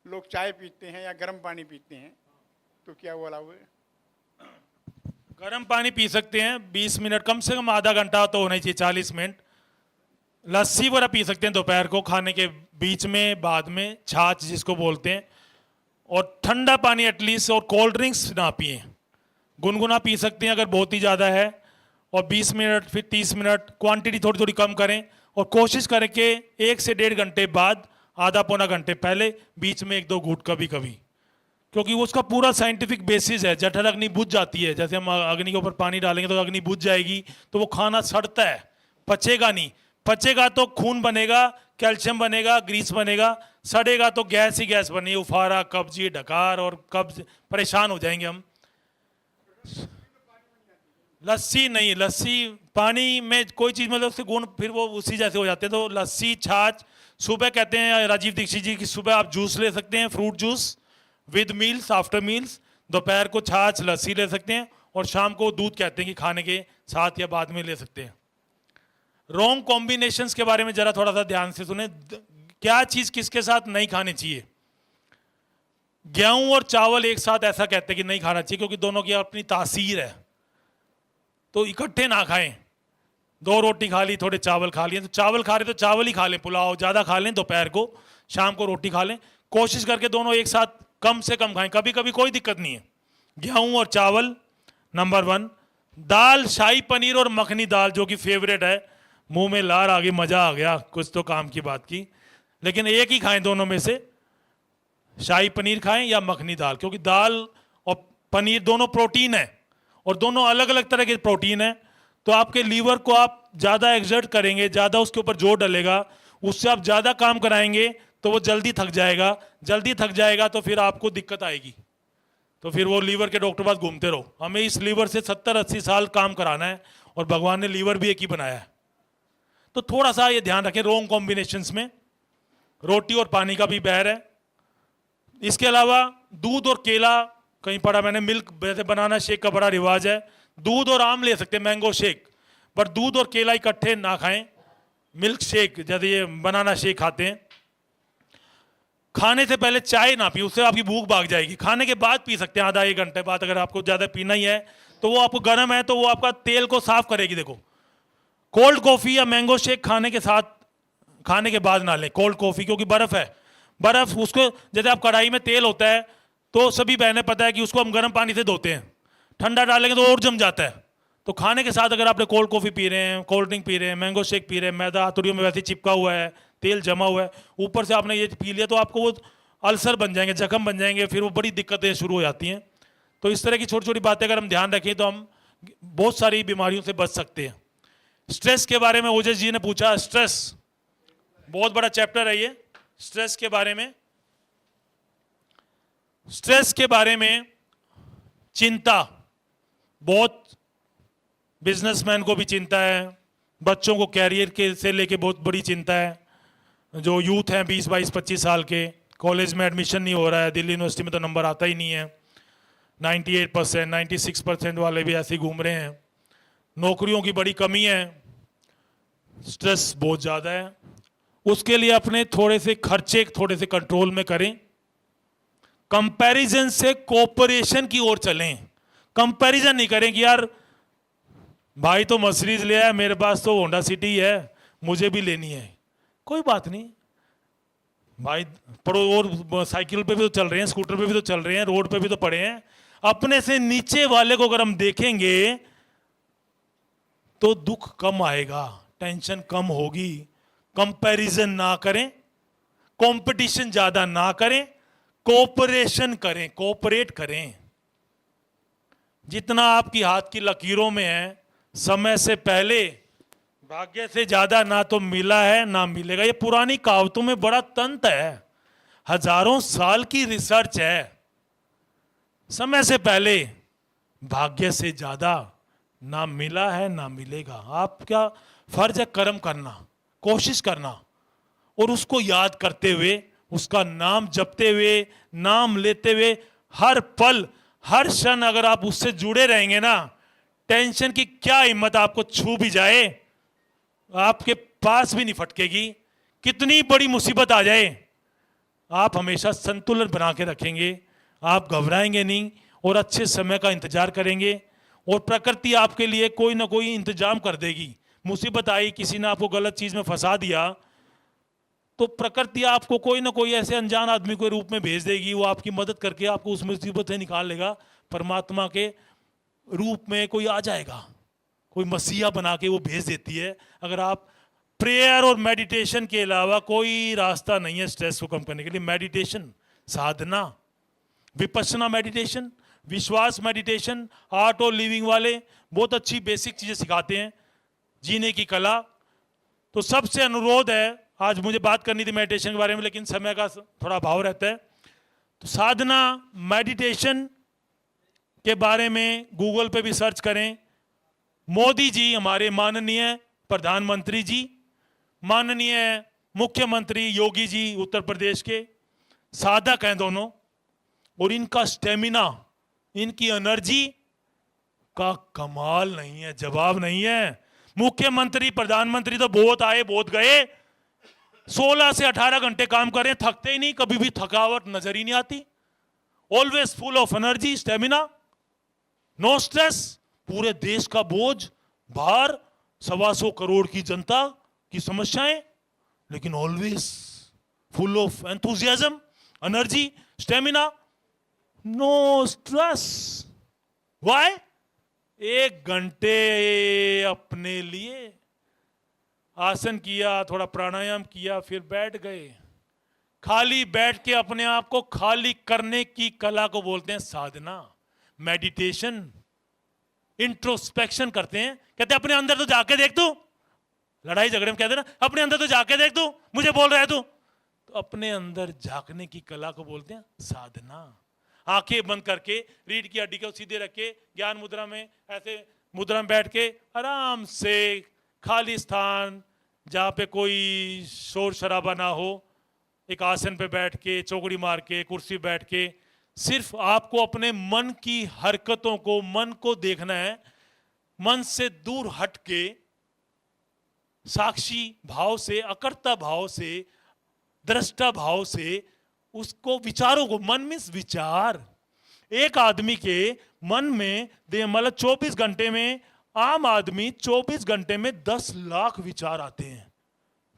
लोग चाय पीते हैं या गर्म पानी पीते हैं, तो क्या वो अलाउ है? गर्म पानी पी सकते हैं 20 मिनट, कम से कम आधा घंटा तो होना चाहिए, 40 मिनट। लस्सी वगैरह पी सकते हैं दोपहर को खाने के बीच में, बाद में, छाछ जिसको बोलते हैं। और ठंडा पानी एटलीस्ट, और कोल्ड ड्रिंक्स ना पिए, गुनगुना पी सकते हैं अगर बहुत ही ज़्यादा है। और 20 मिनट फिर 30 मिनट, क्वांटिटी थोड़ी थोड़ी कम करें। और कोशिश करें कि 1 से 1.5 घंटे बाद, आधा पौना घंटे पहले बीच में 1-2 घूंट कभी कभी, क्योंकि उसका पूरा साइंटिफिक बेसिस है। जठर अग्नि बुझ जाती है, जैसे हम अग्नि के ऊपर पानी डालेंगे तो अग्नि बुझ जाएगी, तो वो खाना सड़ता है, पचेगा नहीं। पचेगा तो खून बनेगा, कैल्शियम बनेगा, ग्रीस बनेगा। सड़ेगा तो गैस ही गैस बनेगी, उफारा, कब्जी, डकार और कब्ज, परेशान हो जाएंगे हम। लस्सी नहीं, लस्सी पानी में कोई चीज़ मतलब उसके गुण फिर वो उसी जैसे हो जाते हैं। तो लस्सी, छाछ, सुबह कहते हैं राजीव दीक्षित जी की, सुबह आप जूस ले सकते हैं, fruit juice with meals, after meals. दोपहर को छाछ, लस्सी ले सकते हैं। और शाम को दूध कहते हैं कि खाने के साथ या बाद में ले सकते हैं। रॉन्ग कॉम्बिनेशंस के बारे में जरा थोड़ा सा ध्यान से सुने, क्या चीज़ किसके साथ नहीं खानी चाहिए। गेहूं और चावल एक साथ ऐसा कहते हैं कि नहीं खाना चाहिए, क्योंकि दोनों की अपनी तासीर है, तो इकट्ठे ना खाएं। 2 रोटी खा ली, थोड़े चावल खा लिए, तो चावल खा रहे तो चावल ही खा लें, पुलाव ज़्यादा खा लें दोपहर को, शाम को रोटी खा लें। कोशिश करके दोनों एक साथ कम से कम खाएं, कभी कभी कोई दिक्कत नहीं है। गेहूं और चावल नंबर 1। दाल, शाही पनीर और मखनी दाल जो कि फेवरेट है, मुंह में लार आ गई, मज़ा आ गया, कुछ तो काम की बात की। लेकिन एक ही खाएं दोनों में से, शाही पनीर खाएं या मखनी दाल, क्योंकि दाल और पनीर दोनों प्रोटीन है और दोनों अलग अलग तरह के प्रोटीन है। तो आपके लीवर को आप ज़्यादा एग्जर्ट करेंगे, ज़्यादा उसके ऊपर जोर डलेगा, उससे आप ज़्यादा काम कराएंगे तो वो जल्दी थक जाएगा। जल्दी थक जाएगा तो फिर आपको दिक्कत आएगी, तो फिर वो लीवर के डॉक्टर पास घूमते रहो। हमें इस लीवर से 70-80 साल काम कराना है, और भगवान ने लीवर भी एक ही बनाया है। तो थोड़ा सा ये ध्यान रखें रॉन्ग कॉम्बिनेशंस में। रोटी और पानी का भी बैर है। इसके अलावा दूध और केला, कहीं पढ़ा मैंने, मिल्क वैसे बनाना शेक का बड़ा रिवाज है, दूध और आम ले सकते हैं, मैंगो शेक, पर दूध और केला इकट्ठे ना खाएं। मिल्क शेक जैसे ये बनाना शेक खाते हैं। खाने से पहले चाय ना पिए, उससे आपकी भूख भाग जाएगी। खाने के बाद पी सकते हैं, आधा 1 घंटे बाद, अगर आपको ज़्यादा पीना ही है तो वो आपको गर्म है तो वो आपका तेल को साफ करेगी। देखो, कोल्ड कॉफ़ी या मैंगो शेक खाने के साथ, खाने के बाद ना लें कोल्ड कॉफ़ी, क्योंकि बर्फ़ है। बर्फ़ उसको, जैसे आप कढ़ाई में तेल होता है तो सभी बहनें पता है कि उसको हम गर्म पानी से धोते हैं, ठंडा डालेंगे तो और जम जाता है। तो खाने के साथ अगर आपने कोल्ड कॉफ़ी पी रहे हैं, कोल्ड ड्रिंक पी रहे हैं, मैंगो शेक पी रहे हैं, मैदा आतुड़ियों में वैसे चिपका हुआ है, तेल जमा हुआ है, ऊपर से आपने ये पी लिया, तो आपको वो अल्सर बन जाएंगे, जख्म बन जाएंगे, फिर वो बड़ी दिक्कतें शुरू हो जाती हैं। तो इस तरह की छोटी छोटी बातें अगर हम ध्यान रखें तो हम बहुत सारी बीमारियों से बच सकते हैं। स्ट्रेस के बारे में ओजस जी ने पूछा, स्ट्रेस बहुत बड़ा चैप्टर है ये। स्ट्रेस के बारे में, स्ट्रेस के बारे में चिंता बहुत, बिजनेसमैन को भी चिंता है, बच्चों को कैरियर के से लेके बहुत बड़ी चिंता है। जो यूथ हैं 20, 22, 25 साल के, कॉलेज में एडमिशन नहीं हो रहा है, दिल्ली यूनिवर्सिटी में तो नंबर आता ही नहीं है, 98%, 96% वाले भी ऐसे ही घूम रहे हैं। नौकरियों की बड़ी कमी है, स्ट्रेस बहुत ज़्यादा है। उसके लिए अपने थोड़े से खर्चे थोड़े से कंट्रोल में करें। कंपैरिजन से कोऑपरेशन की ओर चलें। कंपैरिजन नहीं करें कि यार भाई तो मर्सिडीज ले आया, मेरे पास तो होंडा सिटी है, मुझे भी लेनी है। कोई बात नहीं भाई, और साइकिल पे भी तो चल रहे हैं, स्कूटर पे भी तो चल रहे हैं, रोड पे भी तो पड़े हैं। अपने से नीचे वाले को अगर हम देखेंगे तो दुख कम आएगा, टेंशन कम होगी। कंपैरिजन ना करें, कंपटीशन ज्यादा ना करें, कोऑपरेशन करें, कोऑपरेट करें। जितना आपकी हाथ की लकीरों में है, समय से पहले, भाग्य से ज्यादा ना तो मिला है ना मिलेगा। ये पुरानी कहावतों में बड़ा तंत्र है, हजारों साल की रिसर्च है। समय से पहले, भाग्य से ज्यादा ना मिला है ना मिलेगा। आपका फर्ज है कर्म करना, कोशिश करना, और उसको याद करते हुए उसका नाम जपते हुए, नाम लेते हुए, हर पल हर क्षण अगर आप उससे जुड़े रहेंगे ना, टेंशन की क्या हिम्मत आपको छू भी जाए आपके पास भी नहीं फटकेगी। कितनी बड़ी मुसीबत आ जाए आप हमेशा संतुलन बना के रखेंगे, आप घबराएंगे नहीं और अच्छे समय का इंतजार करेंगे और प्रकृति आपके लिए कोई ना कोई इंतजाम कर देगी। मुसीबत आई, किसी ने आपको गलत चीज में फंसा दिया, तो प्रकृति आपको कोई ना कोई ऐसे अनजान आदमी के रूप में भेज देगी, वो आपकी मदद करके आपको उस मुसीबत से निकाल लेगा। परमात्मा के रूप में कोई आ जाएगा, कोई मसीहा बना के वो भेज देती है। अगर आप प्रेयर और मेडिटेशन के अलावा कोई रास्ता नहीं है स्ट्रेस को कम करने के लिए। मेडिटेशन, साधना, विपश्यना मेडिटेशन, विश्वास मेडिटेशन, आर्ट और लिविंग वाले बहुत अच्छी बेसिक चीजें सिखाते हैं, जीने की कला। तो सबसे अनुरोध है, आज मुझे बात करनी थी मेडिटेशन के बारे में लेकिन समय का थोड़ा अभाव रहता है, तो साधना मेडिटेशन के बारे में गूगल पे भी सर्च करें। मोदी जी, हमारे माननीय प्रधानमंत्री जी, माननीय मुख्यमंत्री योगी जी उत्तर प्रदेश के, साधक हैं दोनों, और इनका स्टेमिना, इनकी एनर्जी का कमाल नहीं है, जवाब नहीं है। मुख्यमंत्री प्रधानमंत्री तो बहुत आए बहुत गए, 16 से 18 घंटे काम करें, थकते ही नहीं, कभी भी थकावट नजर ही नहीं आती, always full of energy, stamina, no stress. पूरे देश का बोझ, भार, 125 करोड़ की जनता की समस्याएं, लेकिन always full of enthusiasm, energy, stamina, no stress. Why? 1 घंटे अपने लिए आसन किया, थोड़ा प्राणायाम किया, फिर बैठ गए। खाली बैठ के अपने आप को खाली करने की कला को बोलते हैं साधना, मेडिटेशन। इंट्रोस्पेक्शन करते हैं, कहते हैं अपने अंदर तो जाके देख तू, लड़ाई झगड़े में कहते हैं ना, अपने अंदर तो जाके देख तू, मुझे बोल रहा है तू, तो अपने अंदर झांकने की कला को बोलते हैं साधना। आंखें बंद करके, रीढ़ की हड्डी को सीधे रख के, ज्ञान मुद्रा में ऐसे मुद्रा में बैठ के आराम से, खाली स्थान जहां पे कोई शोर शराबा ना हो, एक आसन पे बैठ के, चौकड़ी मार के, कुर्सी बैठ के, सिर्फ आपको अपने मन की हरकतों को, मन को देखना है। मन से दूर हट के साक्षी भाव से, अकर्ता भाव से, दृष्टा भाव से उसको, विचारों को, मन मीन्स विचार। एक आदमी के मन में मतलब 24 घंटे में, आम आदमी 24 घंटे में 10 लाख विचार आते हैं,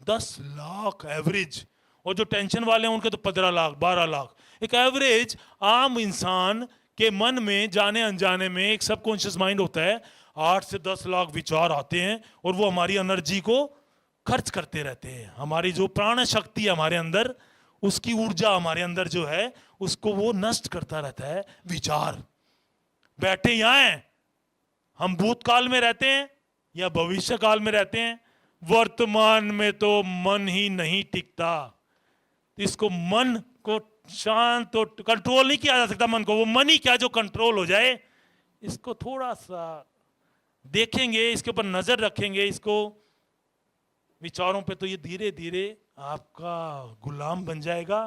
10 लाख एवरेज। और जो टेंशन वाले हैं उनके तो 15 लाख 12 लाख। एक एवरेज आम इंसान के मन में जाने अनजाने में एक सबकॉन्शियस माइंड होता है, 8 से 10 लाख विचार आते हैं और वो हमारी एनर्जी को खर्च करते रहते हैं। हमारी जो प्राण शक्ति है हमारे अंदर, उसकी ऊर्जा हमारे अंदर जो है उसको वो नष्ट करता रहता है विचार। बैठे यहां हैं, हम भूतकाल में रहते हैं या भविष्य काल में रहते हैं, वर्तमान में तो मन ही नहीं टिकता। इसको मन को शांत तो कंट्रोल नहीं किया जा सकता, मन को, वो मन ही क्या जो कंट्रोल हो जाए। इसको थोड़ा सा देखेंगे, इसके ऊपर नजर रखेंगे, इसको विचारों पे, तो ये धीरे धीरे आपका गुलाम बन जाएगा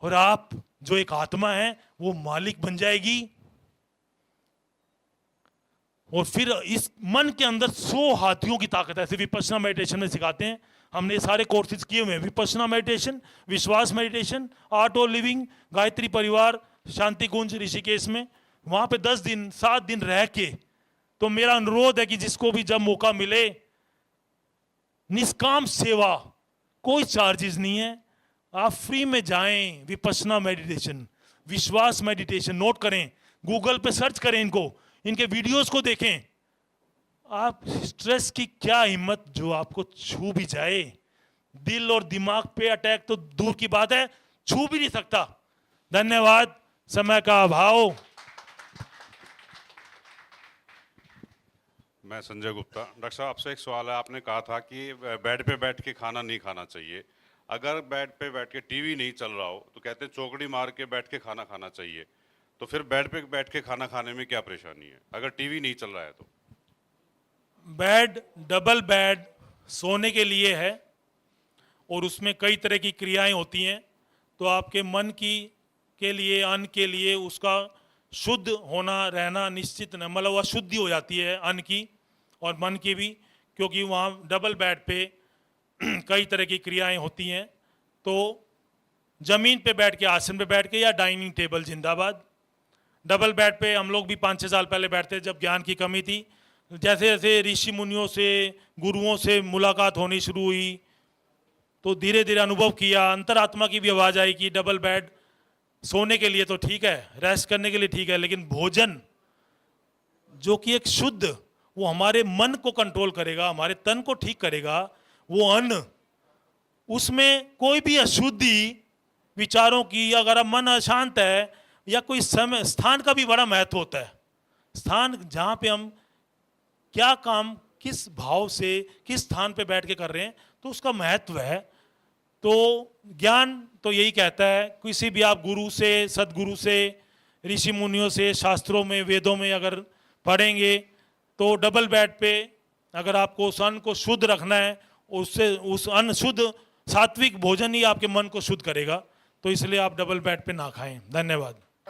और आप जो एक आत्मा है वो मालिक बन जाएगी। और फिर इस मन के अंदर 100 हाथियों की ताकत है, ऐसे विपश्यना मेडिटेशन में सिखाते हैं। हमने सारे कोर्सेज किए हुए हैं, विपश्यना मेडिटेशन, विश्वास मेडिटेशन, आर्ट और लिविंग, गायत्री परिवार, शांति कुंज ऋषिकेश में। वहां पे 10 दिन 7 दिन रह के, तो मेरा अनुरोध है कि जिसको भी जब मौका मिले, निष्काम सेवा, कोई चार्जेस नहीं है, आप फ्री में जाएं। विपश्यना मेडिटेशन, विश्वास मेडिटेशन, नोट करें, गूगल पे सर्च करें इनको, इनके वीडियोस को देखें। आप स्ट्रेस की क्या हिम्मत जो आपको छू भी जाए। दिल और दिमाग पे अटैक तो दूर की बात है, छू भी नहीं सकता। धन्यवाद, समय का अभाव। मैं संजय गुप्ता। डॉक्टर साहब, आपसे एक सवाल है। आपने कहा था कि बेड पे बैठ के खाना नहीं खाना चाहिए। अगर बेड पे बैठ के टीवी नहीं चल रहा हो तो कहते हैं चौकड़ी मार के बैठ के खाना खाना चाहिए। तो फिर बेड पे बैठ के खाना खाने में क्या परेशानी है अगर टीवी नहीं चल रहा है तो? बेड, डबल बेड सोने के लिए है और उसमें कई तरह की क्रियाएं होती हैं। तो आपके मन की के लिए, अन्न के लिए उसका शुद्ध होना रहना निश्चित न, मतलब अशुद्धि हो जाती है अन्न की और मन की भी, क्योंकि वहाँ डबल बेड पे कई तरह की क्रियाएं होती हैं। तो ज़मीन पे बैठ के, आसन पे बैठ के या डाइनिंग टेबल जिंदाबाद। डबल बेड पे हम लोग भी 5-6 साल पहले बैठते जब ज्ञान की कमी थी। जैसे जैसे ऋषि मुनियों से, गुरुओं से मुलाकात होनी शुरू हुई तो धीरे धीरे अनुभव किया, अंतरात्मा की भी आवाज़ आई कि डबल बेड सोने के लिए तो ठीक है, रेस्ट करने के लिए ठीक है, लेकिन भोजन जो कि एक शुद्ध, वो हमारे मन को कंट्रोल करेगा, हमारे तन को ठीक करेगा, वो अन्न, उसमें कोई भी अशुद्धि विचारों की, अगर अब मन अशांत है या कोई समय, स्थान का भी बड़ा महत्व होता है। स्थान जहाँ पे हम क्या काम किस भाव से किस स्थान पे बैठ के कर रहे हैं तो उसका महत्व है। तो ज्ञान तो यही कहता है, किसी भी आप गुरु से, सदगुरु से, ऋषि मुनियों से, शास्त्रों में, वेदों में अगर पढ़ेंगे तो डबल बेड पे अगर आपको उस अन्न को शुद्ध रखना है, उससे उस अन्न शुद्ध सात्विक भोजन ही आपके मन को शुद्ध करेगा। तो इसलिए आप डबल बेड पे ना खाएं। धन्यवाद।